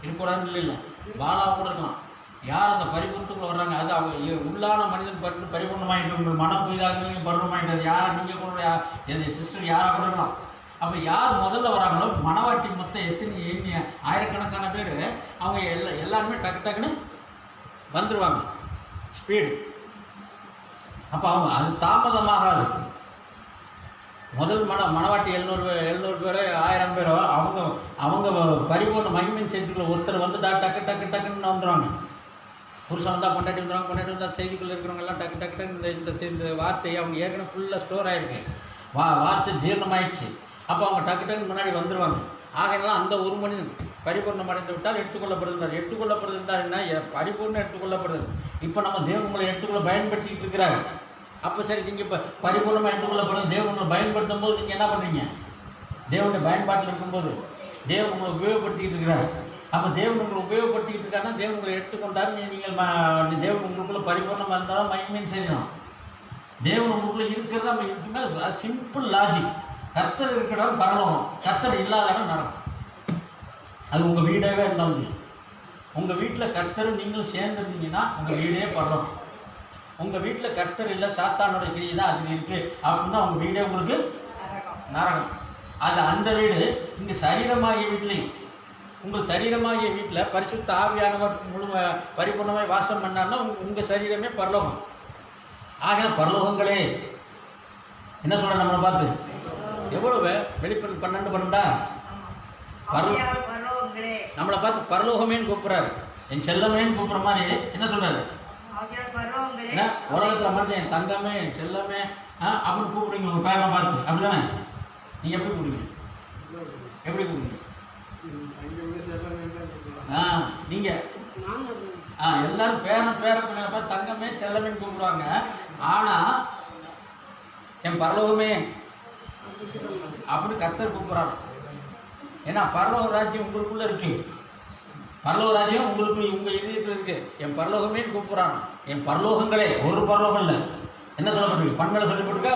இருக்கக்கூடாதுன்னு இல்லை, பாலாவாக கூட இருக்கலாம். யார் அந்த பரிபூர்ணத்துக்குள்ள வர்றாங்க? அது அவங்க உள்ளான மனிதன் பரிபூர்ணமாகிட்டு உங்கள் மனம் புதிதாக நீங்கள் பரிபூர்ணமாகிட்டார். யார் நீங்கள் கூட சிஸ்டர் யாராக கூட இருக்கலாம். அப்போ யார் முதல்ல வராங்களோ மனவாட்டி மொத்தம் எத்தனை ஆயிரக்கணக்கான பேர் அவங்க எல்லாருமே டக்குன்னு வந்துடுவாங்க. ஸ்பீடு. அப்போ அவங்க அது தாமதமாகாது. முதல் மனவாட்டி 700 பேரோ 1000 பேரோ அவங்க பரிபூர்ண மகிமையின் செய்திக்குள்ள ஒருத்தர் வந்துட்டா டக்குன்னு வந்துடுவாங்க. புருஷன் வந்தால் கொண்டாட்டி வந்தால் செய்திக்குள்ளே இருக்கிறவங்க எல்லாம் டக்கு இந்த வார்த்தையை அவங்க ஏற்கனவே ஃபுல்லாக ஸ்டோர் ஆகிருக்கு. வார்த்தை ஜீரணமாயிடுச்சு. அப்போ அவங்க டக்குன்னு முன்னாடி வந்துடுவாங்க. ஆகையெல்லாம் அந்த ஒரு மனிதன் பரிபூர்ணம் அடைந்து விட்டால் எடுத்துக்கொள்ளப்படுகிறார். எடுத்துக்கொள்ளப்படுகிறார் என்ன? பரிபூர்ணம் எடுத்துக்கொள்ளப்படுது. இப்போ நம்ம தேவன் உங்களை எடுத்துக்கொள்ள பயன்படுத்திக்கிட்டு இருக்கிறாங்க. அப்போ சரி, நீங்கள் இப்போ பரிபூர்ணமாக எடுத்துக்கொள்ளப்படுது தேவன் உங்களை பயன்படுத்தும் போது நீங்கள் என்ன பண்ணுறீங்க? தேவனுடைய பயன்பாட்டில் இருக்கும்போது தேவன் உங்களை உபயோகப்படுத்திக்கிட்டு இருக்கிறார். அப்போ தேவன் உங்களை உபயோகப்படுத்திக்கிட்டு இருக்காருன்னா தேவன் உங்களை எடுத்துக்கொண்டார். நீங்கள் தேவன் உங்களுக்குள்ள பரிபூர்ணமாக இருந்தால் தான் மகிமைன்னு செய்யணும். தேவன் உங்களுக்குள்ள இருக்கிறதா நம்ம இருக்குன்னா சிம்பிள் லாஜிக். கர்த்தர் இருக்கிற பரலோகம், கர்த்தர் இல்லாத இடம் நரகம். அது உங்கள் வீடாகவே இருந்தால் முடியும். உங்கள் வீட்டில் கர்த்தரும் நீங்களும் சேர்ந்துருந்தீங்கன்னா உங்கள் வீடே பரலோகம். உங்கள் வீட்டில் கர்த்தர் இல்லை, சாத்தானோட கிரியை தான் அதுக்கு இருக்குது அப்படின்னா உங்கள் வீடே உங்களுக்கு நரகம். அது அந்த வீடு இங்கே சரீரமாகிய வீட்லையும், உங்கள் சரீரமாகிய வீட்டில் பரிசுத்த ஆவியானவர் முழு பரிபூர்ணமாய் வாசம் பண்ணார்னா உங்கள் சரீரமே பரலோகம். ஆக பரலோகங்களே என்ன சொல்ற நம்மளை பார்த்து? எவ்வளவு வெளிப்படை 12 நம்மளை பார்த்து பரலோகமேன்னு கூப்பிடுறாரு. என் செல்லமேன்னு கூப்பிடுற மாதிரி என்ன சொல்றாரு? உலகத்தில் மட்டும் என் தங்கமே, என் செல்லமே அப்படின்னு கூப்பிடுங்க உங்கள் பேரை பார்த்து. அப்படிதானே? நீங்கள் எப்படி கூப்பிடுங்க? எப்படி கூப்பிடுங்க? நீங்கள் எல்லாரும் பேரை பிள்ளைங்களை பார்த்து தங்கமே செல்லமேன்னு கூப்பிடுவாங்க. ஆனால் என் பரலோகமே அப்படின்னு கர்த்தர் கூப்பிடுறாங்க. ஏன்னா பரலோக ராஜ்யம் உங்களுக்குள்ள இருக்கு. பரலோக ராஜ்யம் உங்களுக்கு உங்கள் இதயத்தில் இருக்கு. என் பரலோகமேன்னு கூப்பிடுறாங்க. என் பரலோகங்களே, ஒரு பரலோகம் இல்லை. என்ன சொல்லப்பட்டிருக்கு? பண்களை சொல்லப்பட்டிருக்கா?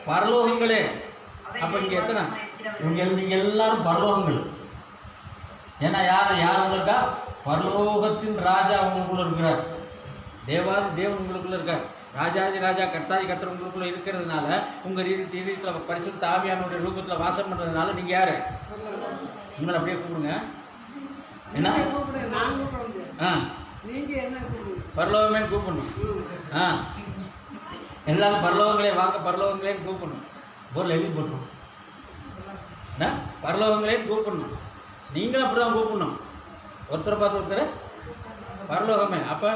பரலோகங்களே. அப்போ நீங்கள் எத்தனை? நீங்கள் எல்லாரும் பரலோகங்கள். ஏன்னா யார் உங்களுக்கா? பரலோகத்தின் ராஜா உங்களுக்குள்ள இருக்கிறார். தேவன் உங்களுக்குள்ள இருக்கார். ராஜாதி ராஜா கர்த்தாதி கர்த்தர் உங்களுக்குள்ள இருக்கிறதுனால உங்கள் இதயத்தில் பரிசுத்த ஆவியானுடைய ரூபத்தில் வாசம் பண்ணுறதுனால நீங்கள் யார்? உங்களை அப்படியே கூப்பிடுங்க. என்ன பரலோகமே கூப்பிடணும். எல்லாரும் பரலோகங்களே வாங்க, பரலோகங்களேன்னு கூப்பிடணும். போர்ல எழுதி போட்டுருவோம். பரலோகங்களேன்னு கூப்பிடணும். நீங்களும் அப்படி தான் கூப்பிடணும். ஒருத்தரை பார்த்து ஒருத்தர் பரலோகமே. அப்போ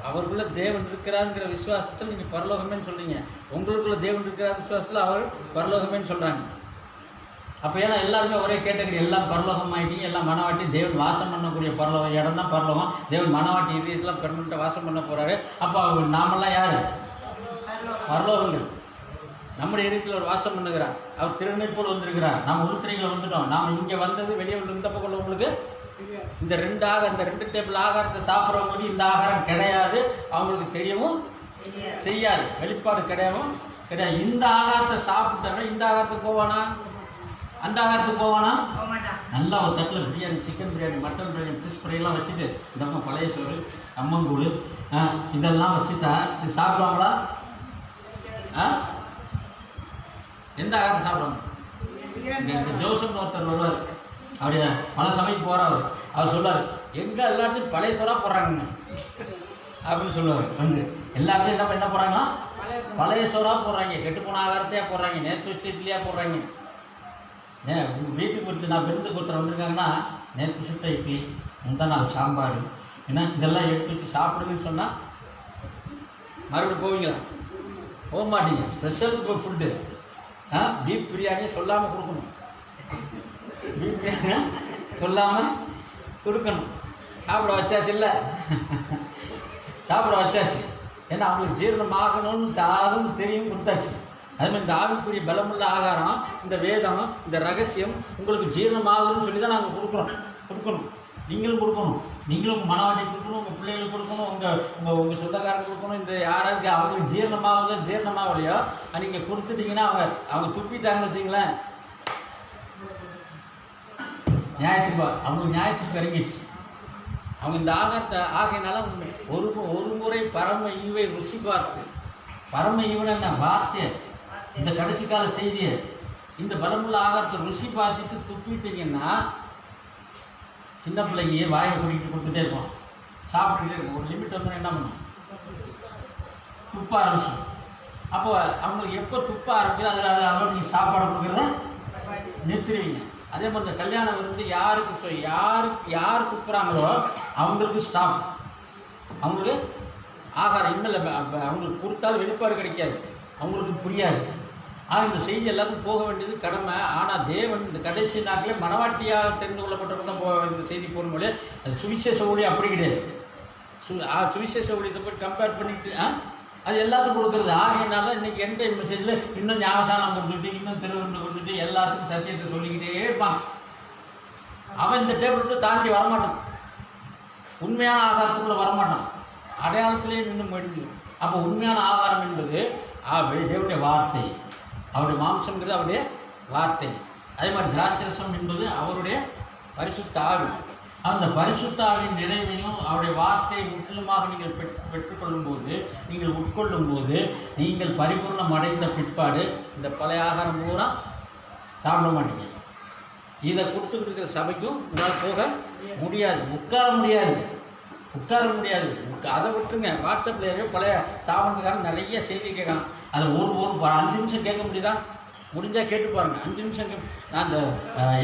அவருக்குள்ள தேவன் இருக்கிறாருங்கிற விசுவாசத்தில் நீங்கள் பரலோகமேன்னு சொல்கிறீங்க. உங்களுக்குள்ள தேவன் இருக்கிறார் விசுவாசத்தில் அவர் பரலோகமேன்னு சொல்கிறாங்க. அப்போ ஏன்னா எல்லாருமே ஒரே கேட்டகரி. எல்லாம் பரலோகம் ஆகிட்டீங்க, எல்லாம் மனவாட்டி. தேவன் வாசம் பண்ணக்கூடிய பரலோகம் இடம் தான் பரலோகம். தேவன் மனவாட்டி இதயத்தில் பெர்மனெண்ட்டாக வாசம் பண்ண போகிறாரு. அப்போ நாமெல்லாம் யார்? பரலோகங்கள். நம்முடைய இதயத்தில் ஒரு வாசம் பண்ணுகிறார். அவர் திருநெற்போல் வந்திருக்கிறார். நாம் உருத்திரைகளை வந்துட்டோம். நாம் இங்கே வந்தது வெளியே இந்த பக்கம் உங்களுக்கு இந்த 2 டேபிள் ஆகாரத்தை சாப்பிட்றவங்களுக்கு இந்த ஆகாரம் கிடையாது, அவங்களுக்கு தெரியவும் செய்யாது, வெளிப்பாடு கிடையாது. இந்த ஆகாரத்தை சாப்பிட்டாங்க, இந்த ஆகாரத்துக்கு போவானா, அந்த ஆகாரத்துக்கு போவானா? நல்லா ஒரு தட்டில் biryani, chicken biryani, mutton biryani, fish ஃப்ரைலாம் வச்சுட்டு இந்த பக்கம் பழைய சோறு, கம்மங்கூழ் இதெல்லாம் வச்சுட்டா இது சாப்பிடுவாங்களா? எந்த ஆகாரத்தை சாப்பிடுவாங்க? ஜோசப்னு ஒருத்தர் வருவார். அப்படியே பல சமைக்கு போகிறார். அவர் சொல்லுவார், எங்கே எல்லாத்தையும் பழைய சோறாக போடுறாங்க அப்படின்னு சொல்லுவார். வந்து எல்லாத்தையும் என்ன போடுறாங்கன்னா பழைய சோறாக போடுறாங்க, கெட்டுப்போன ஆகாரத்தையாக போடுறாங்க, நேற்று வச்சு இட்லியாக போடுறாங்க. உங்கள் வீட்டுக்கு வந்து நான் விருந்து கொடுத்துற வந்திருக்காங்கன்னா நேற்று சுட்ட இட்லி, முந்தா நாள் சாம்பார், ஏன்னா இதெல்லாம் எடுத்து வச்சு சாப்பிடுங்கன்னு சொன்னால் மறுபடியும் போவீங்களா? போக மாட்டீங்க. ஸ்பெஷல் ஃபுட்டு பீஃப் பிரியாணி சொல்லாமல் கொடுக்கணும். பீஃப் பிரியாணி சொல்லாமல் கொடுக்கணும். சாப்பிட வச்சாச்சு இல்லை, சாப்பிட வச்சாச்சு. ஏன்னா அவங்களுக்கு ஜீரணம் ஆகணும்னு தாகம்னு தெரியும், கொடுத்தாச்சு. அதுமாதிரி இந்த ஆவிக்குரிய பலமுள்ள ஆகாரம், இந்த வேதம், இந்த ரகசியம் உங்களுக்கு ஜீரணம் ஆகணும்னு சொல்லி தான் நாங்கள் கொடுக்கணும். நீங்களும் கொடுக்கணும். நீங்களும் உங்கள் மனவாட்டி கொடுக்கணும், உங்கள் பிள்ளைகளுக்கு கொடுக்கணும், உங்கள் சொந்தக்காரங்க கொடுக்கணும். இந்த யாராவது அவங்களுக்கு ஜீரணமாகலையோ நீங்கள் கொடுத்துட்டீங்கன்னா அவங்க துப்பிட்டாங்கன்னு வச்சிங்களேன், அவங்களுக்கு நியாயத்துக்கு இறங்கிடுச்சு. அவங்க இந்த ஆகாரத்தை ஆகையினால ஒரு முறை பரம ஈவை ருசி பார்த்து, பரம ஈவன் என்ன வார்த்தை, இந்த கடைசி கால செய்தியை, இந்த பலமுள்ள ஆகாரத்தை ருசி பார்த்துட்டு துப்பிட்டீங்கன்னா சின்ன பிள்ளைங்க வாயை கூட்டிகிட்டு கொடுத்துட்டே இருப்போம், சாப்பிட்டுக்கிட்டே இருக்கும். ஒரு லிமிட் வந்து என்ன பண்ணும்? துப்ப ஆரம்பிச்சோம். அப்போ அவங்களுக்கு எப்போ துப்ப ஆரம்பிக்குது அதோட நீங்கள் சாப்பாடு கொடுக்குறத நிறுத்திடுவீங்க. அதே மாதிரி இந்த கல்யாணம் வந்து யார் துப்புறாங்களோ அவங்களுக்கு ஸ்டாப். அவங்களுக்கு ஆகாரம் இன்னும் அவங்களுக்கு கொடுத்தாலும் வெளிப்பாடு கிடைக்காது, அவங்களுக்கு புரியாது. இந்த செய்தி எல்லாத்துக்கும் போக வேண்டியது கடமை. ஆனால் தேவன் இந்த கடைசி நாட்டிலே மனவாட்டியாக தெரிந்து கொள்ளப்பட்டவங்க தான் இந்த செய்தி போகும் போது அது சுவிசேஷ ஊழியம் அப்படி கிடையாது. சுவிசேஷ ஊழியத்தை போய் கம்பேர் பண்ணிட்டு அது எல்லாத்துக்கும் கொடுக்குறது. ஆகையினால இன்றைக்கி எந்த மெசேஜில் இன்னும் ஞாபகம் கொடுத்துட்டு இன்னும் திருவண்ணு கொடுத்துட்டு எல்லாத்துக்கும் சத்தியத்தை சொல்லிக்கிட்டே இருப்பான். அவன் இந்த டேபிள் தாண்டி வரமாட்டான், உண்மையான ஆதாரத்துக்குள்ளே வரமாட்டான், அடையாளத்திலே நின்று முடிஞ்சிடும். அப்போ உண்மையான ஆதாரம் என்பது தேவனுடைய வார்த்தை, அவருடைய மாம்சங்கிறது அவருடைய வார்த்தை. அதே மாதிரி திராட்சரசம் என்பது அவருடைய பரிசுத்த ஆவி. அந்த பரிசுத்த ஆவியின் நிறைவையும் அவருடைய வார்த்தையை முற்றிலுமாக நீங்கள் பெற்றுக்கொள்ளும் போது, நீங்கள் உட்கொள்ளும் போது, நீங்கள் பரிபூர்ணம் அடைந்த பிற்பாடு இந்த பழைய ஆகாரம் பூரா சாப்பிட மாட்டீங்க. இதை கொடுத்துக்கிட்டு இருக்கிற சபைக்கும் உங்களால் போக முடியாது, உட்கார முடியாது. அதை விட்டுருங்க. வாட்ஸ்அப்பில் பழைய சாவனுக்கான நிறைய செய்தி கேட்கலாம். அதை ஒரு 5 நிமிஷம் கேட்க முடியுதா? முடிஞ்சால் கேட்டு பாருங்கள். 5 நிமிஷம் நான் அந்த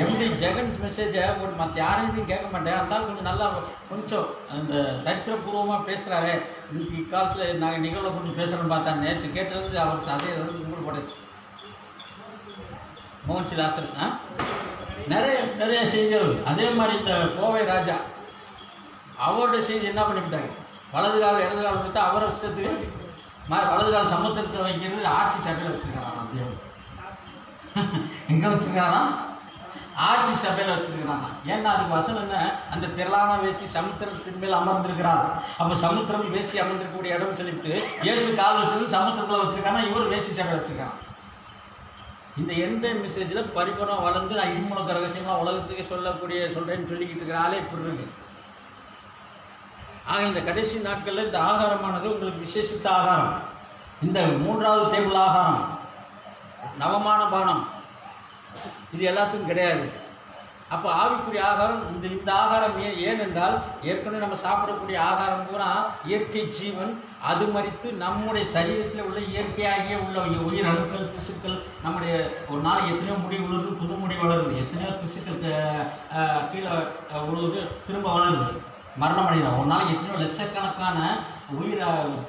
எம்டி ஜெகன் மெசேஜை மற்ற யாரையும் கேட்க மாட்டேன். அதனால கொஞ்சம் நல்லா கொஞ்சம் அந்த சரித்திரபூர்வமாக பேசுகிறாரு. இன்னைக்கு இக்காலத்தில் நாங்கள் நிகழ்வை கொஞ்சம் பேசுகிறோன்னு பார்த்தா நேற்று கேட்டது அவர் அதே கும்பிடு போட்டுச்சு. மோகன்சி லாசர் நிறைய செய்திகள். அதே மாதிரி இந்த கோவை ராஜா அவருடைய செய்தி என்ன பண்ணிவிட்டாங்க, வலது காலம் இடது காலம் விட்டு அவரை விஷயத்துக்கு வலது கால சமுத்திரத்தை வைக்கிறது ஆர்சி சபையில் வச்சுருக்கிறாராம். தேவன் எங்கே வச்சுருக்காராம்? ஆர்சி சபையில் வச்சுருக்கிறாங்க. ஏன்னா அதுக்கு வசனம் என்ன, அந்த திரளான வேசி சமுத்திரத்தின் மேல் அமர்ந்திருக்கிறார். அப்போ சமுத்திரம் வேசி அமர்ந்திருக்கக்கூடிய இடம் சொல்லிட்டு இயேசு கால் வச்சது சமுத்திரத்தில் வச்சுருக்காங்க, இவர் வேசி சபையில் வச்சுருக்காங்க. இந்த எந்த மெசேஜில் பரிபூர்ணம் வளர்ந்து நான் இன்முக ரகசியமாக உலகத்துக்கு சொல்கிறேன்னு சொல்லிக்கிட்டு இருக்கிற ஆளே இப்படி இருக்கு. ஆக இந்த கடைசி நாட்களில் இந்த ஆகாரமானது உங்களுக்கு விசேஷித்த ஆகாரம். இந்த 3வது டேபிள் ஆகாரம், நவமான பானம், இது எல்லாத்துக்கும் கிடையாது. அப்போ ஆவிக்குரிய ஆகாரம் இந்த ஆகாரம் ஏனென்றால் ஏற்கனவே நம்ம சாப்பிடக்கூடிய ஆகாரம் பூரா இயற்கை ஜீவன். அது மறித்து நம்முடைய சரீரத்தில் உள்ள இயற்கையாகிய உள்ள உயிர் அணுக்கள், திசுக்கள், நம்முடைய ஒரு நாளைக்கு எத்தனையோ முடி உழுது, புது முடி வளருது, எத்தனையோ திசுக்கள் கீழே உழுது திரும்ப வளருது, மரணமடைதான். ஒரு நாளைக்கு எத்தனையோ லட்சக்கணக்கான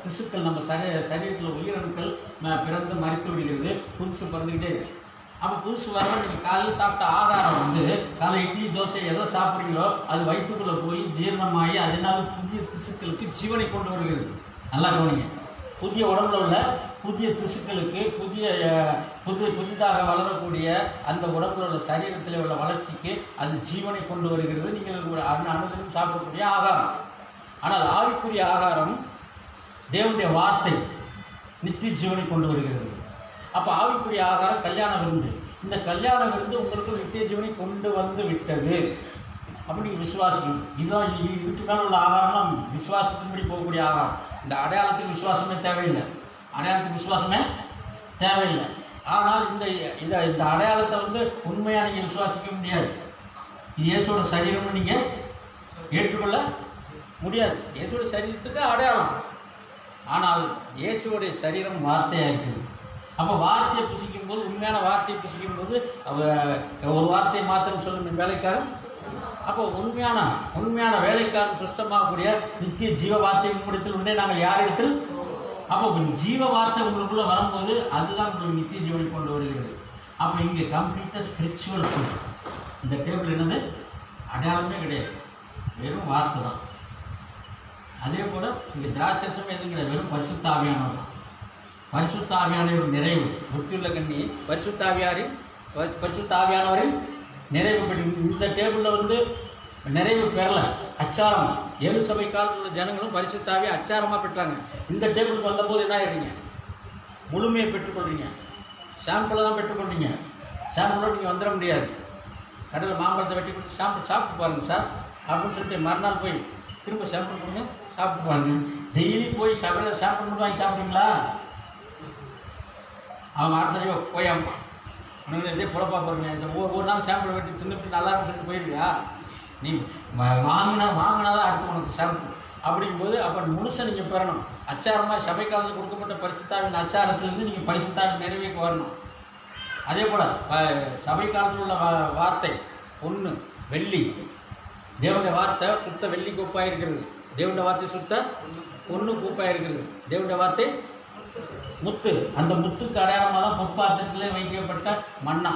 திசுக்கள் நம்ம சரீரத்தில் உயிரணுக்கள் பிறந்து மறித்து விடுகிறது, புதுசு பிறந்துக்கிட்டே இருக்குது. அப்போ புதுசு வர நீங்கள் காலையில் சாப்பிட்ட ஆகாரம் காலை இட்லி தோசை எதை சாப்பிட்றீங்களோ அது வயிற்றுக்குள்ளே போய் ஜீரணமாகி அதனால் புதிய திசுக்களுக்கு ஜீவனை கொண்டு வருகிறது. நல்லா கவனிங்க. புதிய உடம்புல உள்ள புதிய திசுக்களுக்கு புதிதாக வளரக்கூடிய அந்த உடம்புல உள்ள சரீரத்தில் உள்ள வளர்ச்சிக்கு அது ஜீவனை கொண்டு வருகிறது. நீங்கள் ஒரு அனுசரித்து சாப்பிடக்கூடிய ஆகாரம். ஆனால் ஆவிக்குரிய ஆகாரம் தேவனுடைய வார்த்தை நித்திய ஜீவனை கொண்டு வருகிறது. அப்போ ஆவிக்குரிய ஆகாரம் கல்யாண விருந்து. இந்த கல்யாண விருந்து உங்களுக்கு நித்திய ஜீவனை கொண்டு வந்து விட்டது அப்படி நீங்கள் விசுவாசிக்கணும். இதுதான் இதுக்கு மேலே உள்ள ஆகாரம்லாம் விசுவாசத்தின்படி போகக்கூடிய ஆகாரம். இந்த அடையாளத்துக்கு விசுவாசமே தேவையில்லை. ஆனால் இந்த அடையாளத்தை உண்மையாக நீங்கள் விசுவாசிக்க முடியாது. இயேசுவோட சரீரம்னு நீங்கள் ஏற்றுக்கொள்ள முடியாது. இயேசுவோட சரீரத்துக்கு அடையாளம். ஆனால் இயேசுவோடைய சரீரம் வார்த்தையாக இருக்குது. அப்போ வார்த்தையை புசிக்கும் போது, உண்மையான வார்த்தையை புசிக்கும் போது ஒரு வார்த்தையை மாத்திரம் சொல்லும் வேலைக்காரன். அப்போ உண்மையான வேலைக்காரன் சுத்தமாகக்கூடிய நித்திய ஜீவ வார்த்தை உங்களிடத்தில் உண்டே நாங்கள் யாரிடத்தில். அப்போ ஜீவ வார்த்தை உங்களுக்குள்ளே வரும்போது அதுதான் உங்களுக்கு நித்திய ஜீவனை கொண்டு வருகிறது. அப்போ இங்கே கம்ப்ளீட்டாக ஸ்பிரிச்சுவல் ஃபுட். இந்த டேபிள் என்னது அடையாளமே கிடையாது, வெறும் வார்த்தை தான். அதே போல் இங்கே திராட்சரசம் எதுவும் கிடையாது, வெறும் பரிசுத்த ஆவியானவர் தான். பரிசுத்த ஆவியான ஒரு நிறைவு. புத்தியுள்ள கண்ணி பரிசுத்த ஆவியானவரின் நிறைவு பெற்று இந்த டேபிளில் நிறைவு பெறல. அச்சாரம் 7 சபை காலத்தில் உள்ள ஜனங்களும் பரிசுத்த ஆவியை அச்சாரமாக பெற்றாங்க. இந்த டேபிளுக்கு வந்தபோது என்ன ஆகிடுறீங்க, முழுமையை பெற்றுக்கொள்றீங்க. ஷாம்பிளை தான் பெற்றுக்கொள்றீங்க. ஷாம்பிளோடு நீங்கள் வந்துட முடியாது. கடையில் மாம்பழத்தை வெட்டி கொடுத்து சாப்பிட்டு பாருங்கள் சார் அப்படின்னு சொல்லிட்டு மறுநாள் போய் திரும்ப சாம்பிள் கொடுங்க, சாப்பிட்டு பாருங்கள். டெய்லி போய் சபையில் சாப்பிள் மட்டும் வாங்கி சாப்பிட்டீங்களா? அவங்க அடுத்த போய் உனக்கு புழப்பா பாருங்க. இந்த ஒரு நாள் சாம்பிள் வெட்டி தின்னுட்டு நல்லா இருக்குன்னு போயிடுவியா? நீ வாங்கினா தான் அடுத்து உனக்கு சாம்பிள். அப்படிங்கும்போது அப்போ முழுசை நீங்கள் பெறணும். அச்சாரமாக சபை காலத்தில் கொடுக்கப்பட்ட பரிசுத்தாவின் அச்சாரத்திலிருந்து நீங்கள் பரிசுத்தாவின் நிறைவேக்கு வரணும். அதே போல் சபை காலத்தில் உள்ள வார்த்தை பொண்ணு வெள்ளி. தேவனுடைய வார்த்தை சுத்த வெள்ளி கூப்பாக இருக்கிறது. தேவனுடைய வார்த்தை சுத்த பொண்ணு கூப்பாக இருக்கிறது. தேவனுடைய வார்த்தை முத்து. அந்த முத்துக்கு அடையாளமாக தான் பொற்பாத்திரத்திலே வைக்கப்பட்ட மன்னா.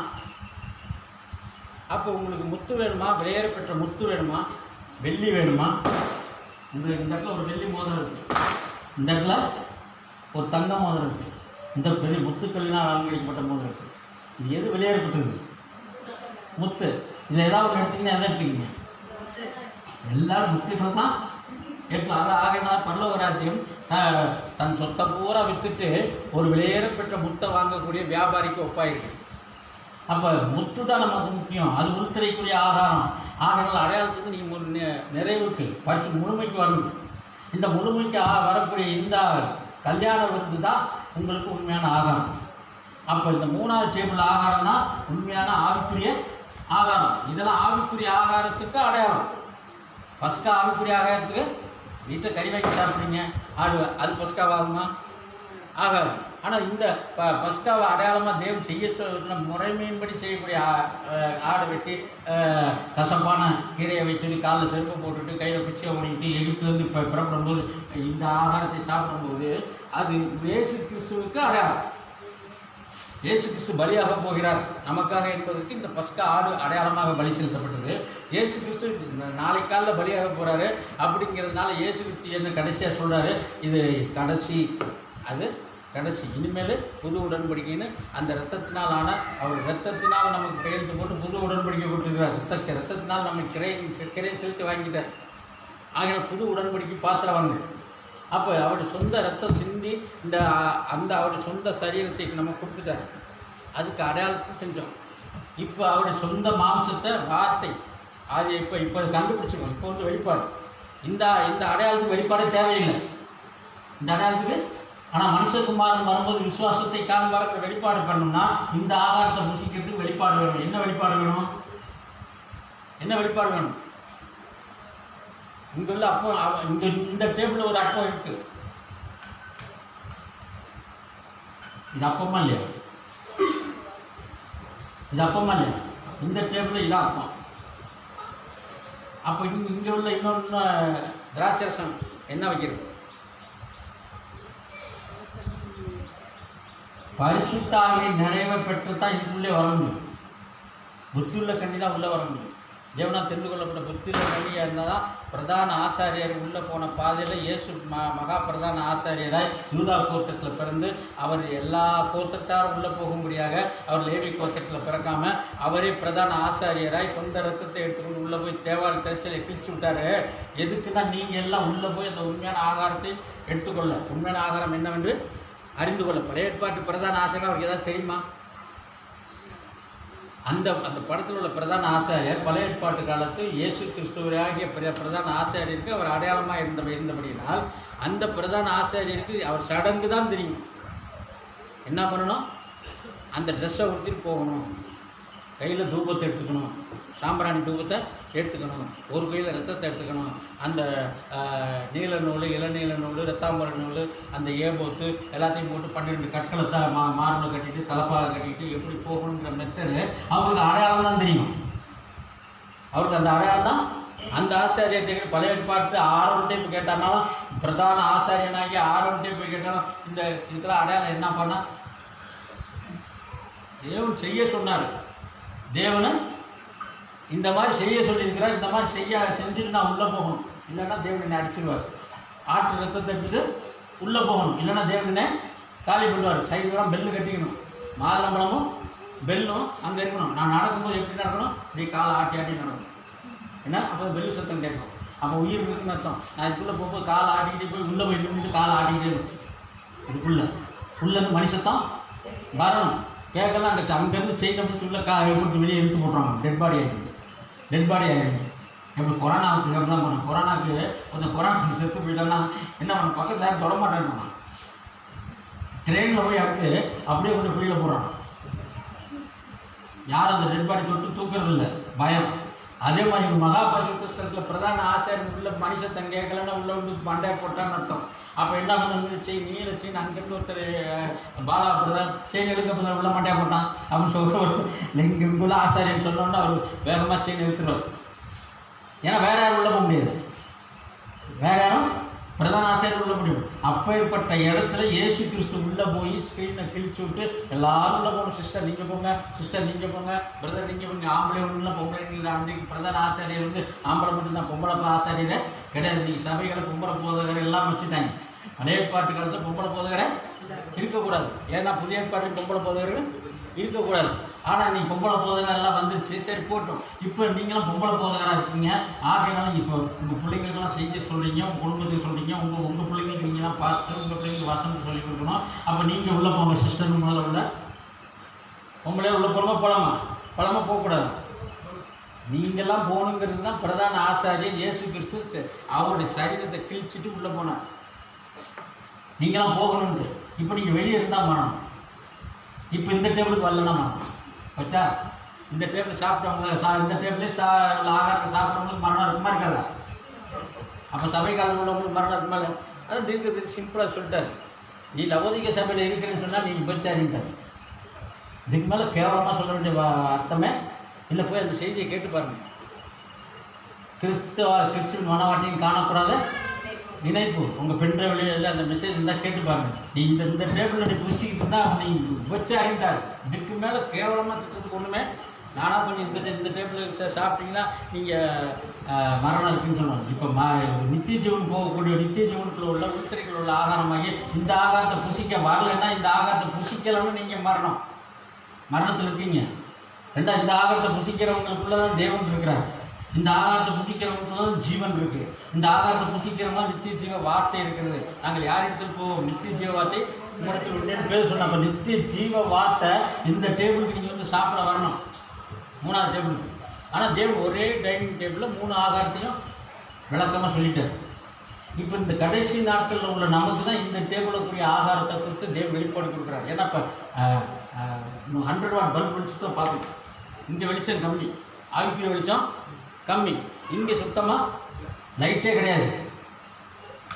அப்போ உங்களுக்கு முத்து வேணுமா, விலையேற பெற்ற முத்து வேணுமா, வெள்ளி வேணுமா? உங்களுக்கு இந்த இடத்துல ஒரு வெள்ளி மோதிரம் இருக்குது, இந்த இடத்துல ஒரு தங்க மோதிரம் இருக்குது, இந்த பெரிய முத்துக்களினால் அலங்கரிக்கப்பட்ட மோதிரம் இருக்குது. இது எது விலையேறப்பட்டது? முத்து. இதில் ஏதாவது ஒன்று எடுத்திங்கன்னா எதை எடுத்துக்கிங்க? எல்லாரும் முத்துக்களை தான் எடுக்கலாம். அது ஆகினால் பரலோக ராஜ்யம் தன் சொத்தை பூரா விற்றுட்டு ஒரு விலையேறப்பெற்ற முத்தை வாங்கக்கூடிய வியாபாரிக்கு ஒப்பாயிருக்கு. அப்போ முத்து தான் நமக்கு முக்கியம். அது உருத்தரைக்குரிய ஆகாரம். ஆகினால் அடையாளத்துக்கு நீங்கள் நிறைவுக்கு முழுமைக்கு வரணும். இந்த முழுமைக்கு வரக்கூடிய இந்த கல்யாண விருந்து தான் உங்களுக்கு உண்மையான ஆகாரம். அப்போ இந்த 3வது டேபிள் ஆகாரம் தான் உண்மையான ஆவிக்குரிய ஆகாரம். இதெல்லாம் ஆவிக்குரிய ஆகாரத்துக்கு அடையாளம். பஸ்கா ஆவிக்குரிய ஆகாரத்துக்கு வீட்டை கறி வாங்கி சாப்பிட்றீங்க, அது பஸ்காவாகுமா? ஆகாது. ஆனால் இந்த பஸ்காவை அடையாளமாக தேவன் செய்ய முறைமையின்படி செய்யக்கூடிய ஆடை வெட்டி கசப்பான கீரையை வச்சுட்டு காலில் செருப்பை போட்டுட்டு கையில் பிச்சை ஓடிட்டு எடுத்துலேருந்து இப்போ புறப்படும்போது இந்த ஆகாரத்தை சாப்பிடும்போது அது இயேசு கிறிஸ்துவுக்கு அடையாளம். இயேசு கிறிஸ்து பலியாக போகிறார் நமக்காக என்பதற்கு இந்த பஸ்கா ஆடு அடையாளமாக பலி செலுத்தப்பட்டது. இயேசு கிறிஸ்து நாளை காலில் பலியாக போகிறாரு. அப்படிங்கிறதுனால இயேசு கிறிஸ்து என்ன கடைசியாக சொல்கிறாரு, இது கடைசி, அது கடைசி, இனிமேல் புது உடன்படிக்கைன்னு அந்த இரத்தத்தினாலான அவர் இரத்தத்தினால் நமக்கு கையெழுத்து போட்டு புது உடன்படிக்கை கொடுத்துருக்கிறார். இரத்தத்தினால் நம்ம கிரை செலுத்தி வாங்கிட்டார். ஆகிய புது உடன்படிக்கை பாத்திரவாங்க. அப்போ அவருடைய சொந்த ரத்தம் சிந்தி அவருடைய சொந்த சரீரத்தை நம்ம கொடுத்துட்டார். அதுக்கு அடையாளத்தை செஞ்சோம். இப்போ அவருடைய சொந்த மாம்சத்தை வார்த்தை அது இப்போ கண்டுபிடிச்சிக்கணும். இப்போ வந்து வெளிப்பாடு. இந்த அடையாளத்துக்கு வெளிப்பாடே தேவையில்லை. இந்த அடையாளத்துக்கு ஆனால் மனுஷகுமாரன் வரும்போது விசுவாசத்தை காண்பாருக்கு வெளிப்பாடு பண்ணணும்னா இந்த ஆகாரத்தை புசிக்கிறதுக்கு வெளிப்பாடு வேணும். என்ன வெளிப்பாடு வேணும்? என்ன வெளிப்பாடு வேணும்? இங்கே உள்ள அப்போ இந்த டேபிளில் ஒரு அப்பம் இருக்கு. இது அப்பமா இல்லையா? இது அப்பமா இல்லையா? இந்த டேபிளில் இதான் அப்பம். அப்போ இங்கே உள்ள இன்னொன்று திராட்சரசம் என்ன வைக்கிறது? பரிசுத்தாவை நிறைவை பெற்று தான் இதுக்குள்ளே வர முடியும். புத்தியுள்ள கண்ணி தான் உள்ளே வர முடியும். தேவனால் தெரிந்து கொள்ளப்பட்ட புத்தியுள்ள கண்ணியாக இருந்தால் தான் பிரதான ஆசாரியர் உள்ளே போன பாதையில் இயேசு மகா பிரதான ஆசாரியராய் யூதா கோத்திரத்தில் பிறந்து அவர் எல்லா கோத்திரத்தாரும் உள்ளே போகும்படியாக அவர் லேவி கோத்திரத்தில் பிறக்காம அவரே பிரதான ஆசாரியராய் சொந்த ரத்தத்தை எடுத்துக்கொண்டு உள்ளே போய் தேவாலய திரைச்சலை கிழிச்சு விட்டார். எதுக்குன்னா நீங்கள் எல்லாம் உள்ளே போய் அந்த உண்மையான ஆகாரத்தை எடுத்துக்கொள்ள, உண்மையான ஆகாரம் என்னவென்று அறிந்து கொள்ள. பழைய ஏற்பாட்டு பிரதான ஆசாரியர் அவருக்கு ஏதாவது தெரியுமா? அந்த படத்தில் உள்ள பிரதான ஆசாரியர் பழைய ஏற்பாட்டு காலத்தில் இயேசு கிறிஸ்துவராகிய பிரதான ஆசாரியருக்கு அவர் அடையாளமாக இருந்தபடியினால் அந்த பிரதான ஆசாரியருக்கு அவர் சடங்கு தான் தெரியும். என்ன பண்ணணும்? அந்த ட்ரெஸ்ஸை உடுத்திட்டு போகணும், கையில் தூபத்தை எடுத்துக்கணும், சாம்பிராணி தூபத்தை எடுத்துக்கணும், ஒரு கையில் ரத்தத்தை எடுத்துக்கணும், அந்த நீல நூல், இளநீல நூல், ரத்தாம்பர நூல், அந்த ஏபோத்து எல்லாத்தையும் போட்டு 12 கற்களை மார்பில் கட்டிட்டு தலைப்பாக கட்டிட்டு எப்படி போகணுங்கிற மெத்தடு அவங்களுக்கு அடையாளம் தான் தெரியும். அவருக்கு அந்த அடையாளம் தான். அந்த ஆசாரியத்தை பழைய ஏற்பாட்டு ஆரோன்ட்டே போய் கேட்டாலும் பிரதான ஆசாரியனாகி ஆரோன்ட்டே போய் கேட்டாலும் இந்த இதுக்கெல்லாம் அடையாளம் என்ன பண்ணால் தேவன் செய்ய சொன்னார். தேவனை இந்த மாதிரி செய்ய சொல்லியிருக்கிறார். இந்த மாதிரி செஞ்சுட்டு நான் உள்ளே போகணும், இல்லைன்னா தேவனை அடிச்சிடுவார். ஆட்டு ரத்தத்தை எடுத்துட்டு உள்ளே போகணும், இல்லைன்னா தேவனை காலி பண்ணுவார். சைடுலாம் பெல்லு கட்டிக்கணும், மாதுளம்பழமும் பெல்லும் அங்கே இருக்கணும். நான் நடக்கும்போது எப்படி நடக்கணும்? இப்படி காலை ஆட்டி நடக்கணும். ஏன்னா அப்போ பெல்லு சத்தம் கேட்கணும். அப்போ உயிர் இருக்குன்னு அர்த்தம். நான் இதுக்குள்ளே போகும்போது காலை ஆட்டிக்கிட்டே போய் உள்ளே போய் நின்றுட்டு காலை ஆட்டிக்கிட்டே இருக்கும். இதுக்குள்ளேருந்து மணி சத்தம் வரணும். கேட்கலாம். அங்கேருந்து செயின் அப்படி உள்ள போட்டு வெளியே இழுத்து போட்டுருவாங்க. டெட் பாடி ஆகிடுங்க. எப்படி கொரோனாவுக்கு அப்படி தான் பண்ணணும். கொரோனாவுக்கு கொஞ்சம் கொரோனா செத்து போயிட்டோம்னா என்ன பண்ண, பக்கத்தில் யாரும் தொட மாட்டேன்னு ட்ரெயினில் போய் அடுத்து அப்படியே கொஞ்சம் வெளியில் போடுறாங்க. யாரும் அந்த டெட் பாடி தொட்டு தூக்குறது இல்லை, பயம். அதே மாதிரி மகா பரிசுத்த ஸ்தலத்தில் பிரதான ஆசாரியர் உள்ள மனுஷத்தன் கேட்கலன்னா உள்ள வந்து மண்டை போட்டான்னு அர்த்தம். அப்போ என்ன பண்ணுறது? நீல செயின் அங்கேருந்து ஒருத்தர் பாலா பிரதான் செயின் எடுக்க உள்ள மண்டையா போட்டான் அப்படின்னு சொல்லிட்டு இங்குள்ள ஆசாரியன் சொன்னோன்னா அவர் வேகமாக செயின் எடுத்துருவார். ஏன்னா வேற யாரும் உள்ள போக முடியாது. வேற யாரும் பிரதான ஆசாரியர் உள்ள முடியும். அப்பேற்பட்ட இடத்துல இயேசு கிறிஸ்து உள்ளே போய் ஸ்க்ரீனை கிழிச்சு விட்டு எல்லாரும் உள்ள போகணும். சிஸ்டர் நீங்கள் போங்க, சிஸ்டர் நீங்கள் போங்க, பிரதர் நீங்கள் போங்க. ஆம்பளை ஒன்றும் பொம்பளை இல்லை. அன்றைக்கு பிரதான ஆசாரியர் வந்து ஆம்பளை மட்டும்தான், பொம்பளை ஆசாரியரை கிடையாது. இன்றைக்கி சபைகளை பொம்பளை போதகரை எல்லாம் வச்சுட்டாங்க. பழைய ஏற்பாட்டு காலத்தில் பொம்பளை போதகரை இருக்கக்கூடாது. ஏன்னா புதிய ஏற்பாட்டில் பொம்பளை போதகர்கள் இருக்கக்கூடாது. ஆனால் நீ பொம்பளை போதகர் எல்லாம் வந்துருச்சு, சரி போட்டோம். இப்போ நீங்களும் பொம்பளை போதகராக இருக்கீங்க. ஆகையினாலும் இப்போ உங்கள் பிள்ளைங்களுக்கெல்லாம் செய்ய சொல்கிறீங்க, உங்கள் குடும்பத்துக்கு சொல்கிறீங்க, உங்கள் பிள்ளைங்களுக்கு நீங்கள் தான் பார்த்து உங்கள் பிள்ளைங்களுக்கு வசனம் சொல்லி கொடுக்கணும். அப்போ நீங்கள் உள்ளே போங்க சிஸ்டர். முதல்ல உள்ள பொம்பளை உள்ள பழமாக போகக்கூடாது. நீங்கள்லாம் போகணுங்கிறது தான் பிரதான ஆசாரியர் இயேசு கிறிஸ்து அவருடைய சரீரத்தை கிழிச்சிட்டு உள்ளே போனார். நீங்களாம் போகணும்னு. இப்போ நீங்கள் வெளியே இருந்தால் மரணம். இப்போ இந்த டேபிளுக்கு வரலன்னா மரணம். வச்சா இந்த டேபிள் சாப்பிட்டவங்க இந்த டேபிளே ஆகாரத்தை சாப்பிட்டவங்களுக்கு மரணம் இருக்குமா இருக்காதா? அப்போ சபை காலம் உள்ளவங்களுக்கு மரணம் இருக்குமா இல்லை? அதான் தீர்க்கதரிசி சிம்பிளாக சொல்லிட்டாரு. நீ லவோதிக சபையில் இருக்கிறேன்னு சொன்னால் நீங்கள் போச்சாரின்ட்டார். இதுக்கு மேலே கேவலமாக சொல்ல வேண்டிய அர்த்தமே இல்லை. போய் அந்த செய்தியை கேட்டு பாருங்கள். கிறிஸ்துவின் மனவாட்டியும் காணக்கூடாத நினைப்பு உங்கள் பெண் டிரைவில் அந்த மெசேஜ் இருந்தால் கேட்டு பாருங்கள். நீ இந்த டேபிளில் நீ புசிக்கிட்டு தான் நீ வச்சு அறிந்தார். இதுக்கு மேலே கேவலமாக திட்டத்துக்கு ஒன்றுமே நானாக கொஞ்சம் இந்த டேபிளில் சாப்பிட்டீங்கன்னா நீங்கள் மரணம் இருக்குன்னு சொல்லுவாங்க. இப்போ நித்திய ஜீவன் போகக்கூடிய நித்திய ஜீவனுக்குள்ள உள்ள உள்திரைக்குள்ள உள்ள ஆகாரமாகி இந்த ஆகாரத்தை புசிக்க வரலைன்னா, இந்த ஆகாரத்தை புசிக்கலன்னு நீங்கள் மரணத்தில் இருக்கீங்க. ரெண்டா இந்த ஆகாரத்தை புசிக்கிறவங்களுக்குள்ள தான் தேவன் இருக்கிறார். இந்த ஆகாரத்தை புசிக்கிறவங்களுக்குள்ள தான் ஜீவன் இருக்குது. இந்த ஆகாரத்தை புசிக்கிறவங்க நித்திய ஜீவ வார்த்தை இருக்கிறது. நாங்கள் யார் இடத்துல போவோம்? நித்திய ஜீவ வார்த்தை முடத்தில் பேர் சொன்ன. அப்போ நித்திய ஜீவ வார்த்தை இந்த டேபிளுக்கு நீங்கள் வந்து சாப்பிட வரணும், 3வது டேபிளுக்கு. ஆனால் தேவன் ஒரே டைனிங் டேபிளில் 3 ஆகாரத்தையும் விளக்கமாக சொல்லிட்டார். இப்போ இந்த கடைசி நாட்களில் உள்ள நமக்கு தான் இந்த டேபிளுக்குரிய ஆகாரத்தை குறித்து தேவன் வெளிப்பாடு கொடுக்குறாரு. ஏன்னா இப்போ 100 வாட் பல்ப் வெளிச்சத்தை பார்க்கணும். இங்கே வெளிச்சம் கம்மி, ஆவிக்குரிய வெளிச்சம் கம்மி. இங்கே சுத்தமாக லைட்டே கிடையாது.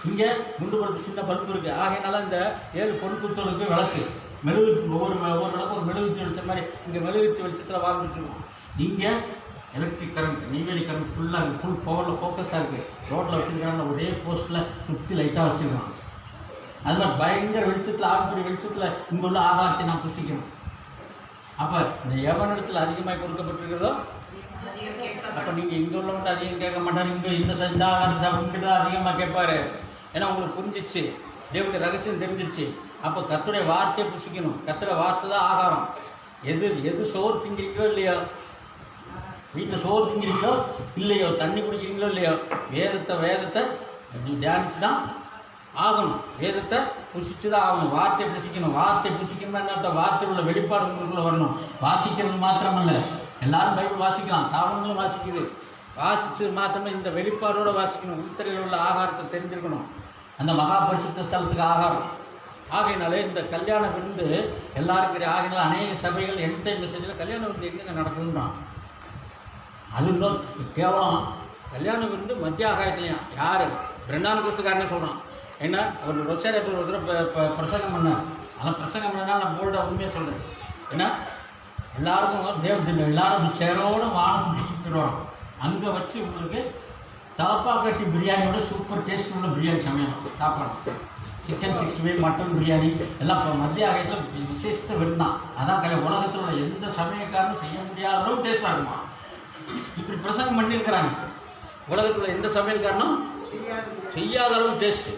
இங்கே குண்டு பல்பு சின்ன பல்பு இருக்குது. ஆகையினால இந்த 7 பொன் குத்தலுக்கு விளக்கு மெழுகுத்து ஒவ்வொரு விளக்கு ஒரு மெழுகுத்தி வெளிச்சம் மாதிரி இங்கே மெழுகுத்தி வெளிச்சத்தில் வாழ்ந்துட்டுருக்கோம். இங்கே எலக்ட்ரிக் கரண்ட், நெய்வேலி கரண்ட் ஃபுல்லாக ஃபுல் பவரில் ஃபோக்கஸாக இருக்குது. ரோட்டில் வச்சுருக்காங்க, ஒரே போஸ்ட்டில் சுற்றி லைட்டாக வச்சுருக்கான். அது மாதிரி பயங்கர வெளிச்சத்தில் ஆவிக்குரிய வெளிச்சத்தில் இங்கே உள்ள ஆகாரத்தை நாம் புசிக்கணும். அப்போ இந்த எவனிடத்தில் அதிகமாக கொடுக்கப்பட்டிருக்கிறதோ அப்போ நீங்கள் இங்கே உள்ளவன்ட்டு அதிகம் கேட்க மாட்டார். இங்கே இந்த ஆகாரத்தை சாப்பிட்டு தான் அதிகமாக கேட்பார். ஏன்னா உங்களுக்கு புரிஞ்சிச்சு, தேவனுடைய ரகசியம் தெரிஞ்சிருச்சு. அப்போ கர்த்தருடைய வார்த்தையை புசிக்கணும். கர்த்தருடைய வார்த்தை தான் ஆகாரம். எது சோறு திங்கிறீங்களோ இல்லையோ, வீட்டில் சோறு திங்கிறீங்களோ இல்லையோ, தண்ணி குடிக்கிறீங்களோ இல்லையோ, வேதத்தை தியானிச்சு தான் ஆகணும். வேதத்தை புசிச்சு தான் ஆகணும். வார்த்தையை புசிக்கணும். வார்த்தை புசிக்கணும்னா என்ன? வார்த்தை உள்ள வெளிப்பாடு உங்களுக்குள்ள வரணும். வாசிக்கிறது மாத்திரமல்ல, எல்லாரும் பைபிள் வாசிக்கலாம், சாவங்களும் வாசிக்குது. வாசித்து மாத்திரமே இந்த வெளிப்பாடோடு வாசிக்கணும். உள்தரையில் உள்ள ஆகாரத்தை தெரிஞ்சிருக்கணும். அந்த மகா பரிசுத்த ஸ்தலத்துக்கு ஆகாரம். ஆகையினாலே இந்த கல்யாண விருந்து எல்லாருக்கிற ஆகையினால அநேக சபைகள் என்டை மெசேஜில் கல்யாண விருந்து எங்கே நடக்குதுன்றான். அது இன்னும் கேவலம். கல்யாண விருந்து மத்திய ஆகாயத்துலையும் யார் ரெண்டாவது கிறிஸ்துக்காரனே சொல்கிறான். ஏன்னா அவர் ரொசேரத்தில் ஒரு தடவை பிரசங்கம் பண்ணார். ஆனால் பிரசங்கம் பண்ணால் நான் போல்டாக உண்மையாக சொல்கிறேன். ஏன்னா எல்லாருக்கும் தேவத்தின் எல்லாரும் சேரோடு வானத்தை தூக்கிடுவாங்க. அங்கே வச்சு உங்களுக்கு தலப்பா கட்டி பிரியாணியோட சூப்பர் டேஸ்ட் உள்ள பிரியாணி சமையலாம் சாப்பிடலாம். சிக்கன் 65, மட்டன் பிரியாணி எல்லாம் இப்போ மத்திய ஆகாயத்தில் விசேஷத்தை விருந்தான். அதான் உலகத்தில் உள்ள எந்த சமயக்காரனும் செய்ய முடியாத அளவு டேஸ்ட்டாக இருக்குமா. இப்படி பிரசங்கம் பண்ணியிருக்கிறாங்க. உலகத்தில் எந்த சமையல்காரனும் செய்யாத அளவு டேஸ்ட்டு.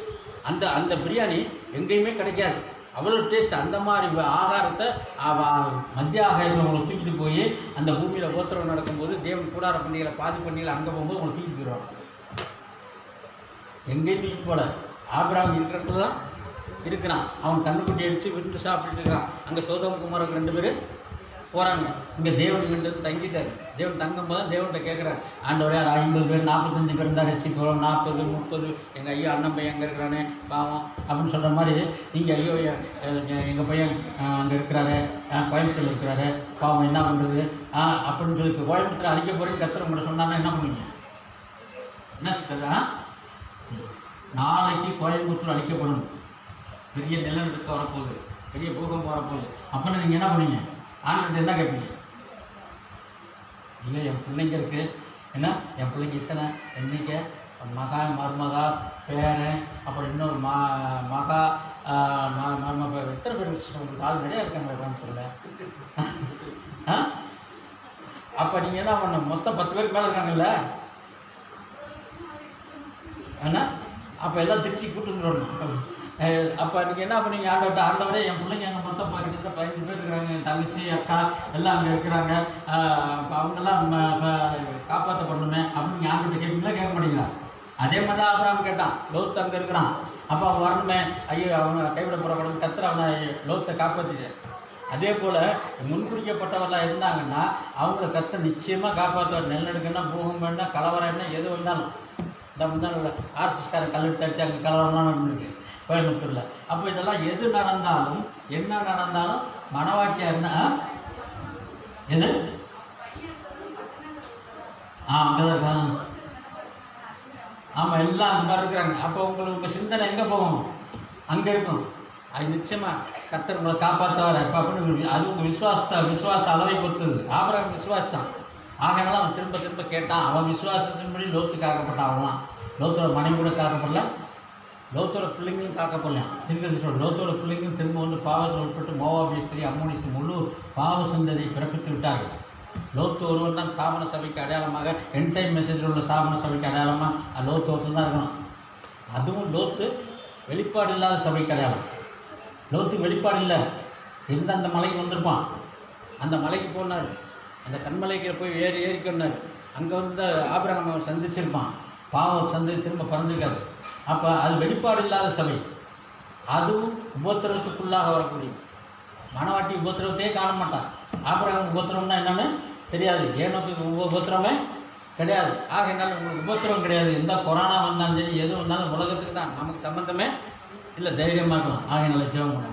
அந்த பிரியாணி எங்கேயுமே கிடைக்காது. அவ்வளோ டேஸ்ட். அந்த மாதிரி ஆகாரத்தை மத்திய ஆகாயத்தில் உங்களை தூக்கிட்டு போய் அந்த பூமியில் கோத்திரம் நடக்கும்போது தேவன் கூடார பண்டிகையில் பாதி பண்டிகையில் அங்கே போகும்போது உங்களை தூக்கிட்டு போயிடுவாங்க. எங்கேயும் தூக்கிட்டு போல. ஆபிரகாம் இருக்கிற இடத்துல தான் இருக்கிறான். அவன் கண்ணுக்குட்டி அடித்து விருந்து சாப்பிட்டுட்டு இருக்கிறான். அங்கே சோதம் குமாருக்கு 2 பேர் போகிறாங்க. இங்கே தேவன் வீட்டு தங்கிட்டார். தேவன் தங்கும் போது தேவன்கிட்ட கேட்குறாரு, ஆண்டவரே 50 பேர் 45 பேர் இருந்தால் ரசிச்சு போகிறோம், 40 30 எங்கள் ஐயோ அண்ணன் பையன் அங்கே இருக்கிறானே பாவம் அப்படின்னு சொல்கிற மாதிரி நீங்கள் ஐயோ எங்கள் பையன் அங்கே இருக்கிறாரு, கோயம்புத்தூர் இருக்கிறாரு பாவம் என்ன பண்ணுறது அப்படின்னு சொல்லி இப்போ கோயம்புத்தூர் அழிக்க போகிறேன் கத்திர மட்டும் சொன்னான்னா என்ன பண்ணுவீங்க? என்ன சொல்கிறா? நாளைக்கு கோயம்புத்தூர் அழிக்கப்படும், பெரிய நிலநடுக்கம் வரப்போகுது, பெரிய பூகம்பம் வரப்போகுது. அப்படின்னு நீங்கள் என்ன பண்ணுவீங்க? ஆண்டு என்ன கேட்பீங்க? இல்லை என் பிள்ளைங்க இருக்குது, என்ன என் பிள்ளைங்க இத்தனை எண்ணிக்கை மகா, மருமகா, பேரன், அப்புறம் இன்னொரு மகா, மருமக, எத்தனை பேர் உங்களுக்கு ஆள் நிறையா இருக்காங்க கோயம்புத்தூரில்? அப்போ நீங்கள் என்ன பண்ணணும், மொத்தம் 10 பேருக்கு மேலே இருக்காங்கல்ல. ஆனால் அப்போ எல்லாம் திருச்சி கூட்டு வந்துடணும். அப்போ நீங்கள் என்ன பண்ணீங்க, ஆண்டவரே என் பிள்ளைங்க அங்கே மொத்தம் கிட்டத்தட்ட 15 பேர் இருக்கிறாங்க, என் தங்கச்சி, அக்கா எல்லாம் அங்கே இருக்கிறாங்க, அவங்கெல்லாம் காப்பாற்றப்படணுமே அப்படின்னு நீங்கள் ஆண்டவர்கிட்ட கேட்பீங்களா, கேட்க மாட்டீங்களா? அதே மாதிரி தான் ஆபிரகாம் கேட்டான். லோத்து அங்கே இருக்கிறான், அப்போ அவன் வரணுமே, ஐயோ அவனை கைவிட போகிறவங்க கத்திர அவனை லோத்தை காப்பாற்றிட்டு. அதே போல் முன்குறிக்கப்பட்டவர்களாக இருந்தாங்கன்னா அவங்கள கர்த்தர் நிச்சயமாக காப்பாற்றுவார். நெல்லெடுக்கன்னா, பூகம்பம்னா, கலவரம் என்ன, எது வந்தாலும். இந்த முந்தான ஆர்எஸ்எஸ்காரன் கல்லெடுத்து அடிச்சு அங்கே கலவரம்லாம் நடந்துருக்கு கோயம்புத்தூரில். அப்போ இதெல்லாம் எது நடந்தாலும், என்ன நடந்தாலும் மனவாட்டியாக இருந்தால் எது அங்கே தான் இருக்காங்க. ஆமாம், எல்லாம் அந்த மாதிரி இருக்கிறாங்க. அப்போ உங்கள் சிந்தனை எங்கே போகணும், அங்கே இருக்கும். அது நிச்சயமாக கர்த்தர் உங்களை காப்பாற்றுவார். இப்போ அப்படின்னு அது உங்கள் விசுவாச அளவை பொறுத்தது. ஆபிரகாம் விசுவாசம் ஆகையால அவன் திரும்ப திரும்ப கேட்டான். அவன் விசுவாசத்தின்படி லோத்து காக்கப்பட்டான். அவன்லாம் லோத்தோட மனைவி கூட காக்கப்படல, லோத்தோட பிள்ளைங்களும் காக்கப்படலாம். திரும்ப சொல்ல லோத்தோட பிள்ளைங்களும் திரும்ப வந்து பாவத்தில் உட்பட்டு மோவாபிய ஸ்திரீ, அம்மோனிய முழு பாவ சந்ததியை பிறப்பித்து விட்டார்கள். லோத்து ஒருவன் தான் ஸ்தாபன சபைக்கு அடையாளமாக, என் டைம் மெசேஜில் உள்ள ஸ்தாபன சபைக்கு அடையாளமாக லோத்து ஒருத்தன் தான் இருக்கணும். அதுவும் லோத்து வெளிப்பாடு இல்லாத சபைக்கு அடையாளம். லோத்துக்கு வெளிப்பாடு இல்லை, எந்த அந்த மலைக்கு வந்திருப்பான், அந்த மலைக்கு போனார், அந்த கண்மலைக்கு போய் ஏறிக்கொண்டார். அங்கே வந்து ஆபிரகாம் சந்திச்சிருப்பான், பாவம் சந்தை திரும்ப பறந்துருக்காது. அப்போ அது வெளிப்பாடு இல்லாத சபை. அதுவும் உபத்திரவத்துக்குள்ளாக வரக்கூடிய மனவாட்டி உபத்திரவத்தையே காண மாட்டான். ஆபிரகாம் உபத்திரவம்னா என்னன்னு தெரியாது, ஏனோக்கு உபத்திரமே கிடையாது. ஆகையினால உங்களுக்கு உபத்திரவம் கிடையாது. எந்த கொரோனா வந்தாலும் சரி, எது வந்தாலும் உலகத்துக்கு தான், நமக்கு சம்மந்தமே இல்லை, தைரியமாக இருக்கலாம். ஆகையினால ஜெபம் பண்ணலாம்.